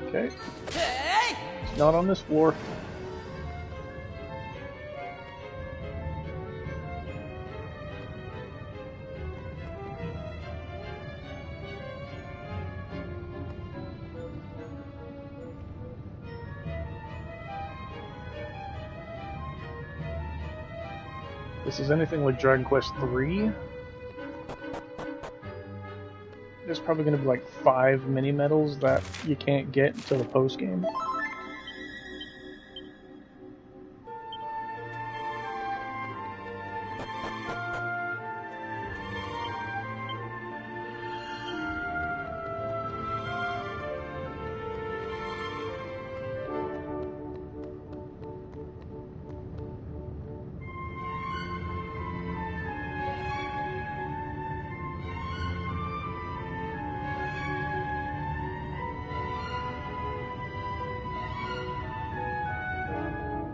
Okay. Okay. It's not on this floor. This is anything like Dragon Quest III. There's probably going to be like 5 mini medals that you can't get until the post game.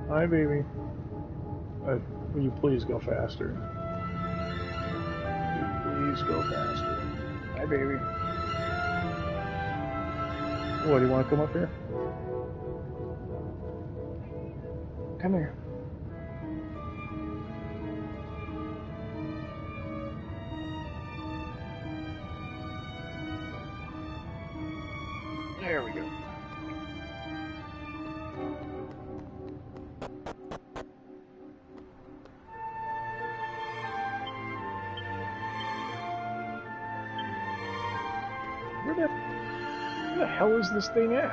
Hi, baby. Will you please go faster? Will you please go faster? Hi, baby. What, do you want to come up here? Come here. There we go. Where the hell is this thing at?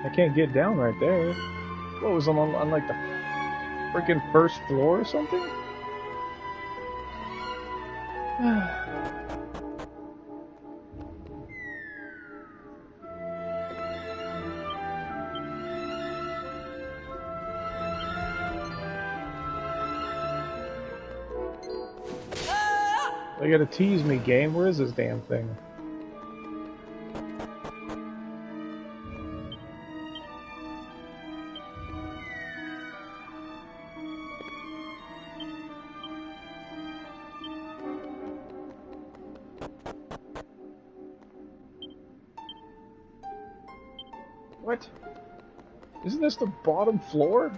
I can't get down right there. What was on like the freaking first floor or something? They gotta tease me, game. Where is this damn thing? What? Isn't this the bottom floor?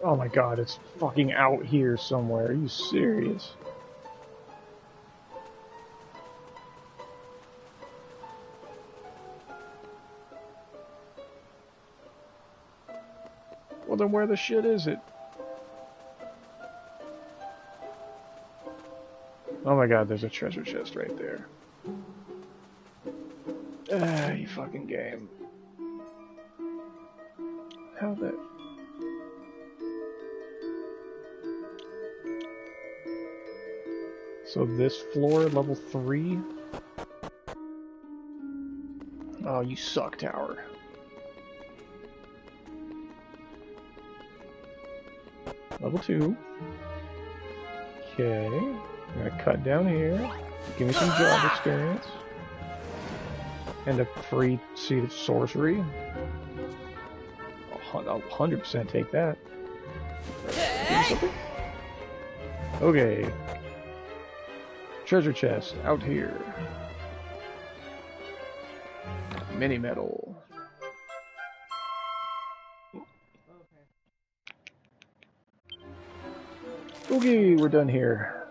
Oh my god, it's fucking out here somewhere. Are you serious? Well then where the shit is it? Oh my god, there's a treasure chest right there. Ah, you fucking game. How the... So this floor, level 3? Oh, you suck, tower. Level 2. Okay. I'm gonna cut down here. Give me some job experience. And a free seat of sorcery. I'll 100% take that. Give me something. Okay. Treasure chest out here. Mini metal. Okay, we're done here.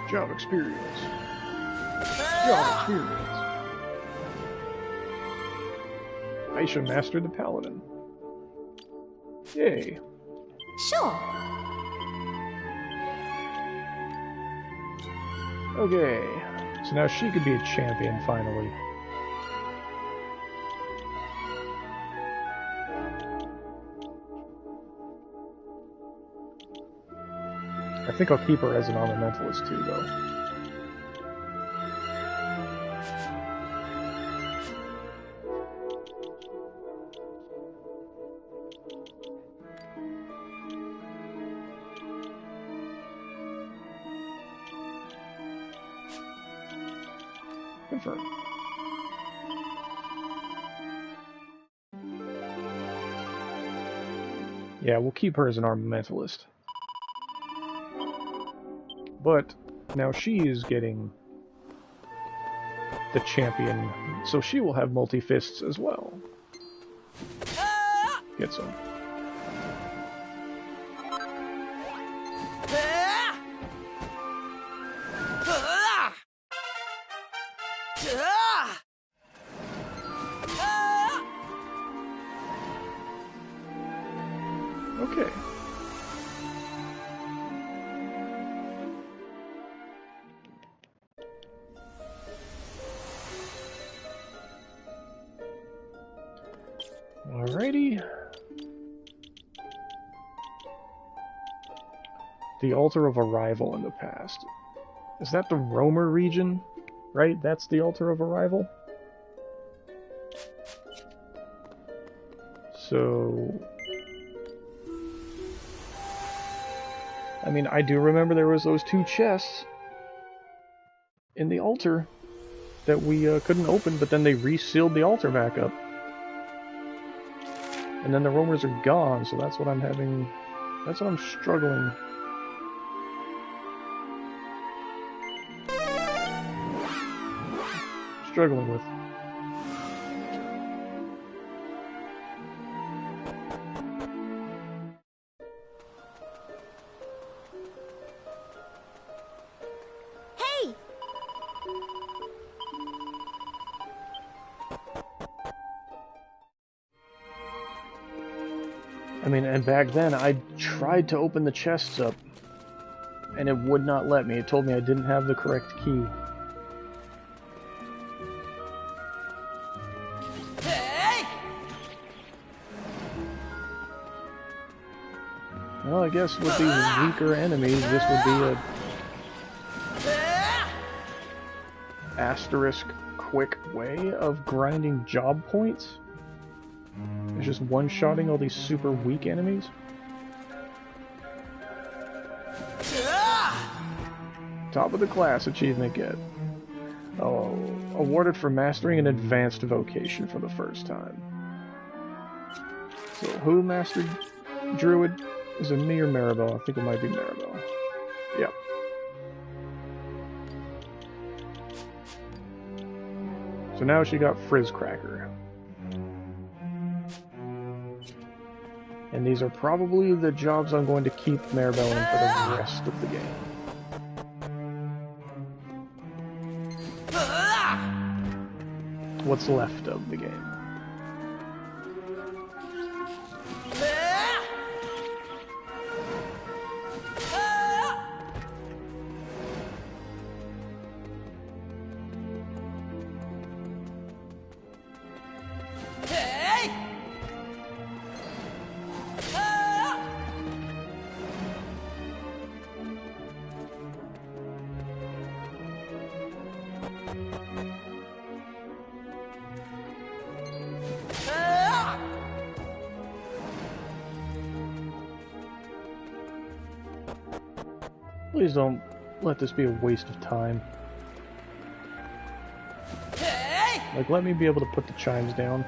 Job experience. Job experience. Aisha mastered the paladin. Yay. Sure. Okay. So now she could be a champion finally. I think I'll keep her as an ornamentalist too, though. Confirm. Yeah, we'll keep her as an ornamentalist. But now she is getting the champion, so she will have multi-fists as well. Get some. Okay. The Altar of Arrival in the past. Is that the Romer region? Right? That's the Altar of Arrival? So... I mean, I do remember there was those 2 chests in the altar that we couldn't open, but then they resealed the altar back up. And then the Romers are gone, so that's what I'm having... That's what I'm struggling. Struggling with. Hey! I mean, and back then I tried to open the chests up, and it would not let me. It told me I didn't have the correct key. Well, I guess with these weaker enemies, this would be a asterisk quick way of grinding job points. It's just one-shotting all these super weak enemies. Top of the class achievement get. Oh, awarded for mastering an advanced vocation for the first time. So who mastered Druid? Is it me or Maribel? I think it might be Maribel. Yep. So now she got Frizzcracker. And these are probably the jobs I'm going to keep Maribel in for the rest of the game. What's left of the game. Please don't let this be a waste of time. Like, let me be able to put the chimes down.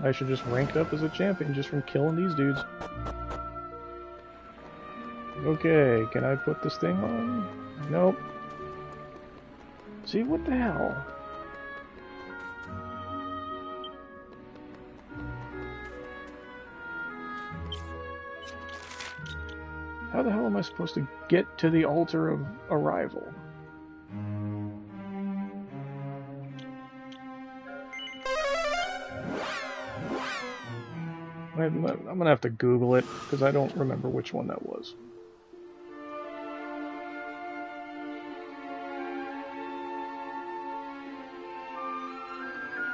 I should just rank up as a champion just from killing these dudes. Okay, can I put this thing on? Nope. See, what the hell? How the hell am I supposed to get to the Altar of Arrival? I'm gonna have to Google it, because I don't remember which one that was.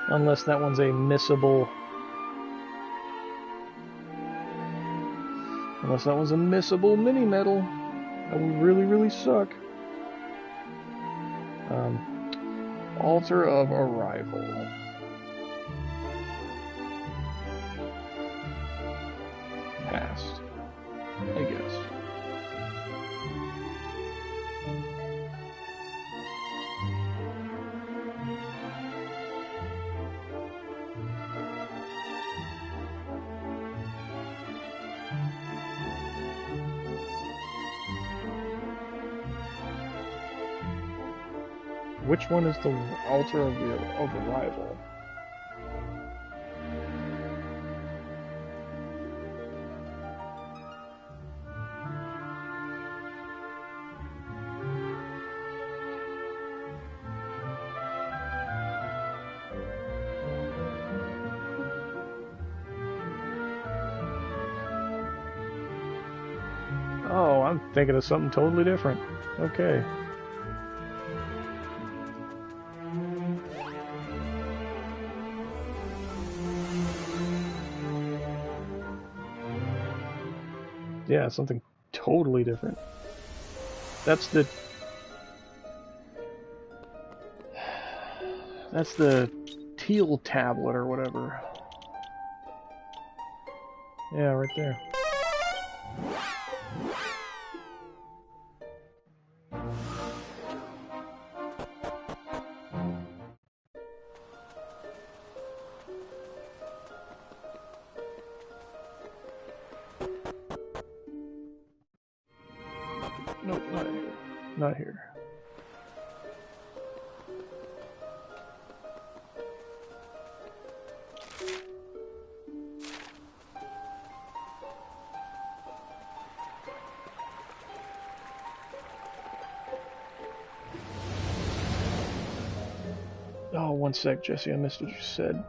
Unless that one's a missable... Unless that one's a missable mini-medal. That would really, really suck. Altar of Arrival. Passed, I guess. Which one is the Altar of Arrival? I'm thinking of something totally different. Okay. Yeah, something totally different. That's the teal tablet or whatever. Yeah, right there. Nope, not here. Not here. Oh, one sec, Jesse, I missed what you said.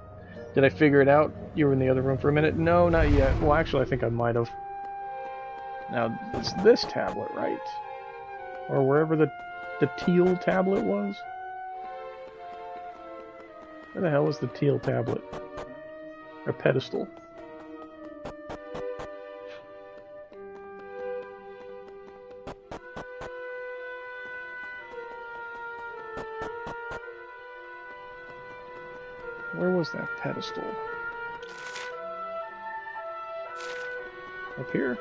Did I figure it out? You were in the other room for a minute? No, not yet. Well, actually, I think I might have. Now, it's this tablet, right? Or wherever the teal tablet was? Where the hell was the teal tablet? Or pedestal? Where was that pedestal? Up here?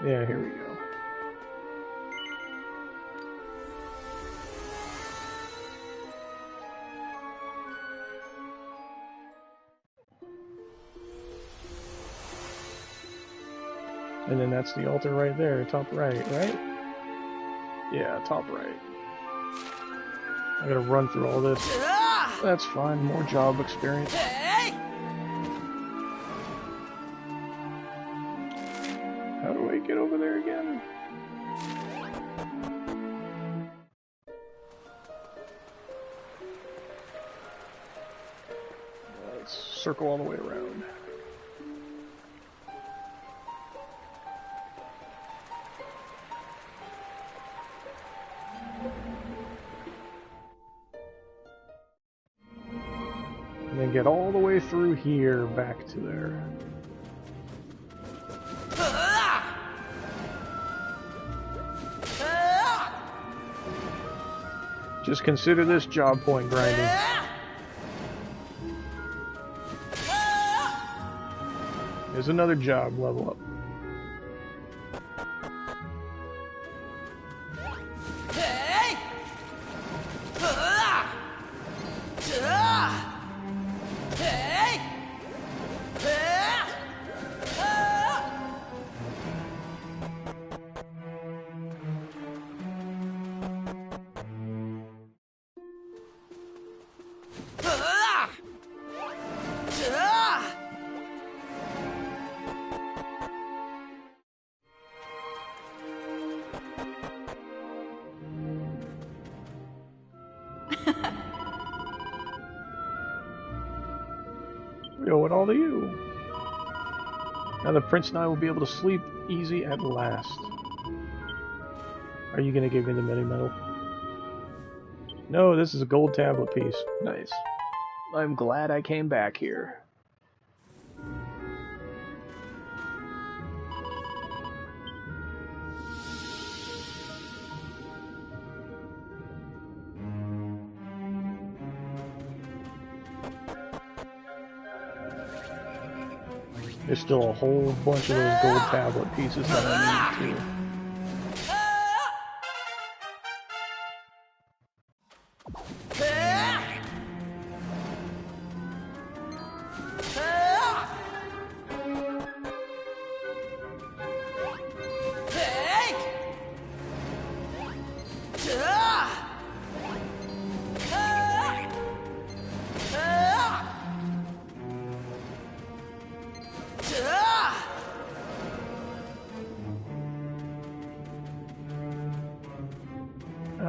Yeah, here we go. And then that's the altar right there, top right, right? Yeah, top right. I gotta run through all this. That's fine, more job experience. How do I get over there again? Let's circle all the way around. And then get all the way through here back to there. Just consider this job point grinding. There's another job level up. We owe it all to you. Now the prince and I will be able to sleep easy at last. Are you gonna give me the mini medal? No, this is a gold tablet piece. Nice. I'm glad I came back here. There's still a whole bunch of those gold tablet pieces that I need too.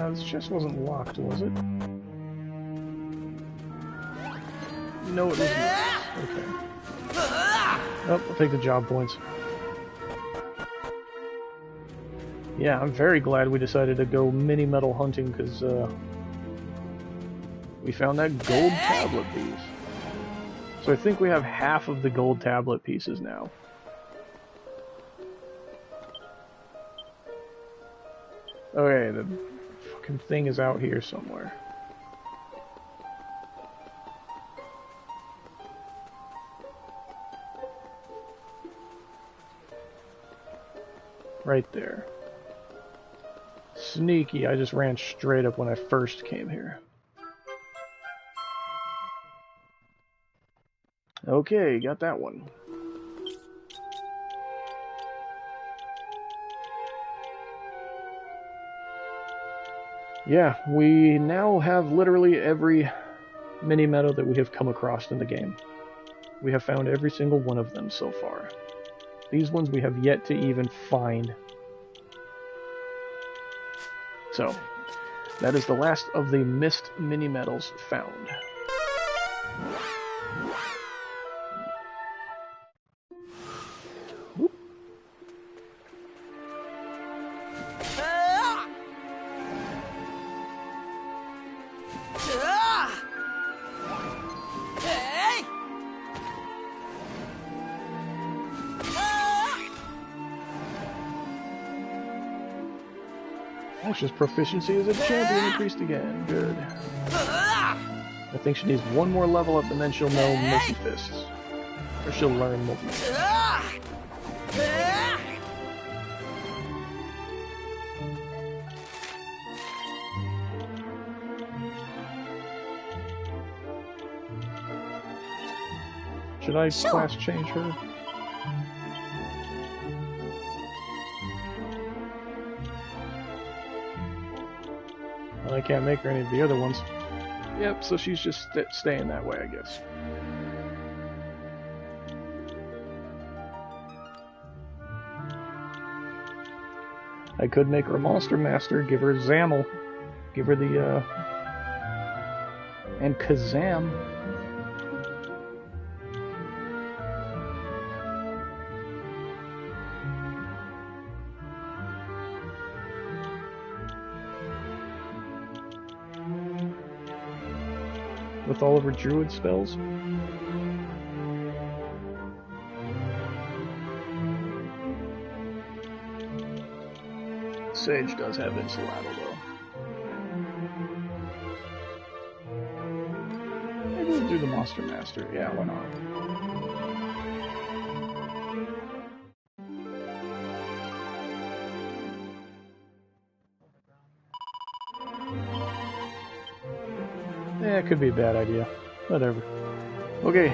This chest wasn't locked, was it? No, it was not. Okay. Oh, I'll take the job points. Yeah, I'm very glad we decided to go mini-metal hunting, because, we found that gold tablet piece. So I think we have half of the gold tablet pieces now. Okay, the fucking thing is out here somewhere. Right there. Sneaky, I just ran straight up when I first came here. Okay, got that one. Yeah, we now have literally every mini-meadow that we have come across in the game. We have found every single one of them so far. These ones we have yet to even find. So, that is the last of the missed mini-meadows found. Whoop. Asha's proficiency as a champion increased again. Good. I think she needs one more level up and then she'll know multi-fists. Or she'll learn multi-fists. Should I class change her? I can't make her any of the other ones. Yep, so she's just staying that way, I guess. I could make her a Monster Master, give her Zamel, give her the, and Kazam. With all of her druid spells. Sage does have Insulata though. Maybe we'll do the Monster Master. Yeah, why not? Yeah, it could be a bad idea. Whatever. Okay,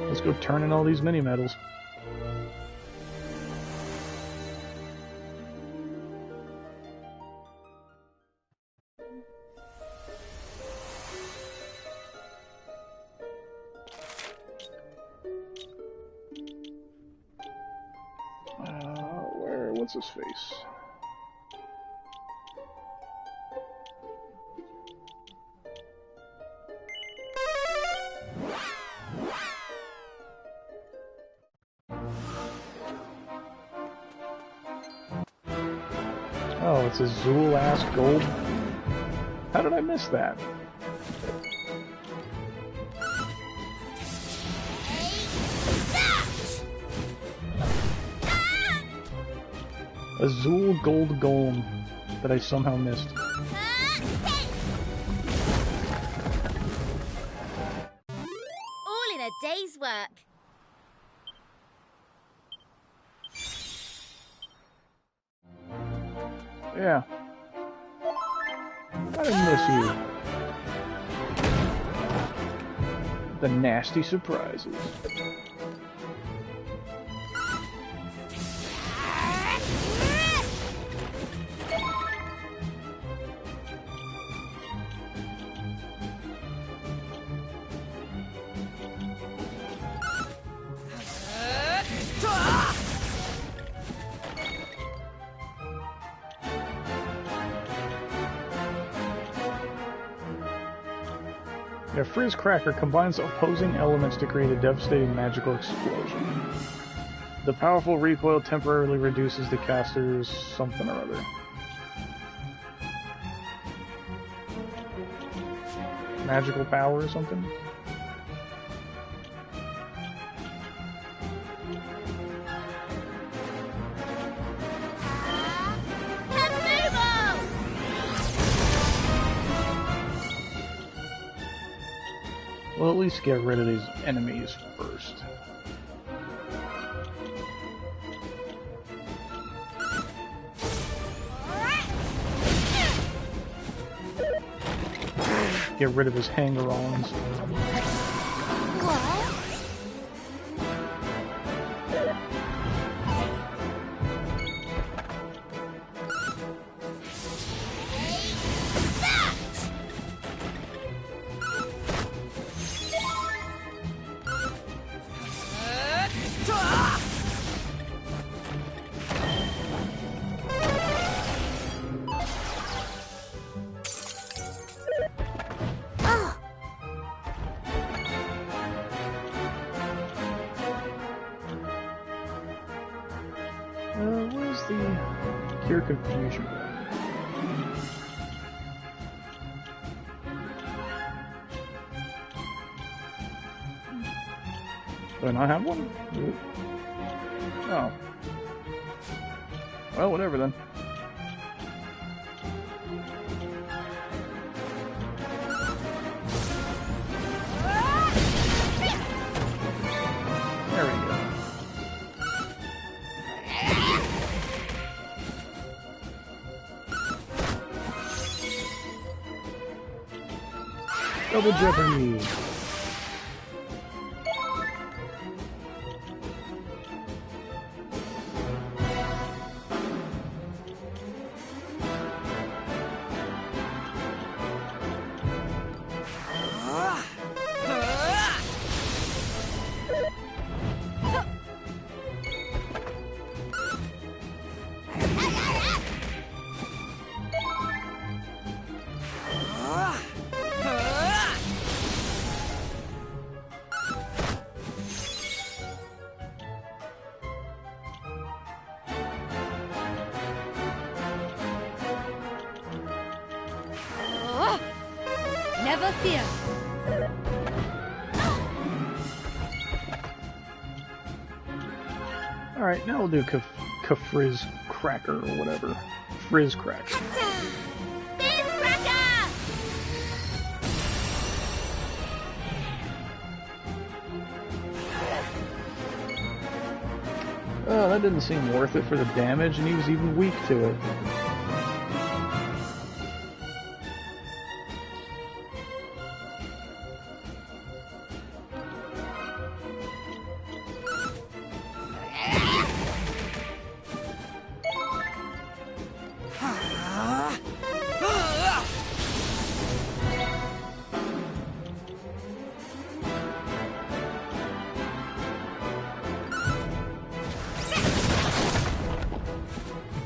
let's go turn in all these mini-medals. What's his face? Oh, it's a Zool-ass gold. How did I miss that? A Zool gold golem that I somehow missed. All in a day's work. Yeah. I didn't miss you. The nasty surprises. A Frizz Cracker combines opposing elements to create a devastating magical explosion. The powerful recoil temporarily reduces the caster's something or other. Magical power or something? Well, at least get rid of these enemies first. Get rid of his hanger-ons. Where's the Cure Confusion? Do I not have one? Oh. Well, whatever then. There we go. Double Jeopardy! Never fear. Alright, now we'll do Frizz Cracker or whatever. Frizz Cracker. Fizz Cracker! Oh, that didn't seem worth it for the damage, and he was even weak to it.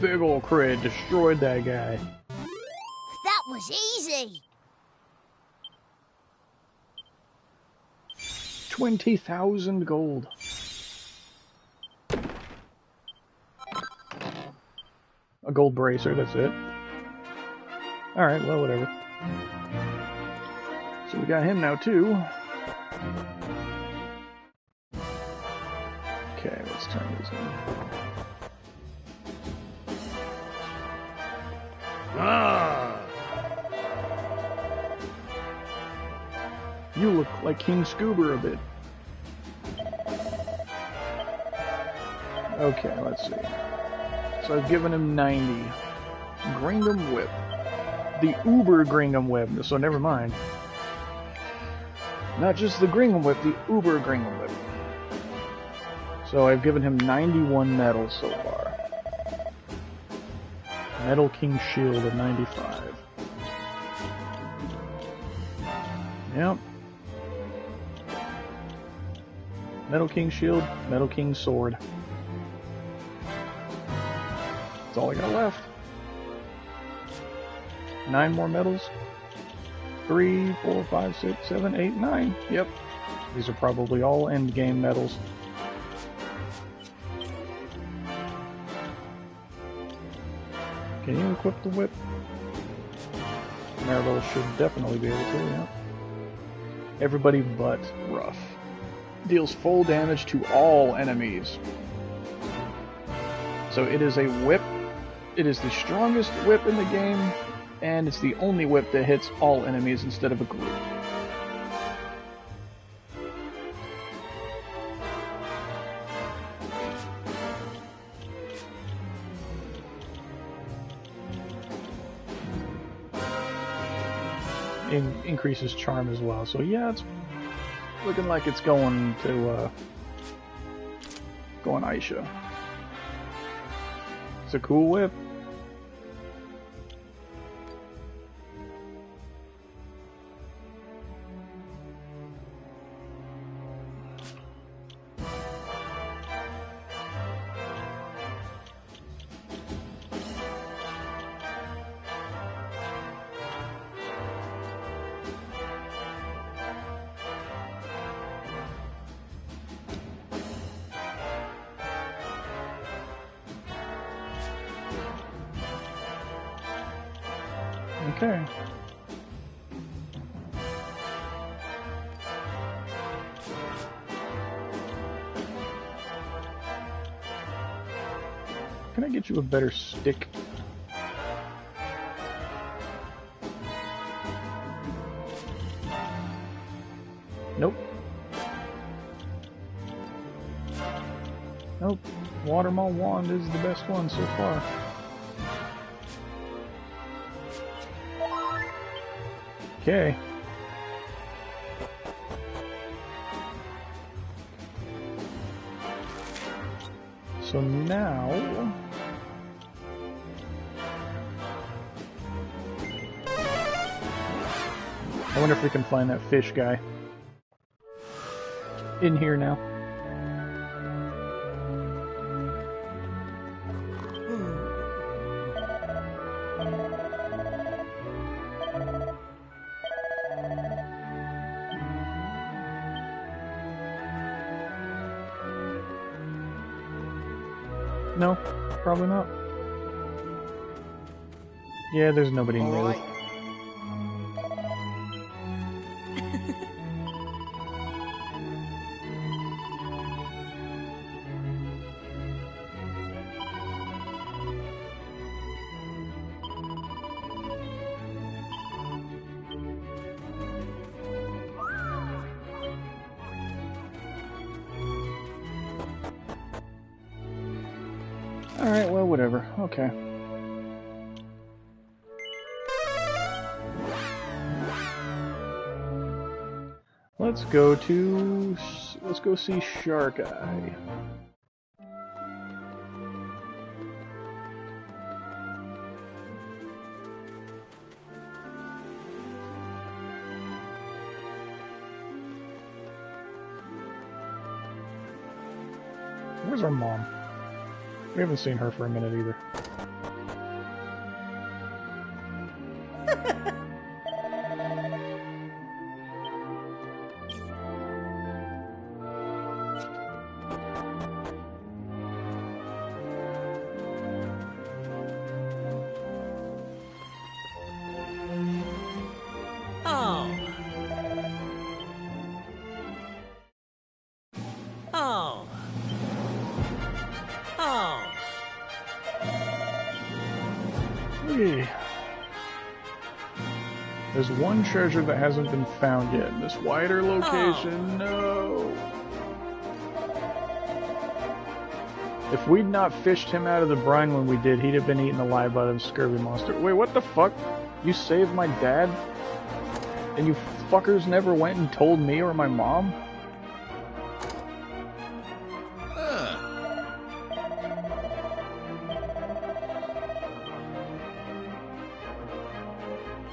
Big ol' crit, destroyed that guy. That was easy. 20,000 gold. A gold bracer, that's it. Alright, well, whatever. So we got him now, too. Okay, let's turn these in. Ah! You look like King Scoober a bit. Okay, let's see. So I've given him 90. Gringham Whip. The Uber Gringham Whip, so never mind. Not just the Gringham Whip, the Uber Gringham Whip. So I've given him 91 medals so far. Metal King Shield at 95. Yep. Metal King Shield, Metal King Sword. That's all I got left. 9 more medals. 3, 4, 5, 6, 7, 8, 9. Yep. These are probably all endgame medals. Can you equip the whip? Maribel should definitely be able to, yeah. Everybody but Ruff. Deals full damage to all enemies. So it is a whip. It is the strongest whip in the game, and it's the only whip that hits all enemies instead of a group. Increases charm as well. So yeah, it's looking like it's going to go on Aisha. It's a cool whip. Okay. Can I get you a better stick? Nope. Nope. Watermaw wand is the best one so far. Okay. So now... I wonder if we can find that fish guy. In here now. No, probably not. Yeah, there's nobody new. All right. Alright, well, whatever. Okay. Let's go see Shark Eye. Where's our mom? We haven't seen her for a minute either. Oh. Oh. Oh. Okay. There's one treasure that hasn't been found yet in this wider location. No. If we'd not fished him out of the brine when we did, he'd have been eaten alive by the scurvy monster. Wait, what the fuck? You saved my dad? And you fuckers never went and told me or my mom?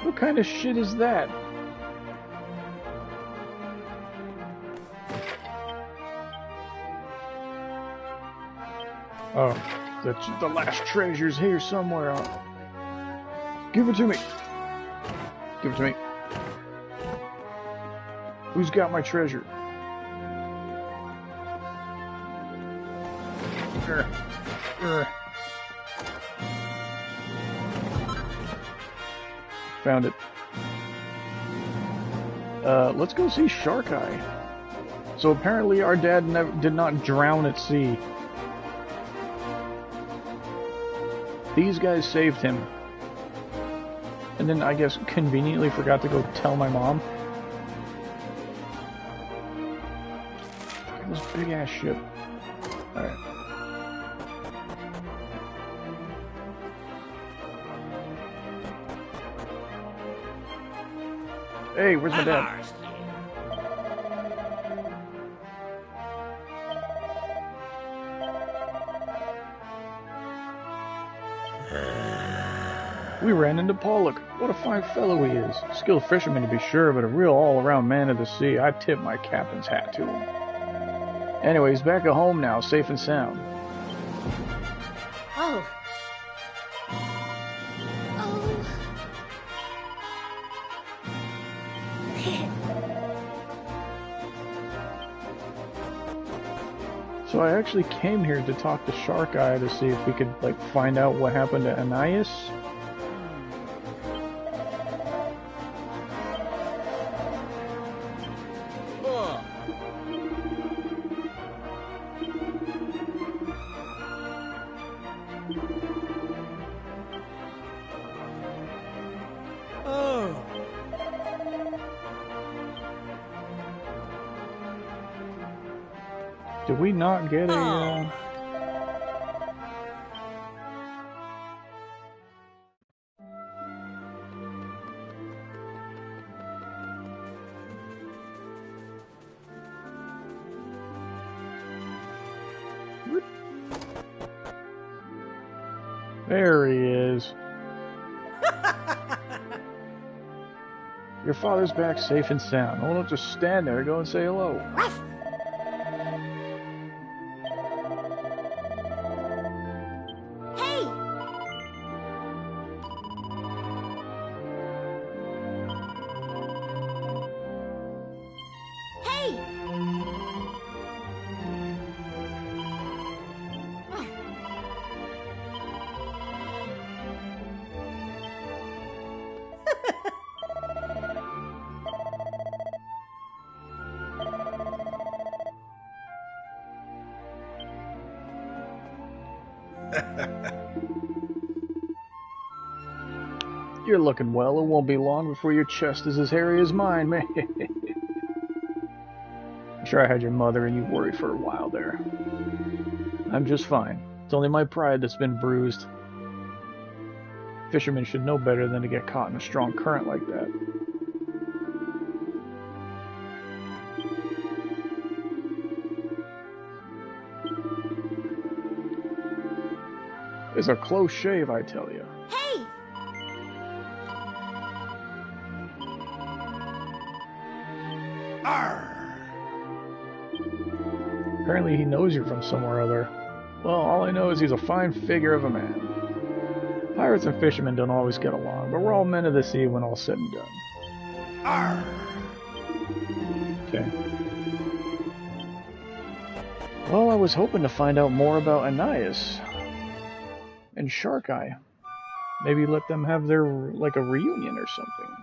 What kind of shit is that? Oh, the last treasure's here somewhere. Give it to me. Give it to me. Who's got my treasure? Found it. Let's go see Shark Eye. So apparently our dad did not drown at sea. These guys saved him. And then I guess conveniently forgot to go tell my mom. This big ass ship. Alright. Hey, where's my dad? We ran into Pollock. What a fine fellow he is. Skilled fisherman to be sure, but a real all-around man of the sea. I tip my captain's hat to him. Anyway, he's back at home now, safe and sound. Oh. So I actually came here to talk to Shark Eye to see if we could, like, find out what happened to Anais. Did we not get a... There he is. Your father's back safe and sound. Well, don't just stand there. Go and say hello. You're looking well. It won't be long before your chest is as hairy as mine, man. I'm sure I had your mother and you worried for a while there. I'm just fine. It's only my pride that's been bruised. Fishermen should know better than to get caught in a strong current like that. It's a close shave, I tell you. Hey! Apparently he knows you're from somewhere or other. Well, all I know is he's a fine figure of a man. Pirates and fishermen don't always get along, but we're all men of the sea when all's said and done. Arr! Okay. Well, I was hoping to find out more about Anais and Shark Eye. Maybe let them have their, like, a reunion or something.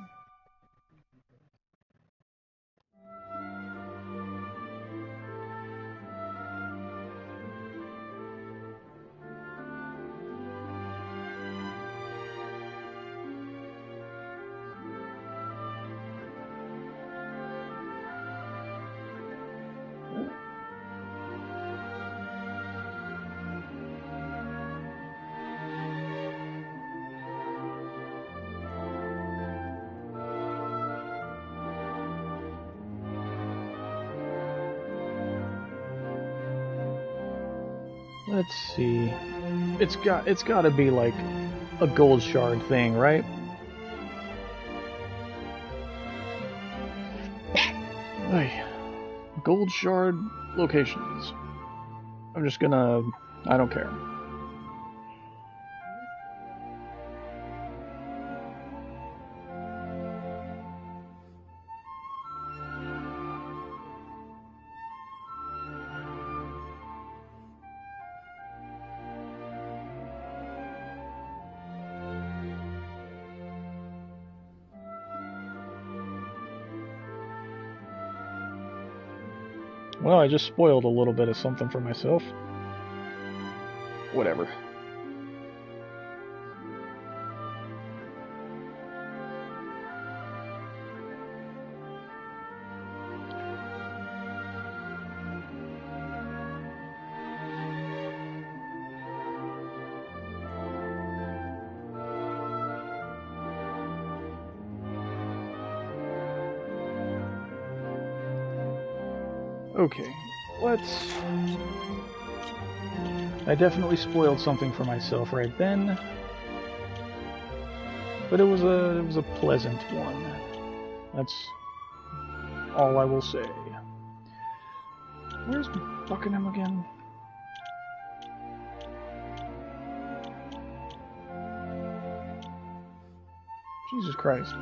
Let's see. It's got to be like a gold shard thing, right? Hey, gold shard locations. I'm just gonna... I don't care. Well, I just spoiled a little bit of something for myself. Whatever. Okay, let's... I definitely spoiled something for myself right then, but it was a pleasant one. That's all I will say. Where's Buckingham again? Jesus Christ.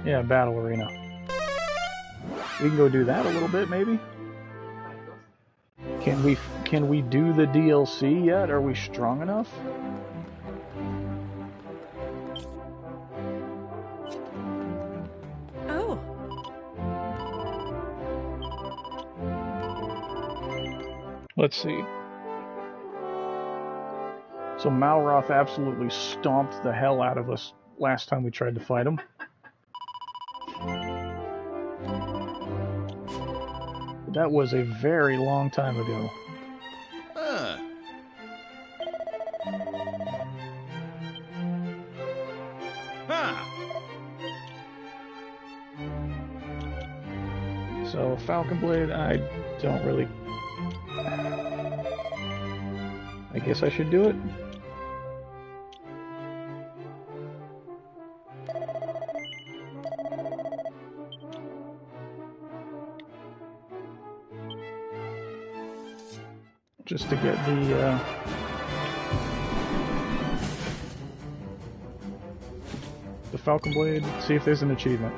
Yeah, Battle Arena. We can go do that a little bit, maybe? Can we do the DLC yet? Are we strong enough? Oh. Let's see. So Malroth absolutely stomped the hell out of us last time we tried to fight him. That was a very long time ago. Huh. Huh. So Falcon Blade, I don't really... I guess I should do it. Just to get the Falcon Blade, see if there's an achievement.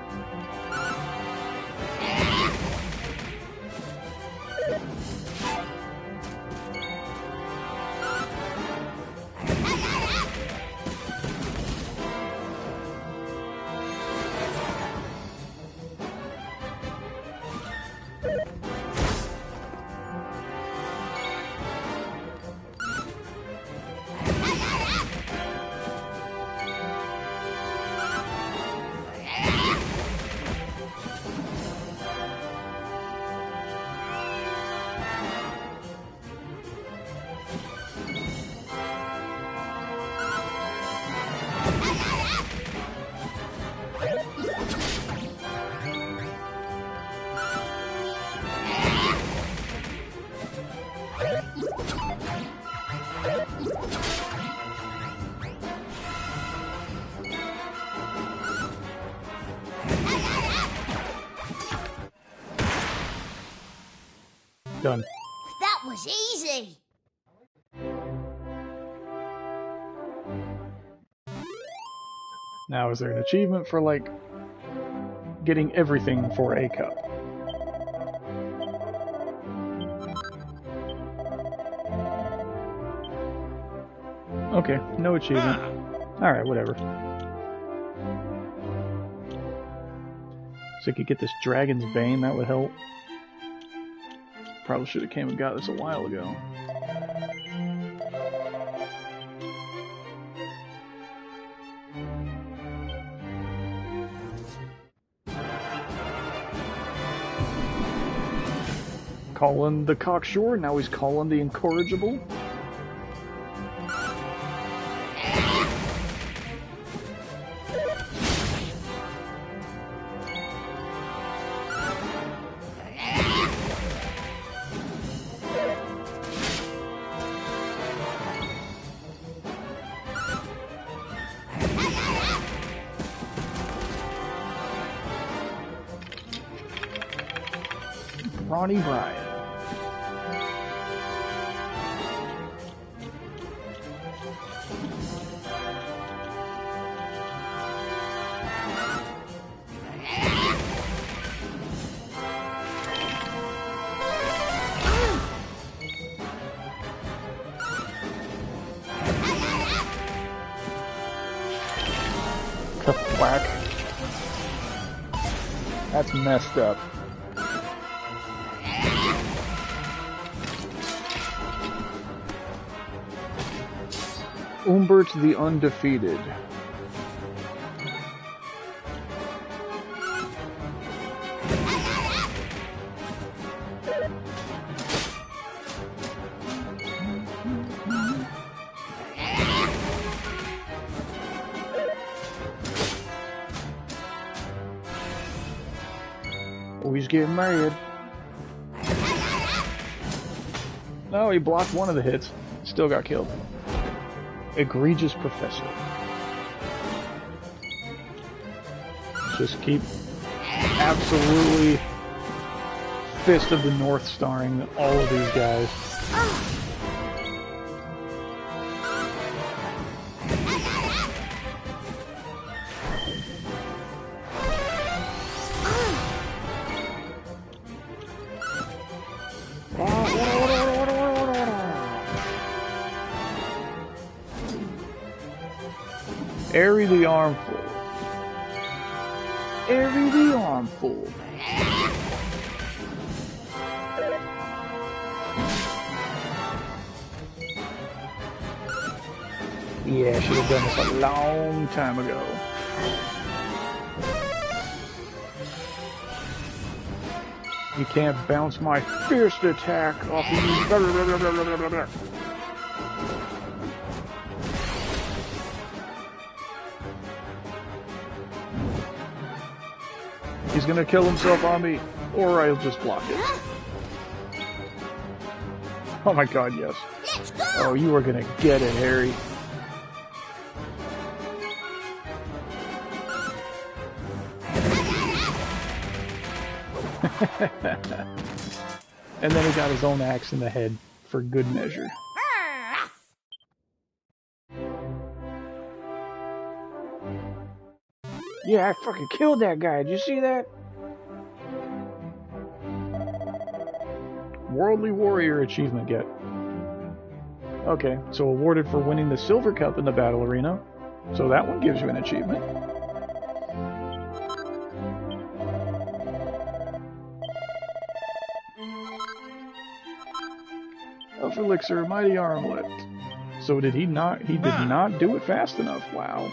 Done. That was easy. Now, is there an achievement for, like, getting everything for a cup? Okay, no achievement. Alright, whatever. So I could get this Dragon's Bane, that would help. Probably should have came and got this a while ago. Calling the cocksure, now he's calling the incorrigible. Ronnie Bryan. Whack. That's messed up. Umbert the Undefeated. Oh, he's getting mad. No, he blocked one of the hits. Still got killed. Egregious Professor. Just keep absolutely Fist of the North starring all of these guys. Airy the Armful. Airy the Armful. Yeah, should have done this a long time ago. You can't bounce my fierce attack off of you. He's gonna kill himself on me, or I'll just block it. Oh my god, yes. Let's go! Oh, you are gonna get it, Harry. And then he got his own axe in the head, for good measure. Yeah, I fucking killed that guy. Did you see that? Worldly Warrior achievement get. Okay, so awarded for winning the Silver Cup in the Battle Arena. So that one gives you an achievement. Elf Elixir, Mighty Armlet. So did he not? He did not do it fast enough. Wow.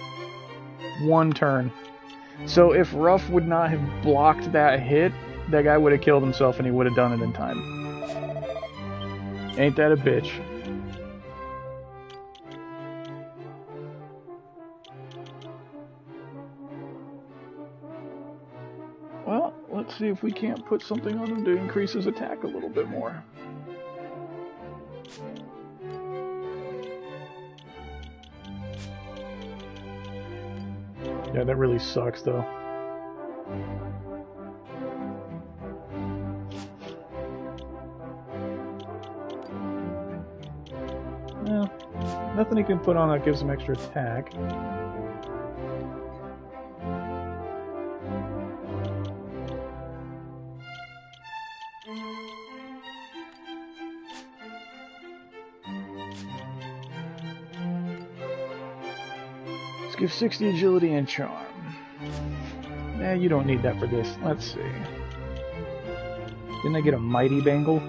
One turn. So if Ruff would not have blocked that hit, that guy would have killed himself and he would have done it in time. Ain't that a bitch? Well, let's see if we can't put something on him to increase his attack a little bit more. Yeah, that really sucks, though. Well, nothing he can put on that gives him extra attack. Give 60 agility and charm. Eh, you don't need that for this. Let's see. Didn't I get a mighty bangle?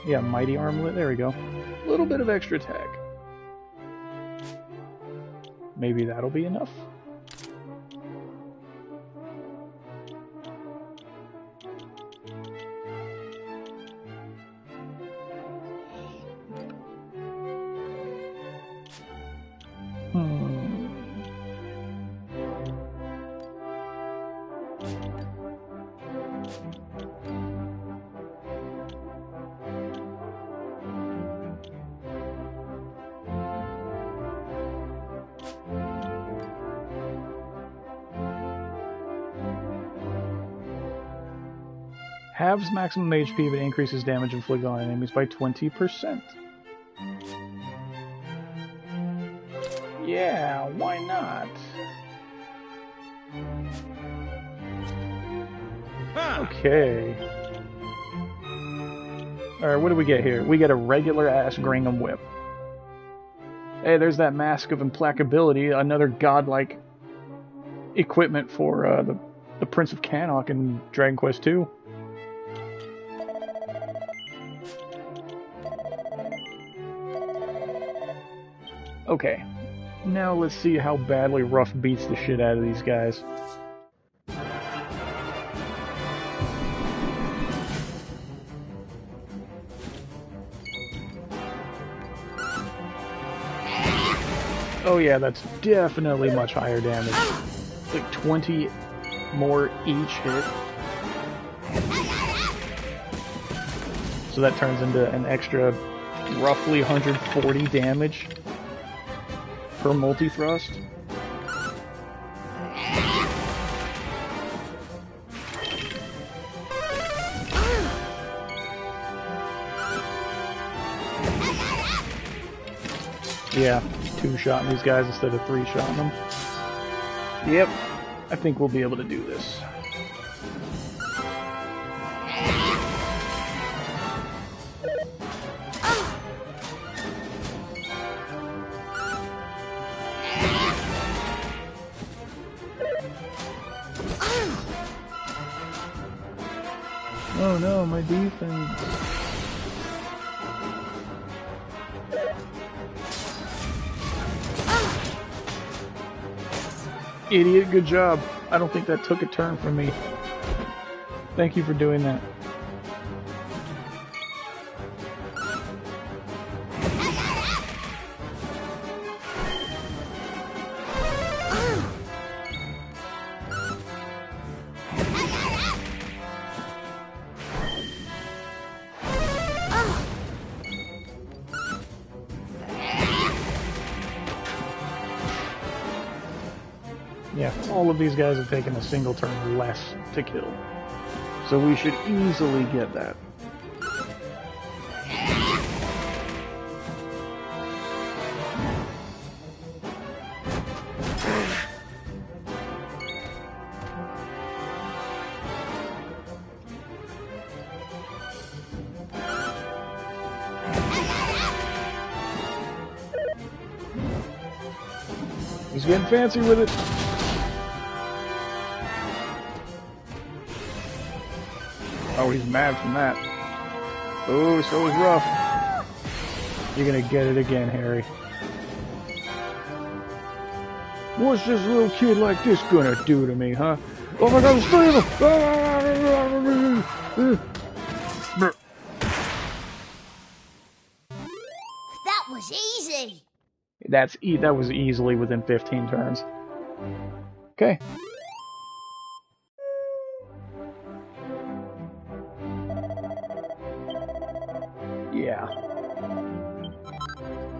Yeah, mighty armlet. There we go. A little bit of extra attack. Maybe that'll be enough. Halves maximum HP, but increases damage inflicted on enemies by 20%. Yeah, why not? Okay. Alright, what do we get here? We get a regular-ass Gringham Whip. Hey, there's that Mask of Implacability, another godlike equipment for the Prince of Cannock in Dragon Quest II. Okay, now let's see how badly Ruff beats the shit out of these guys. Oh yeah, that's definitely much higher damage. Like 20 more each hit. So that turns into an extra roughly 140 damage per multi-thrust. Yeah, 2-shotting these guys instead of 3-shotting them. Yep, I think we'll be able to do this. Oh no, my defense. Idiot, good job. I don't think that took a turn from me. Thank you for doing that. Yeah, all of these guys have taken a single turn less to kill. So we should easily get that. He's getting fancy with it. Oh, he's mad from that. Oh, so is Ruff. You're gonna get it again, Harry. What's this little kid like this gonna do to me, huh? Oh my god, there's 3 of them! That was easy. That was easily within 15 turns. Okay. Yeah.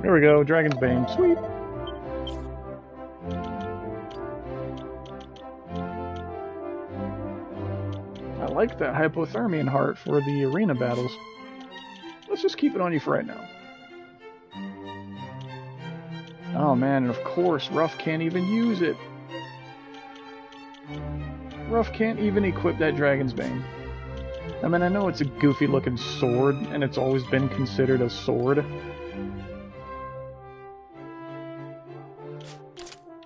There we go, Dragon's Bane. Sweet. I like that hypothermian heart for the arena battles. Let's just keep it on you for right now. Oh man, and of course, Ruff can't even use it. Ruff can't even equip that Dragon's Bane. I mean, I know it's a goofy looking sword, and it's always been considered a sword.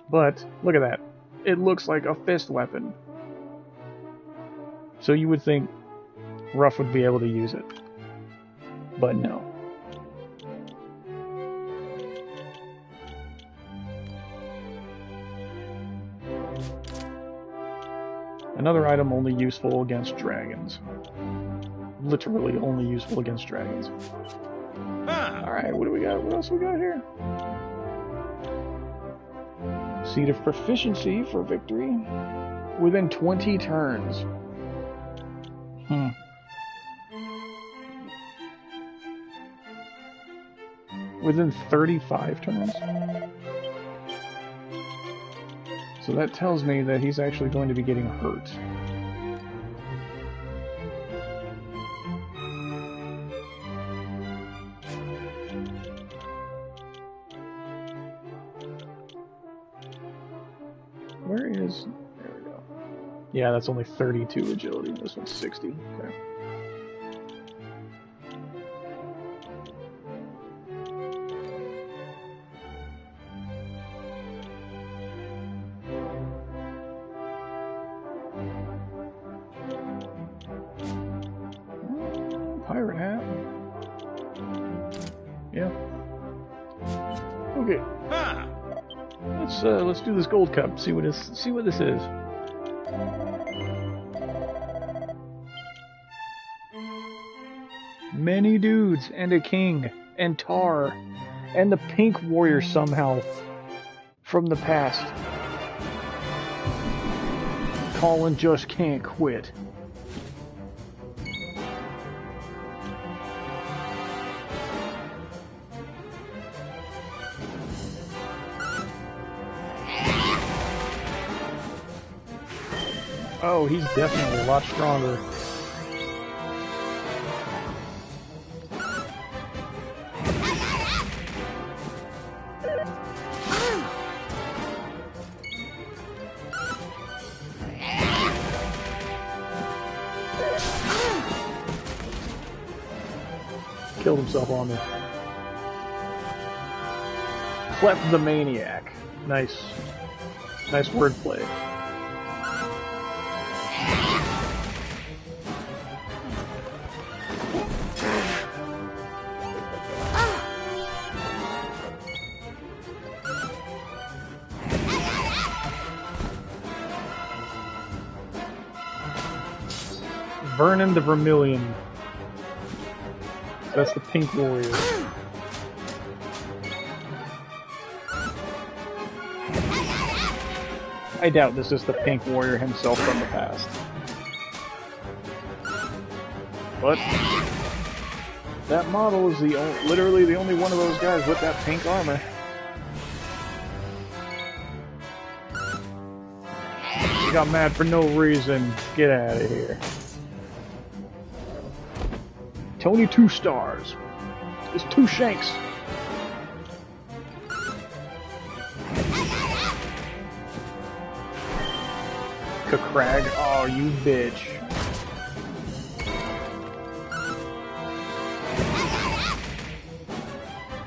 But, look at that. It looks like a fist weapon. So you would think Ruff would be able to use it. But no. Another item only useful against dragons. Literally only useful against dragons. Alright, what do we got? What else we got here? Seed of Proficiency for victory. Within 20 turns. Within 35 turns? So that tells me that he's actually going to be getting hurt. Where is... There we go. Yeah, that's only 32 agility. This one's 60. Okay. Okay. Huh. Let's do this gold cup. See what this is. Many dudes and a king and Tar and the pink warrior somehow from the past. Colin just can't quit. Oh, he's definitely a lot stronger. Killed himself on me. Clef the Maniac. Nice. Nice wordplay. Vernon the Vermilion. That's the pink warrior. I doubt this is the pink warrior himself from the past. But that model is literally the only one of those guys with that pink armor. You got mad for no reason. Get out of here. Tony 2 stars. It's 2 shanks. Crag. Oh, you bitch.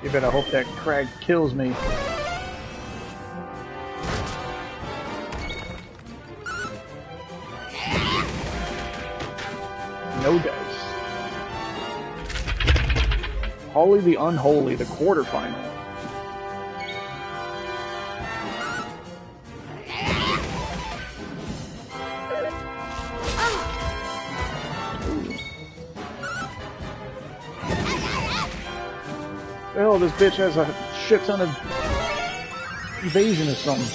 You better hope that Crag kills me. No dice. Holly the Unholy, the quarterfinal. Hell, this bitch has a shit ton of evasion or something.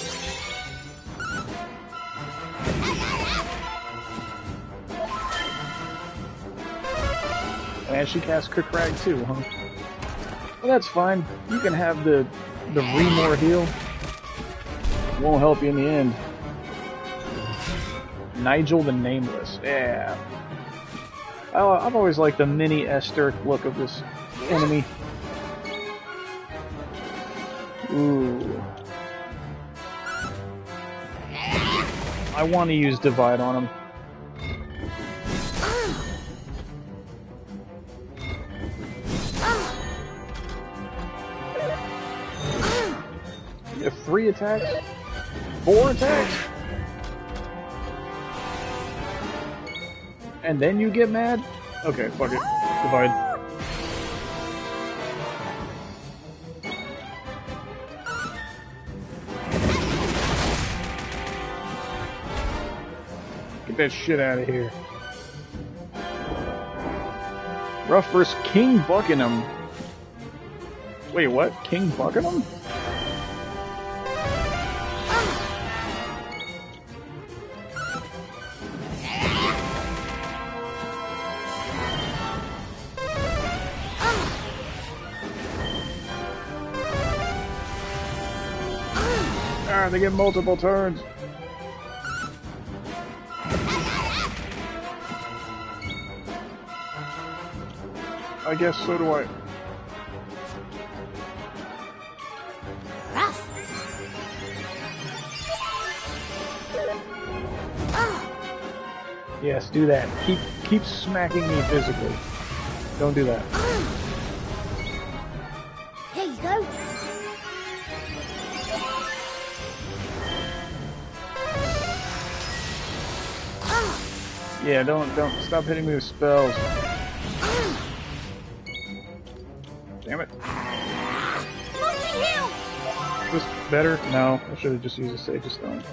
And she casts Crag too, huh? Well, that's fine. You can have the Remore heal. Won't help you in the end. Nigel the Nameless. Yeah. I've always liked the mini Esther look of this enemy. Ooh. I want to use Divide on him. You have 3 attacks? 4 attacks? And then you get mad? Okay, fuck it. Divide. Get that shit out of here. Ruff vs. King Buckingham. Wait, what? King Buckingham? Ah, they get multiple turns. I guess so do I. Yes, do that. Keep smacking me physically. Don't do that. Here you go. Yeah, don't stop hitting me with spells. Damn it. Multi-heal! this better? No, I should have just used a Sage of Stone.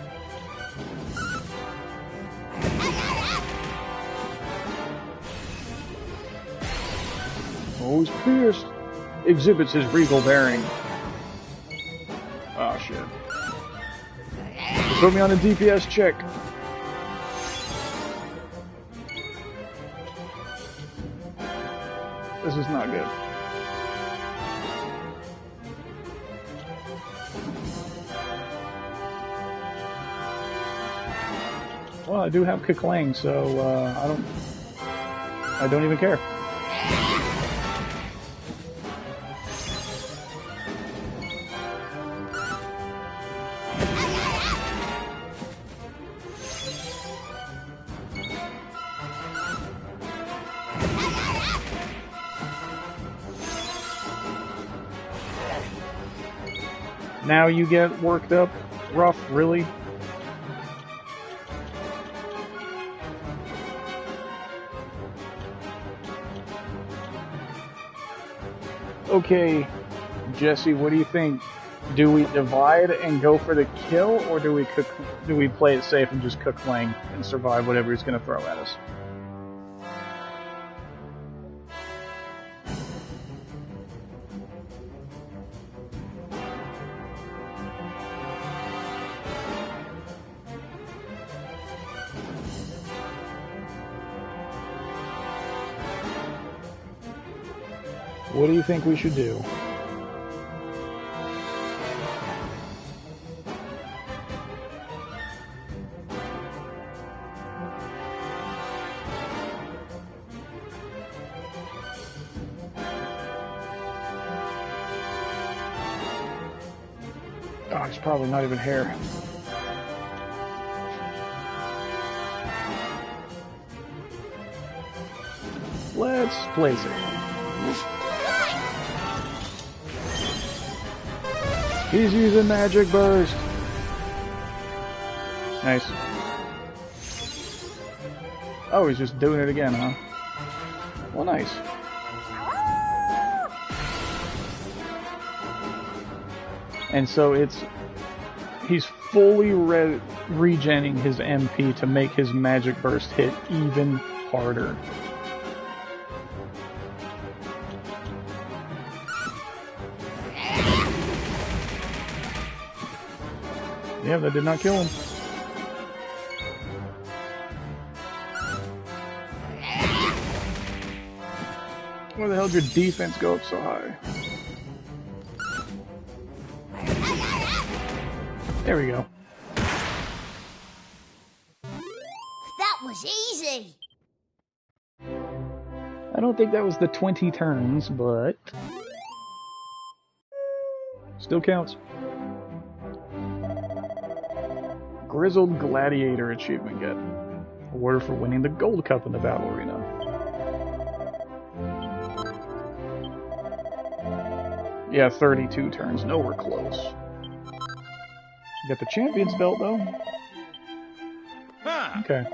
Oh, he's pierced. Exhibits his regal bearing. Oh shit. They put me on a DPS check. This is not good. Well, I do have Keklang, so I don't even care. Now you get worked up, rough, really? Okay, Jesse, what do you think? Do we divide and go for the kill, or do we play it safe and just cook Lang and survive whatever he's going to throw at us? What do you think we should do? Oh, it's probably not even here. Let's place it. He's using Magic Burst. Nice. Oh, he's just doing it again, huh? Well, nice. And so he's fully regenning his MP to make his Magic Burst hit even harder. Yeah, that did not kill him. Where the hell did your defense go up so high? There we go. That was easy. I don't think that was the 20 turns, but still counts. Grizzled Gladiator achievement get. Award for winning the Gold Cup in the Battle Arena. Yeah, 32 turns. Nowhere close. You got the Champion's Belt, though. Huh. Okay.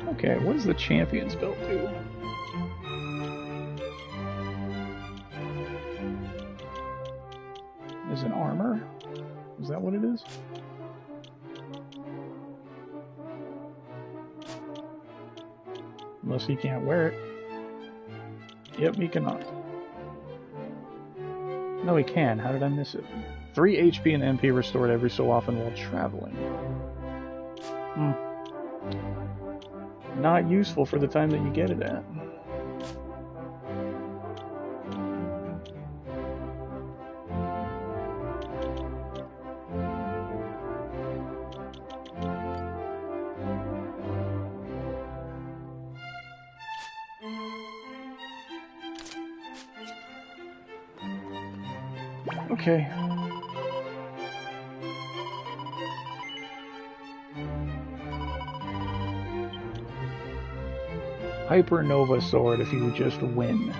Okay, what does the Champion's Belt do? Is it armor? Is that what it is? Unless he can't wear it. Yep, he cannot. No, he can. How did I miss it? 3 HP and MP restored every so often while traveling. Not useful for the time that you get it at. Okay. Hypernova Sword if you just win.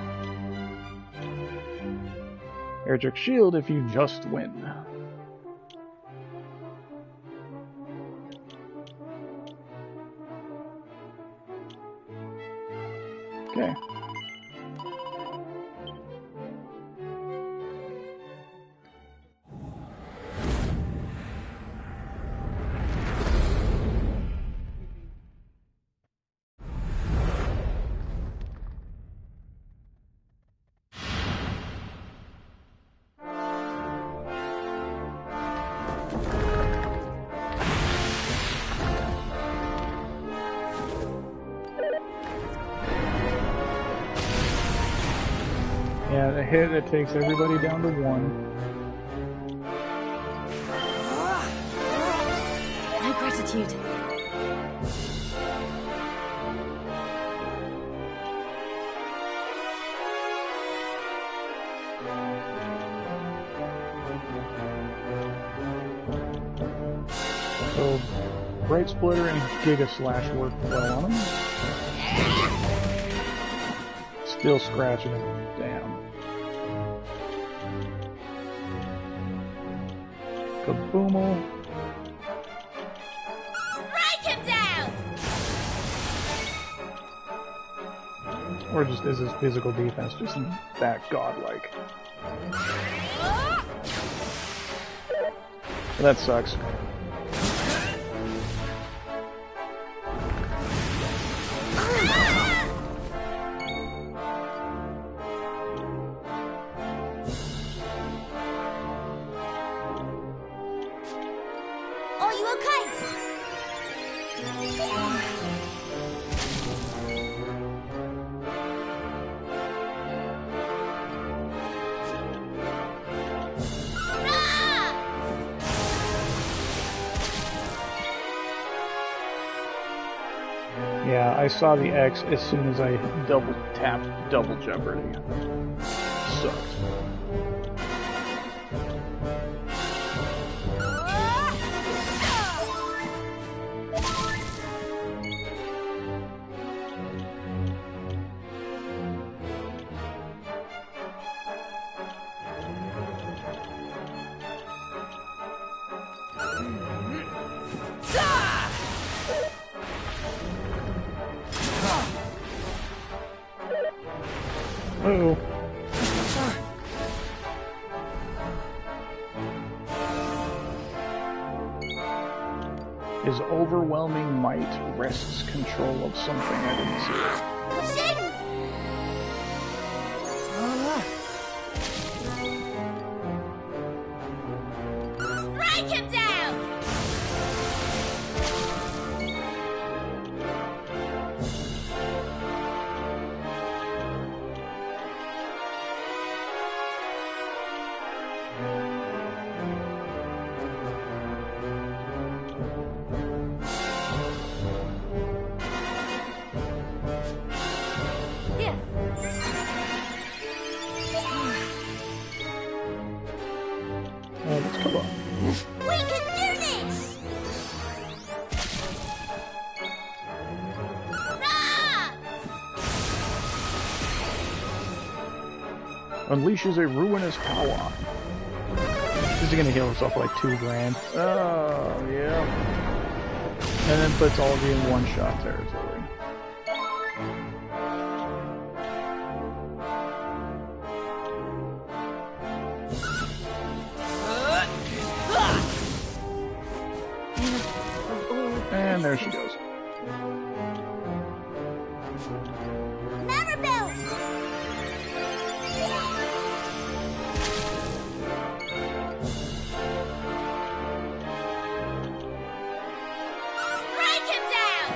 Eldritch Shield if you just win. Okay. Yeah, the hit that takes everybody down to 1. My gratitude. So, Bright Splitter and Giga Slash work well on him. Still scratching him down. Kaboomal. Strike him down! Or just is his physical defense just that godlike? That sucks. Are you okay? Ah! Yeah, I saw the X as soon as I double tapped double jeopardy. Sucked. Uh-oh. His overwhelming might wrests control of something I didn't see. Push in! Strike him down! Here. Let's come on. We can do this! Ah! Unleashes a ruinous power. Is he gonna heal himself for like 2 grand? Oh, yeah. And then puts all of you in one-shot territory. And there she goes. Maribel! Strike him down!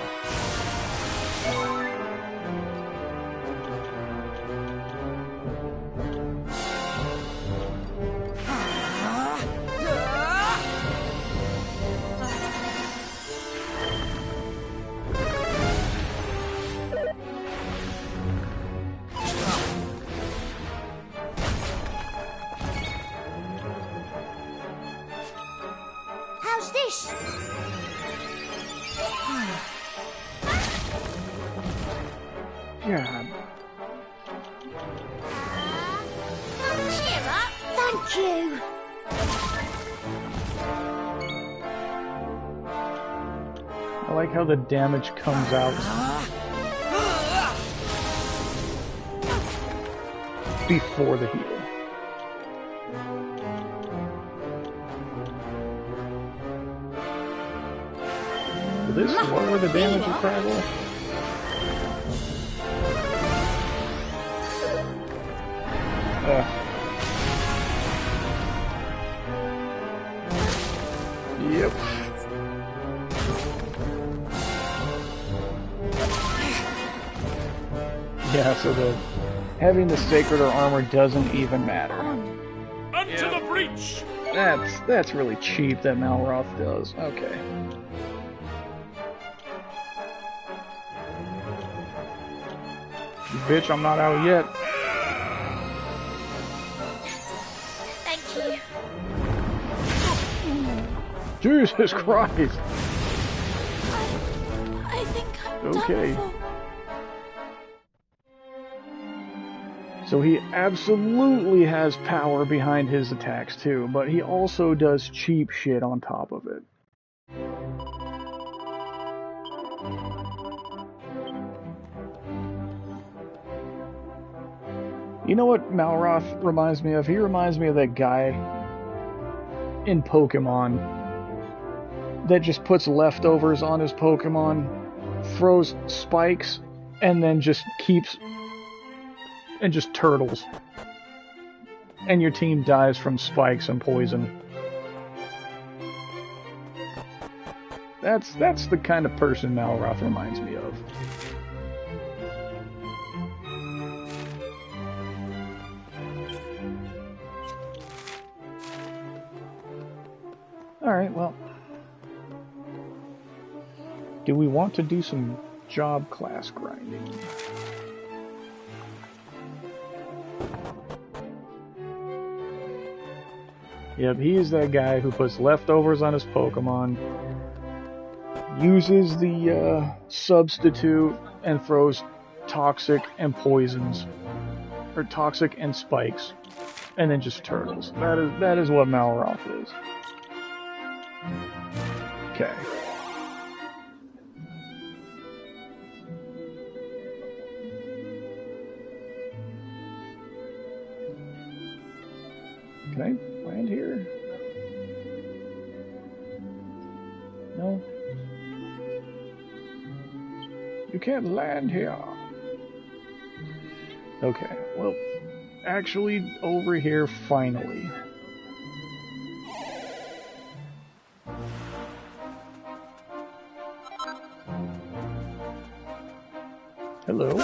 How's this? God. Cheer up! Thank you! I like how the damage comes out before the heal. Will this lower the damage of Craggle? Yep. Yeah, so having the Sacred or Armor doesn't even matter. Unto the breach! That's really cheap that Malroth does. Okay. Bitch, I'm not out yet. Thank you. Jesus Christ! I think I'm Okay. done for. So he absolutely has power behind his attacks too, but he also does cheap shit on top of it. You know what Malroth reminds me of? He reminds me of that guy in Pokemon that just puts leftovers on his Pokemon, throws spikes, and then just keeps... and just turtles. And your team dies from spikes and poison. That's the kind of person Malroth reminds me of. Alright, well. Do we want to do some job class grinding? Yep, he is that guy who puts leftovers on his Pokemon, uses the substitute, and throws toxic and poisons, or toxic and spikes, and then just turtles. That is what Malroth is. Okay. Can I land here? No? You can't land here. Okay, well, actually, over here, finally. Hello.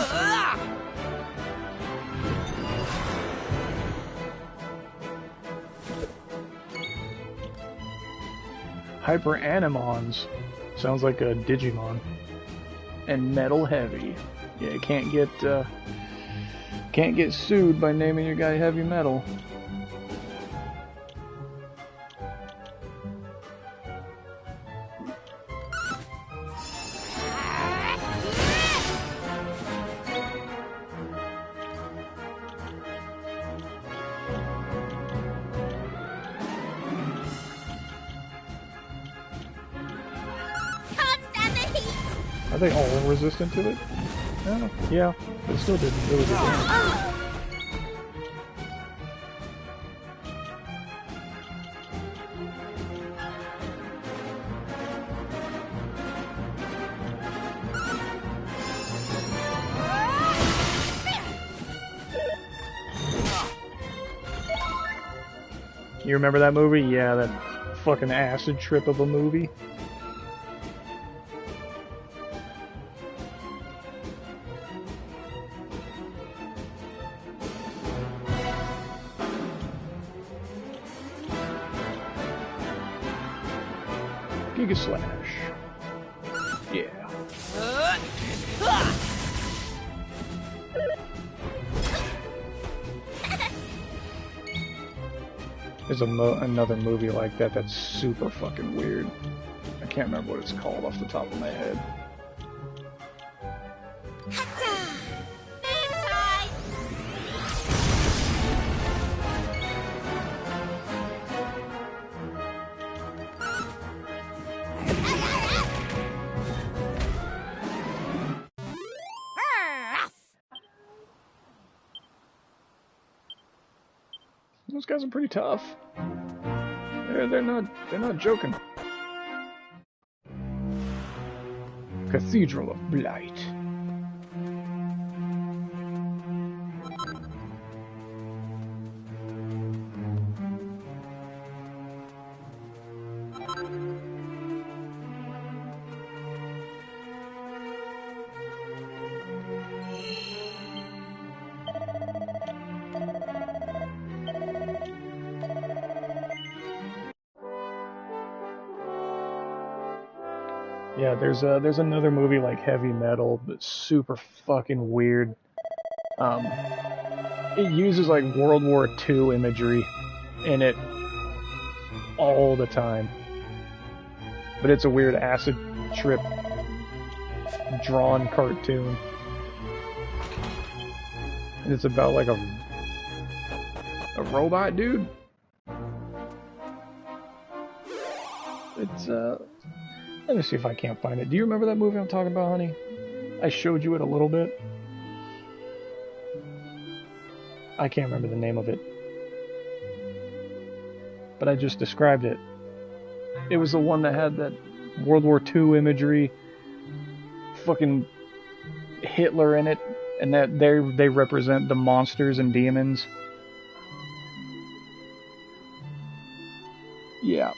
Hyper Animons. Sounds like a Digimon. And Metal Heavy. Yeah, you can't get sued by naming your guy Heavy Metal. Are they all resistant to it? Oh, yeah, they still did really good damage. You remember that movie? Yeah, that fucking acid trip of a movie. Giga Slash. Yeah. There's another movie like that that's super fucking weird. I can't remember what it's called off the top of my head. Those guys are pretty tough. They're not joking. Cathedral of Blight. Yeah, there's another movie like Heavy Metal that's super fucking weird. It uses like World War II imagery in it all the time, but it's a weird acid trip drawn cartoon, and it's about like a robot dude. It's let me see if I can't find it. Do you remember that movie I'm talking about, honey? I showed you it a little bit. I can't remember the name of it, but I just described it. It was the one that had that World War II imagery, fucking Hitler in it, and that they represent the monsters and demons. Yeah.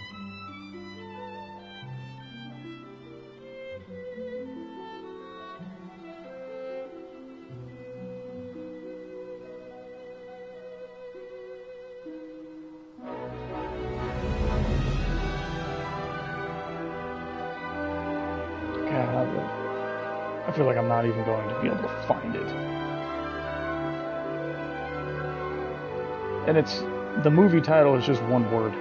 I feel like I'm not even going to be able to find it. And the movie title is just one word.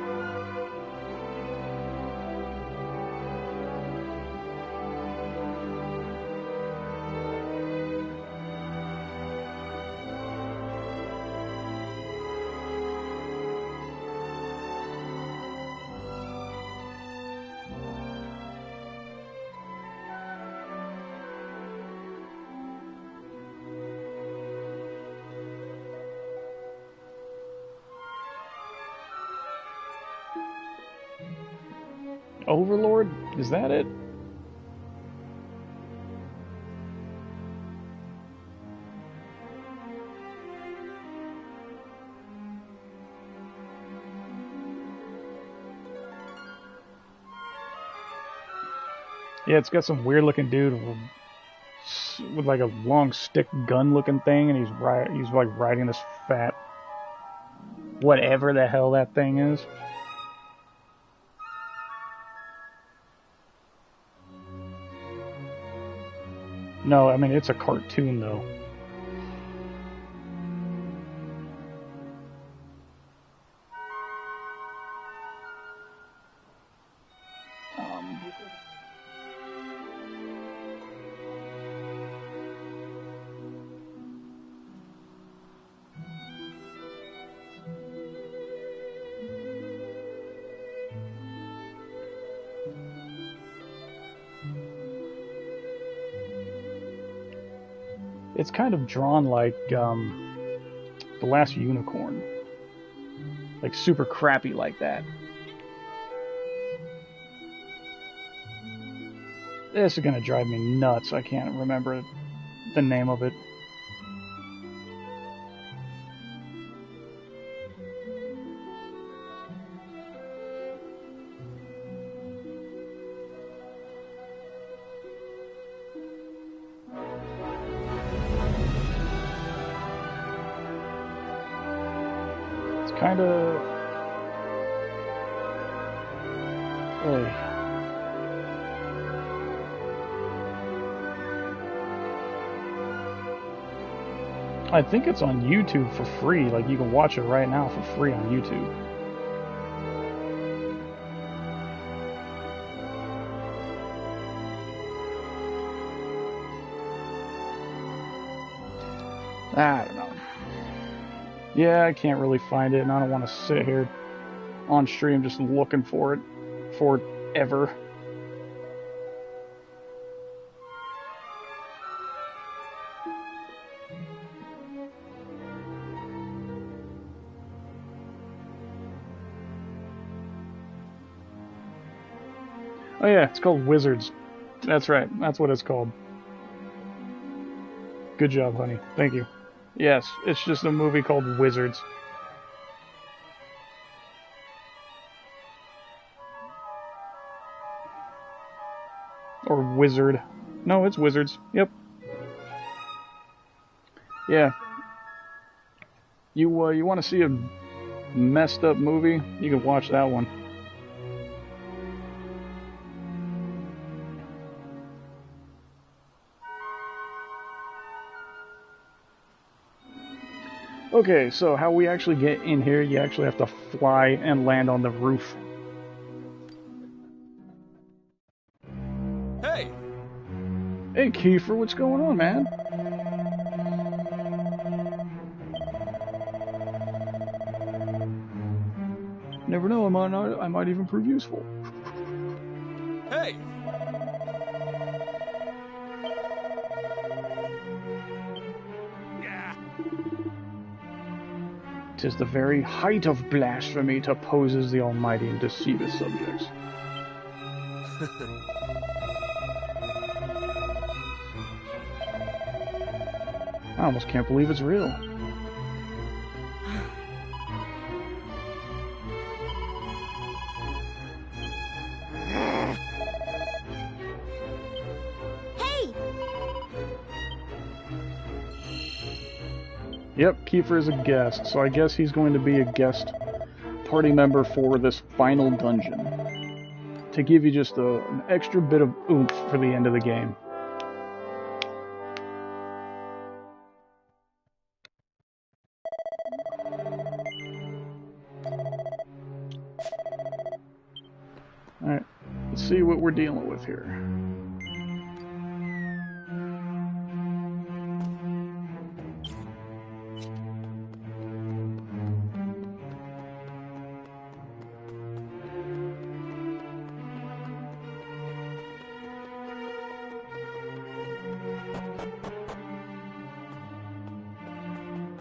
Overlord? Is that it? Yeah, it's got some weird looking dude with like a long stick gun looking thing, and he's like riding this fat whatever the hell that thing is. No, I mean, it's a cartoon, though. It's kind of drawn like The Last Unicorn. Like super crappy like that. This is gonna drive me nuts. I can't remember the name of it. Kind of. I think it's on YouTube for free. Like, you can watch it right now for free on YouTube. I don't know. Yeah, I can't really find it, and I don't want to sit here on stream just looking for it forever. Oh yeah, it's called Wizards. That's right. That's what it's called. Good job, honey. Thank you. Yes, it's just a movie called Wizards. Or Wizard. No, it's Wizards. Yep. Yeah. You want to see a messed up movie? You can watch that one. Okay, so how we actually get in here, you actually have to fly and land on the roof. Hey! Hey, Kiefer, what's going on, man? Never know, I might even prove useful. Hey! Yeah. 'Tis the very height of blasphemy to pose as the Almighty and deceive His subjects. I almost can't believe it's real. Hey! Yep, Kiefer is a guest, so I guess he's going to be a guest party member for this final dungeon. To give you just an extra bit of oomph for the end of the game. Alright, let's see what we're dealing with here.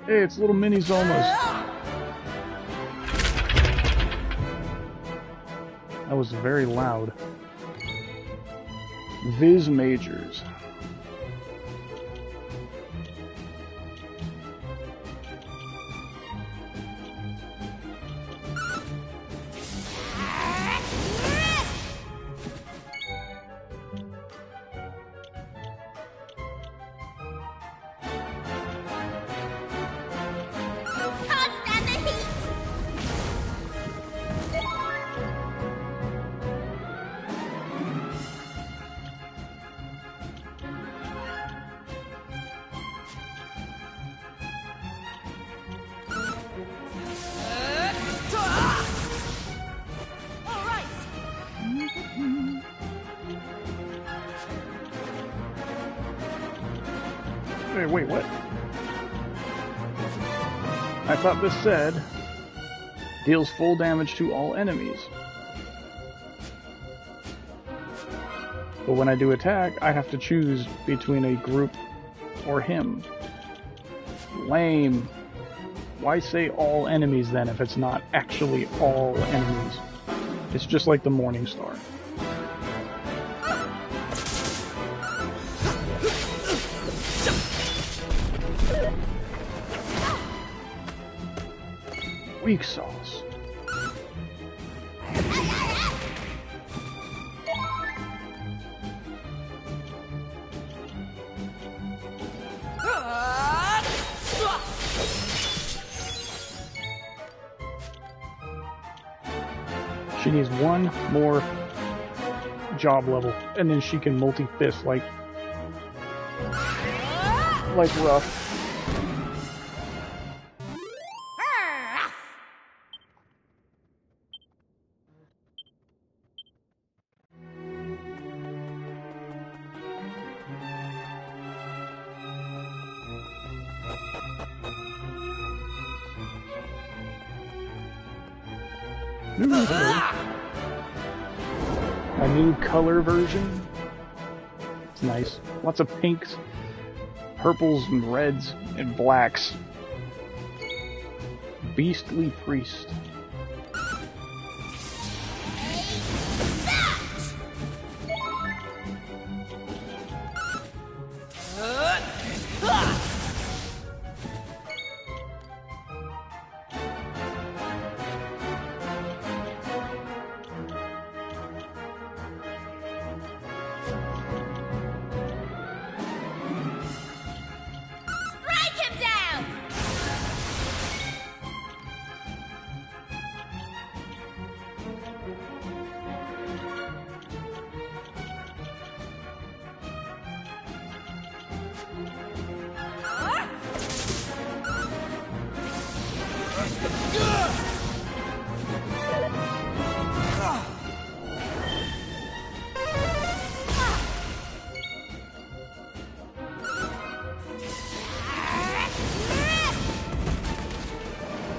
Hey, it's little mini Zomas. That was very loud. Viz Majors. Can't stand the heat! Wait, what? I thought this said, deals full damage to all enemies. But when I do attack, I have to choose between a group or him. Lame. Why say all enemies then if it's not actually all enemies? It's just like the Morning Star. Weak sauce. She needs one more job level, and then she can multi-fist like rough. A new color version. It's nice. Lots of pinks, purples, and reds, and blacks. Beastly Priest.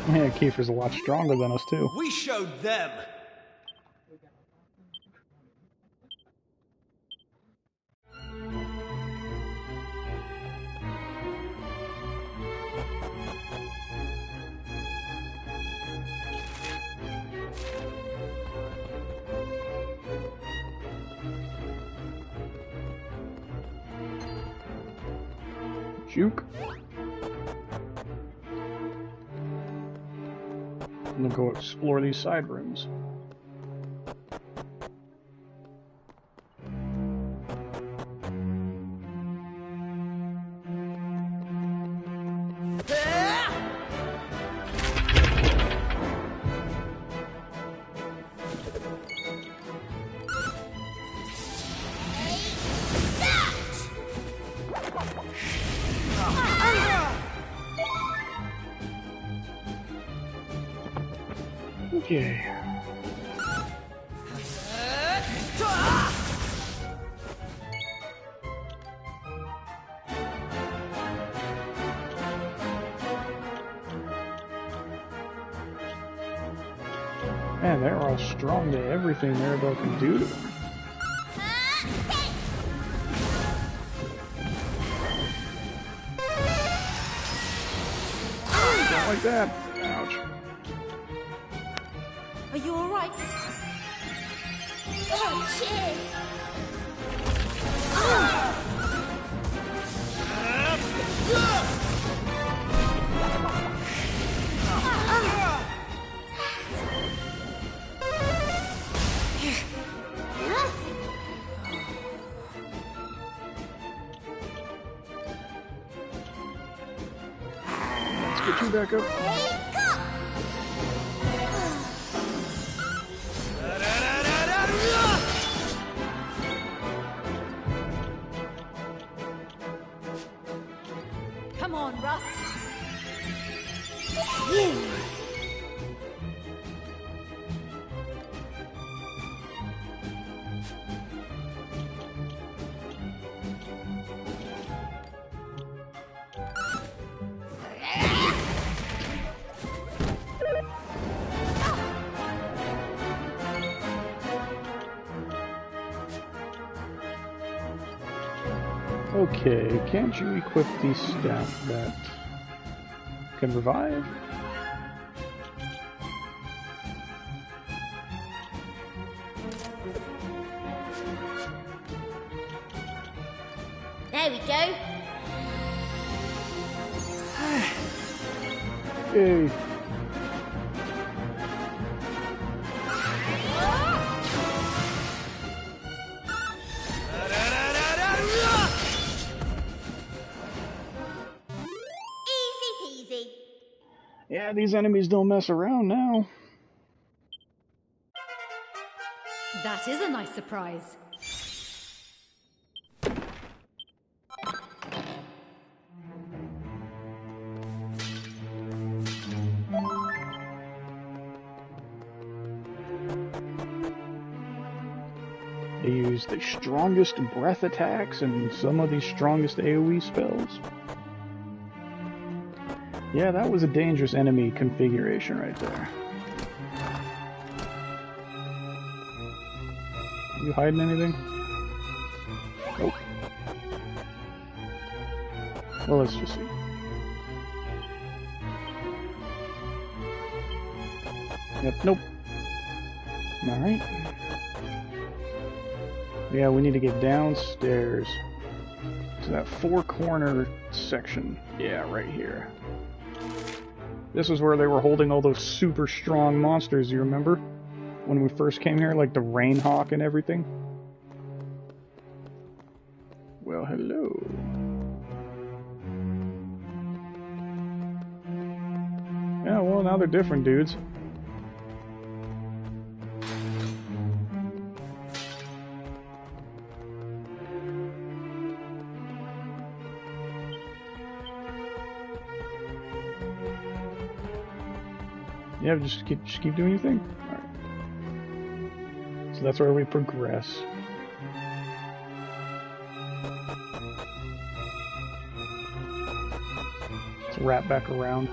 Yeah, Kiefer's a lot stronger than us, too. We showed them. Juke. I'm gonna go explore these side rooms. Okay. Man, they're all strong to everything Maribel can do to them. Don't like that. Ouch. Are you alright? Oh, cheers! Let's get you back up. Come on, Russ. Okay, can't you equip the staff that can revive? There we go. Yay. Easy peasy. Yeah, these enemies don't mess around now. That is a nice surprise. They use the strongest breath attacks and some of the strongest AoE spells. Yeah, that was a dangerous enemy configuration right there. You hiding anything? Nope. Well, let's just see. Yep, nope. Alright. Yeah, we need to get downstairs to that four-corner section. Yeah, right here. This is where they were holding all those super strong monsters, you remember? When we first came here, like the Rainhawk and everything. Well, hello. Yeah, well, now they're different dudes. Yeah, just keep doing your thing. Alright. So that's where we progress. Let's wrap back around.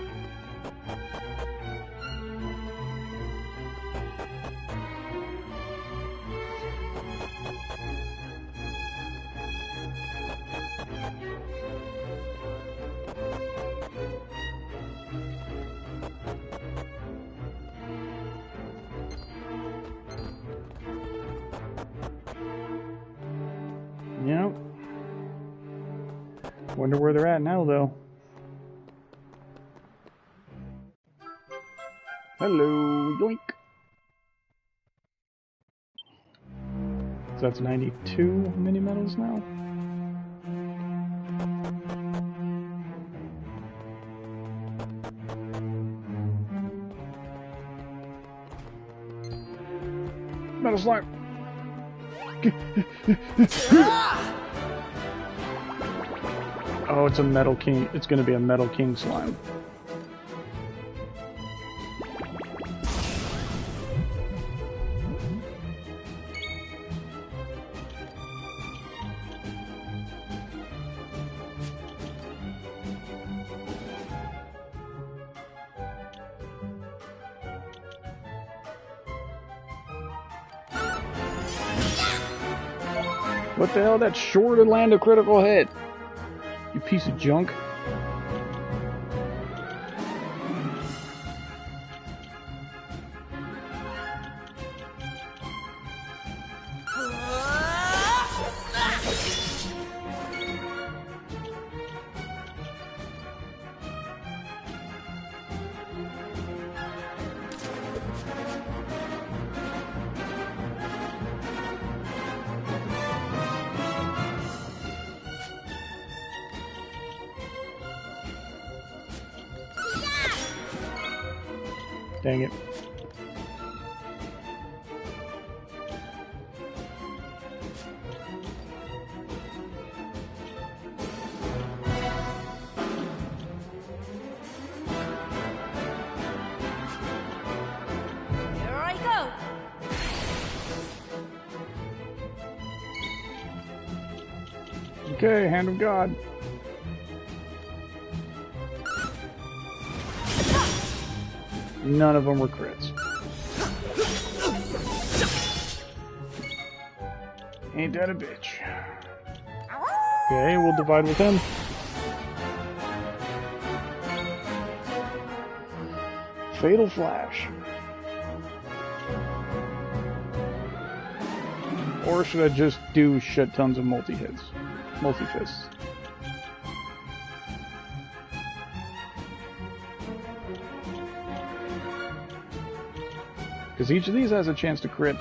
Yep. Wonder where they're at now, though. Hello, yoink. So that's 92 mini medals now. Metal slime. Oh, it's a metal king. It's going to be a metal king slime. What the hell? That's sure to land a critical hit. You piece of junk. Dang it. Here I go. Okay, hand of God. None of them were crits. Ain't that a bitch? Okay, we'll divide with him. Fatal Flash. Or should I just do shit tons of multi-hits? Multi-fists. Because each of these has a chance to crit.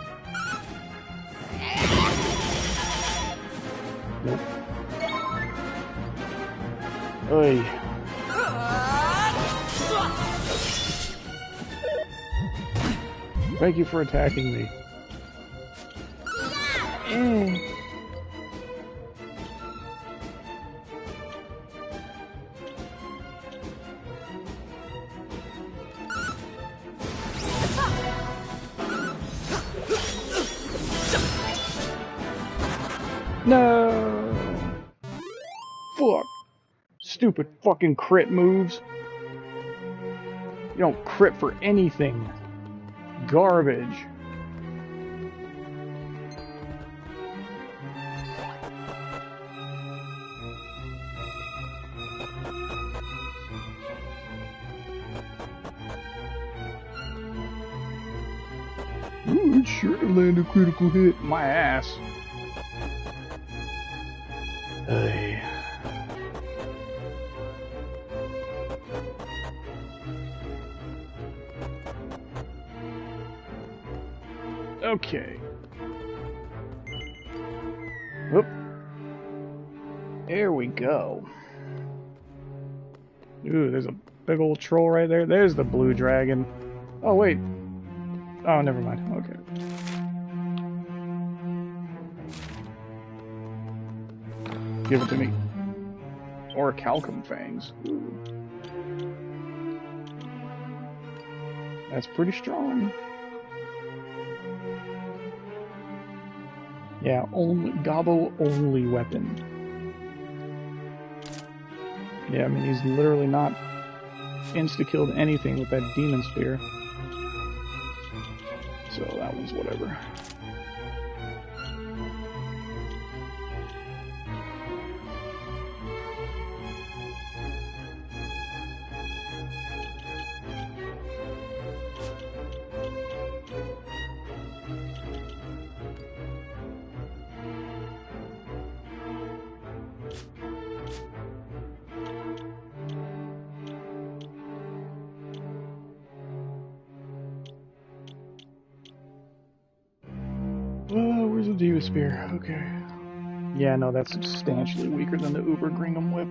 Nope. Oy. Thank you for attacking me. No! Fuck. Stupid fucking crit moves. You don't crit for anything. Garbage. Ooh, it's sure to land a critical hit. My ass. Hey. Okay. Whoop. There we go. Ooh, there's a big old troll right there. There's the blue dragon. Oh, wait. Oh, never mind. Okay. Give it to me. Or Calcum Fangs. Ooh. That's pretty strong. Yeah, Gobbo only weapon. Yeah, I mean, he's literally not insta-killed anything with that demon spear. So that one's whatever. Oh, where's the Diva Spear? Okay. Yeah, no, that's substantially weaker than the Uber Gringham Whip.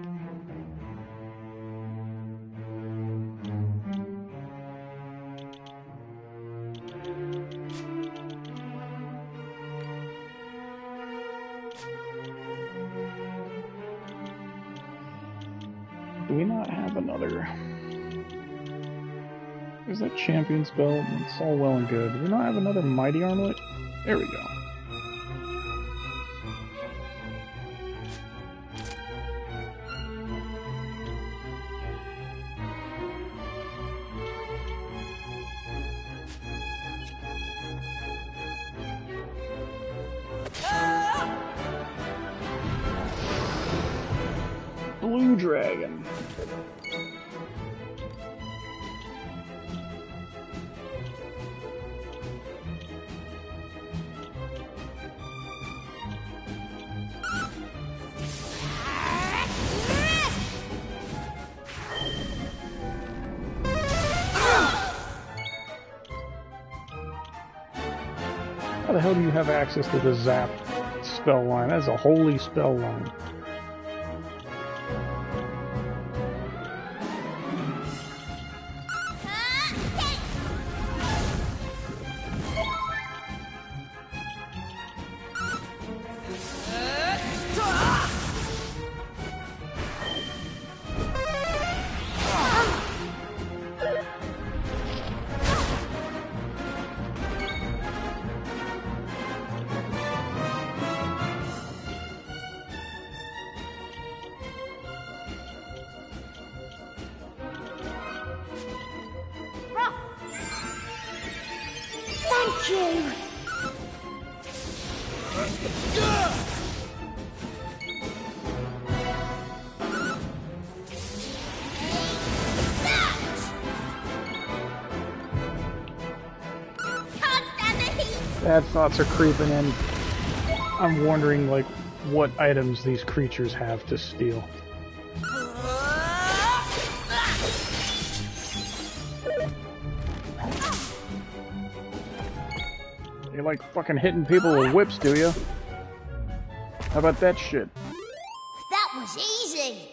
Do we not have another? There's that Champion's Belt, and it's all well and good. Do we not have another Mighty Armlet? There we go. Blue Dragon. How the hell do you have access to the Zap spell line? That's a holy spell line. Thank you! Can't stand the heat! Bad thoughts are creeping in. I'm wondering, like, what items these creatures have to steal. You like fucking hitting people with whips, do you? How about that shit? That was easy!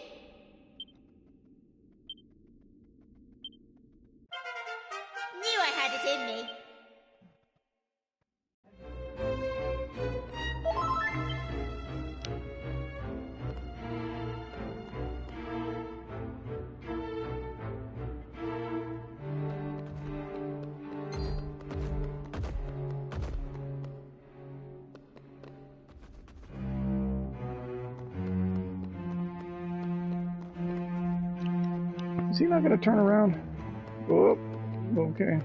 Knew I had it in me. Is he not gonna turn around? Oh, okay.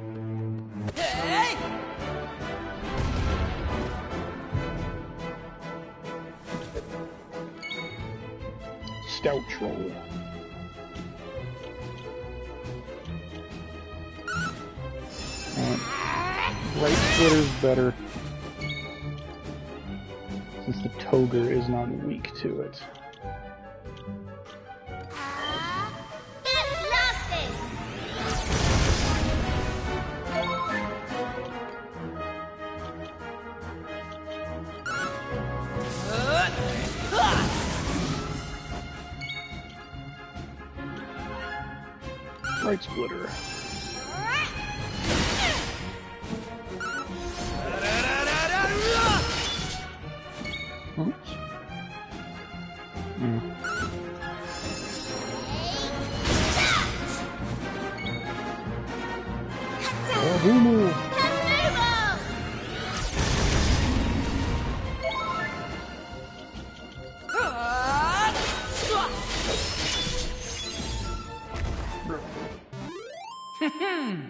Stout Troll. Right Splitter's better, since the Toger is not weak to it. Right Splitter. Huh? Kaboomo! Kaboom!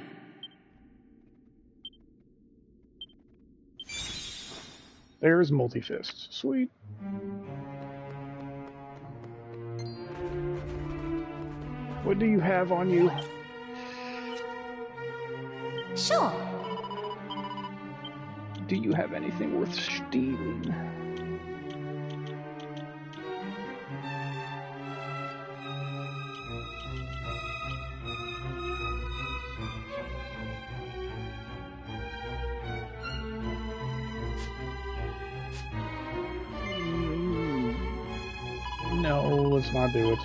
There's Multi-Fist. Sweet. What do you have on you? Sure. Do you have anything worth stealing? No, let's not do it.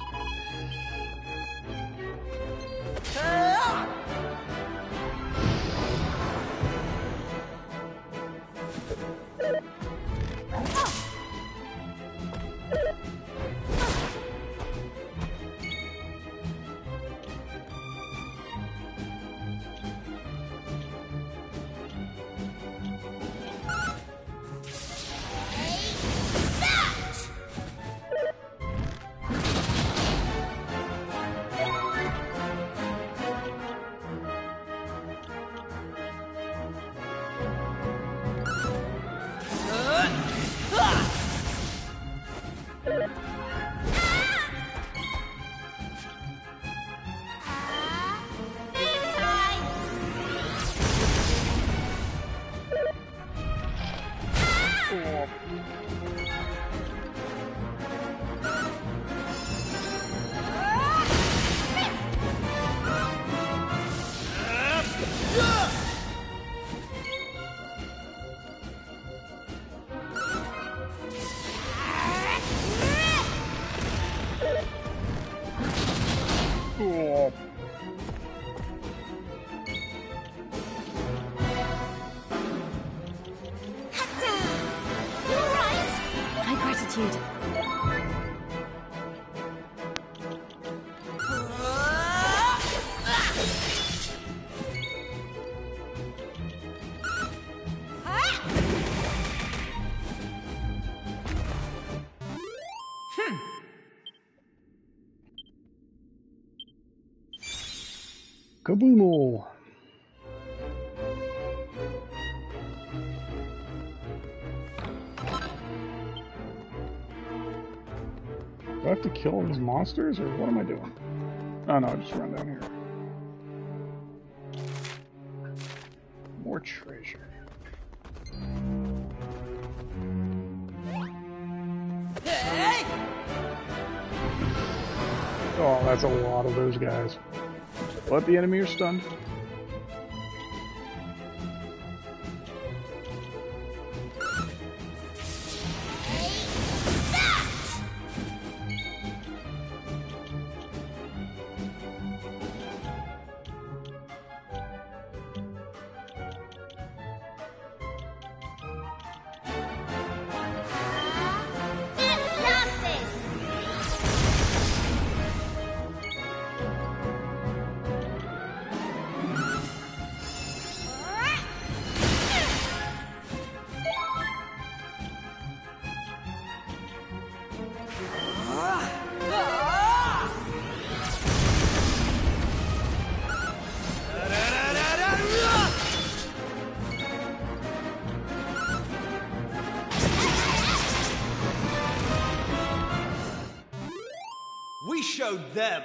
Oh. My gratitude. Kaboomo! Do I have to kill these monsters, or what am I doing? Oh no, just run down here. More treasure. Oh, that's a lot of those guys. But the enemy are stunned. We showed them.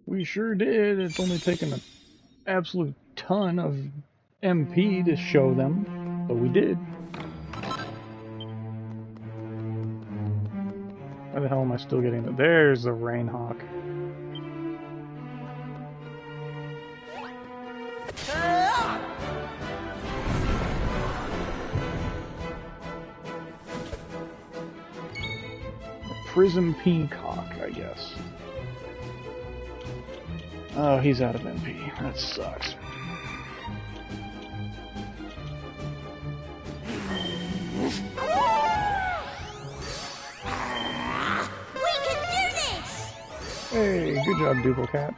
We sure did. It's only taken an absolute ton of MP to show them, but we did. Why the hell am I still getting it? There's the Rainhawk. Prism Peacock, I guess. Oh, he's out of MP. That sucks. We can do this! Hey, good job, Duplicate.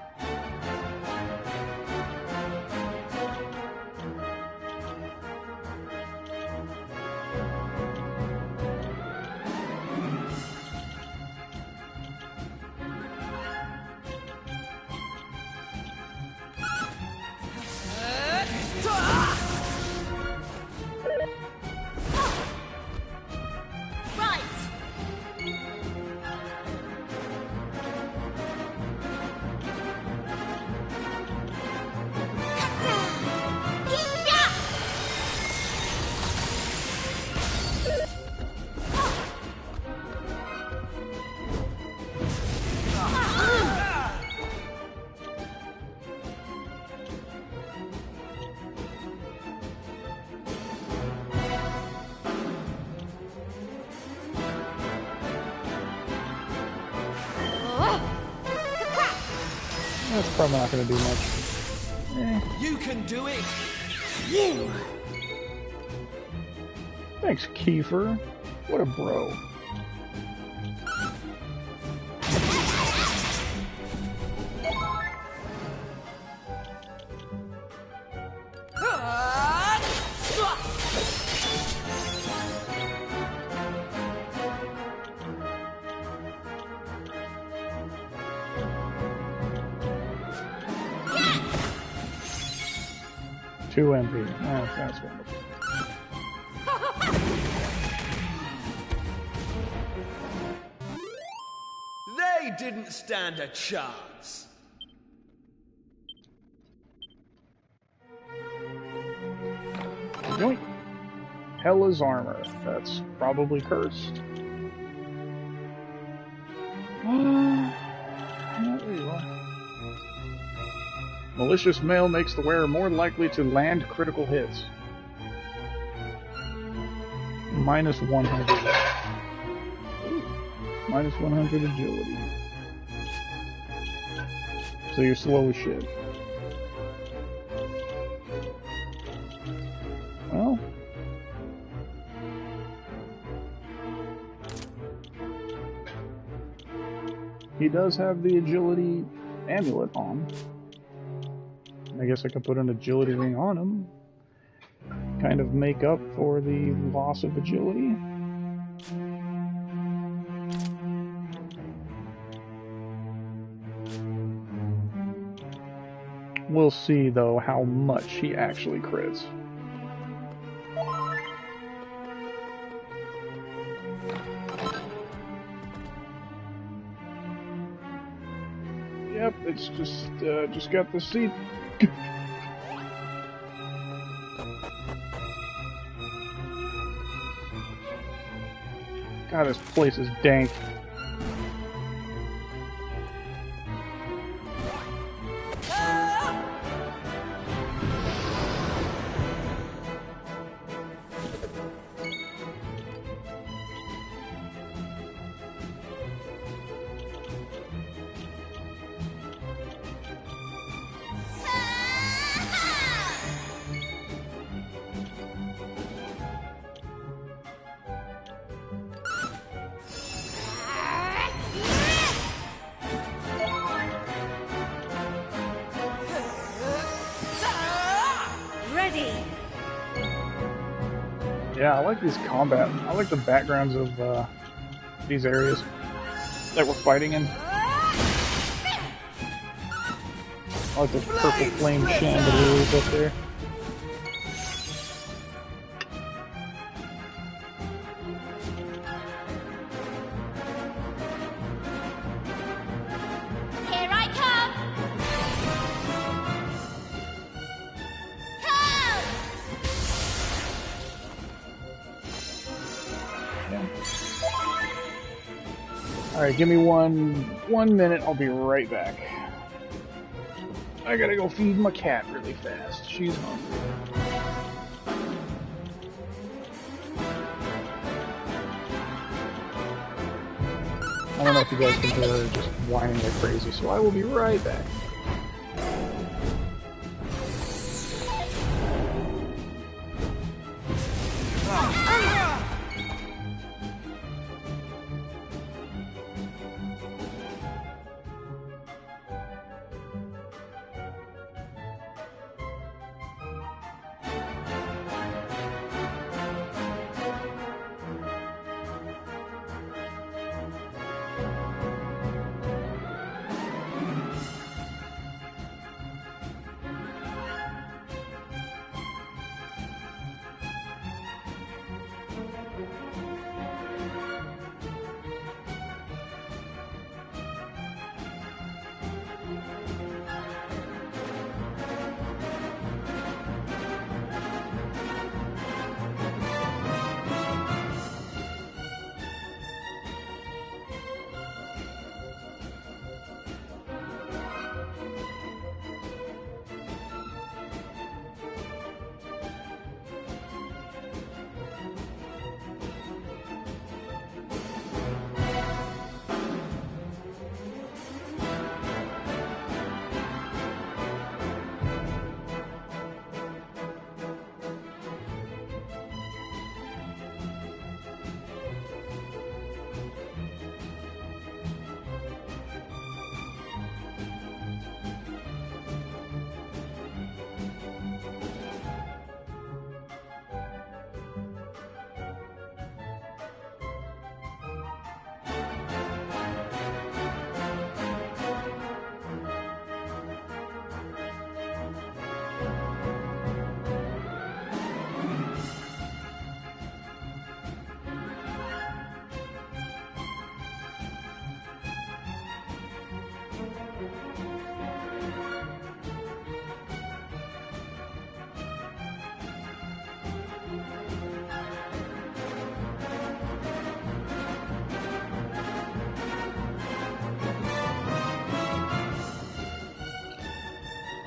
That's probably not going to do much. You can do it! You! Thanks, Kiefer. What a bro. Two MP. Oh, that's wonderful. They didn't stand a chance. Yoink. Hella's armor. That's probably cursed. Yeah, there you are. Malicious mail makes the wearer more likely to land critical hits. Minus 100. Ooh. Minus 100 agility. So you're slow as shit. Well. He does have the agility amulet on. I guess I could put an agility ring on him. Kind of make up for the loss of agility. We'll see, though, how much he actually crits. Yep, it's just got the seat. God, this place is dank. Yeah, I like these combat. I like the backgrounds of these areas that we're fighting in. I like those purple flame chandeliers up there. Here I come! Alright, give me one minute, I'll be right back. I gotta go feed my cat really fast. She's hungry. I don't know if you guys can hear her just whining like crazy, so I will be right back.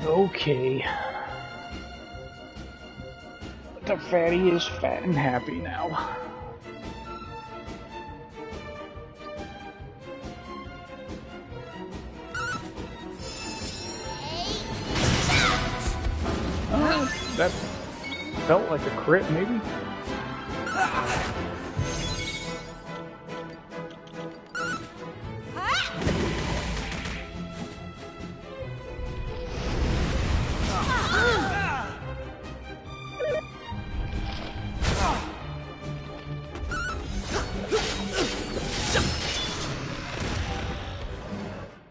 Okay. The fatty is fat and happy now. That felt like a crit, maybe?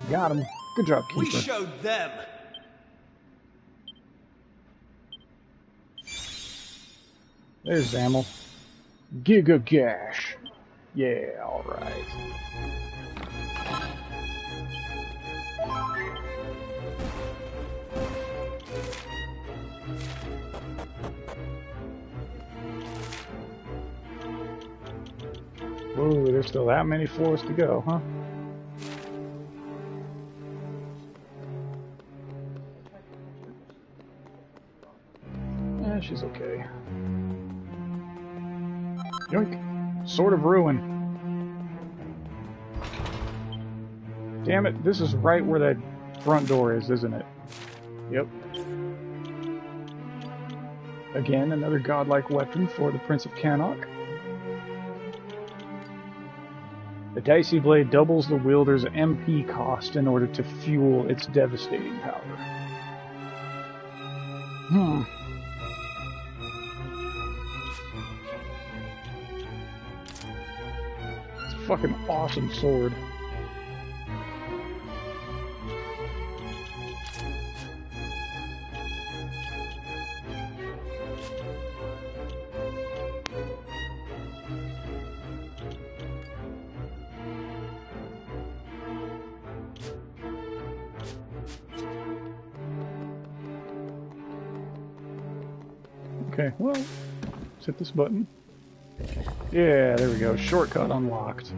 Got him. Good job, Keeper. We showed them. There's Zamel. Giga Gash. Yeah, alright. Whoa, there's still that many floors to go, huh? She's okay. Yoink. Sword of Ruin. Damn it, this is right where that front door is, isn't it? Yep. Again, another godlike weapon for the Prince of Cannock. The Dicey Blade doubles the wielder's MP cost in order to fuel its devastating power. It's a fucking awesome sword. Okay, well, let's hit this button. Yeah, there we go. Shortcut unlocked.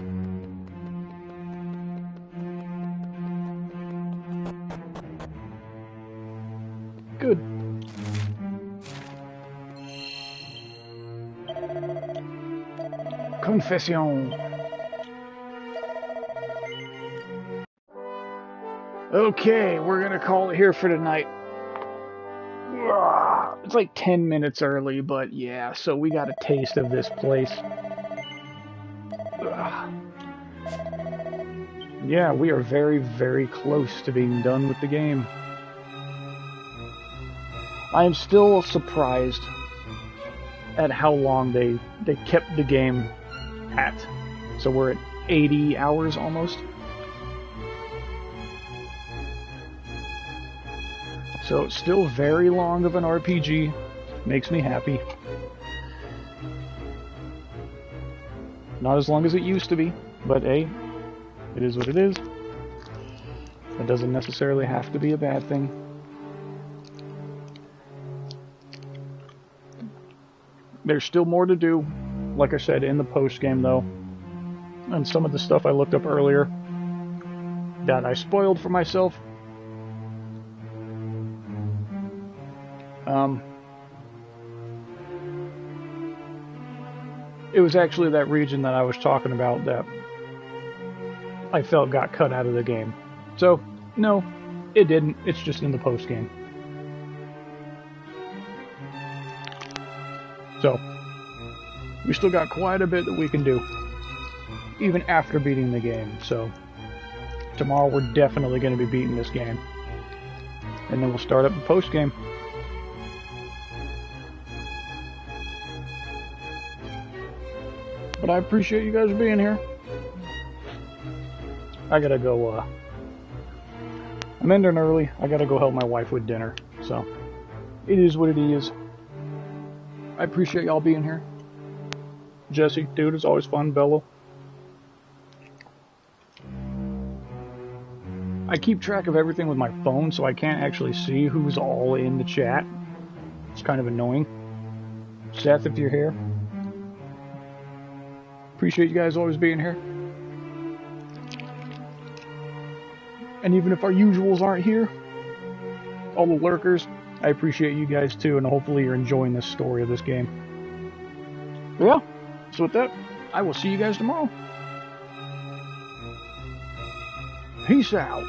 Good. Confession. Okay, we're gonna call it here for tonight. It's like 10 minutes early, but yeah, so we got a taste of this place. Yeah, we are very, very close to being done with the game. I am still surprised at how long they kept the game at. So we're at 80 hours almost. So it's still very long of an RPG. Makes me happy. Not as long as it used to be, but hey, it is what it is. It doesn't necessarily have to be a bad thing. There's still more to do, like I said, in the post-game though. And some of the stuff I looked up earlier that I spoiled for myself. It was actually that region that I was talking about that I felt got cut out of the game. So, no, it didn't. It's just in the post-game. So, we still got quite a bit that we can do, even after beating the game. So, tomorrow we're definitely going to be beating this game. And then we'll start up the post-game. But I appreciate you guys being here. I gotta go, I'm ending early. I gotta go help my wife with dinner. So, it is what it is. I appreciate y'all being here. Jesse, dude, it's always fun. Bello. I keep track of everything with my phone, so I can't actually see who's all in the chat. It's kind of annoying. Seth, if you're here. Appreciate you guys always being here. And even if our usuals aren't here, all the lurkers, I appreciate you guys too, and hopefully you're enjoying this story of this game. But yeah, so with that, I will see you guys tomorrow. Peace out.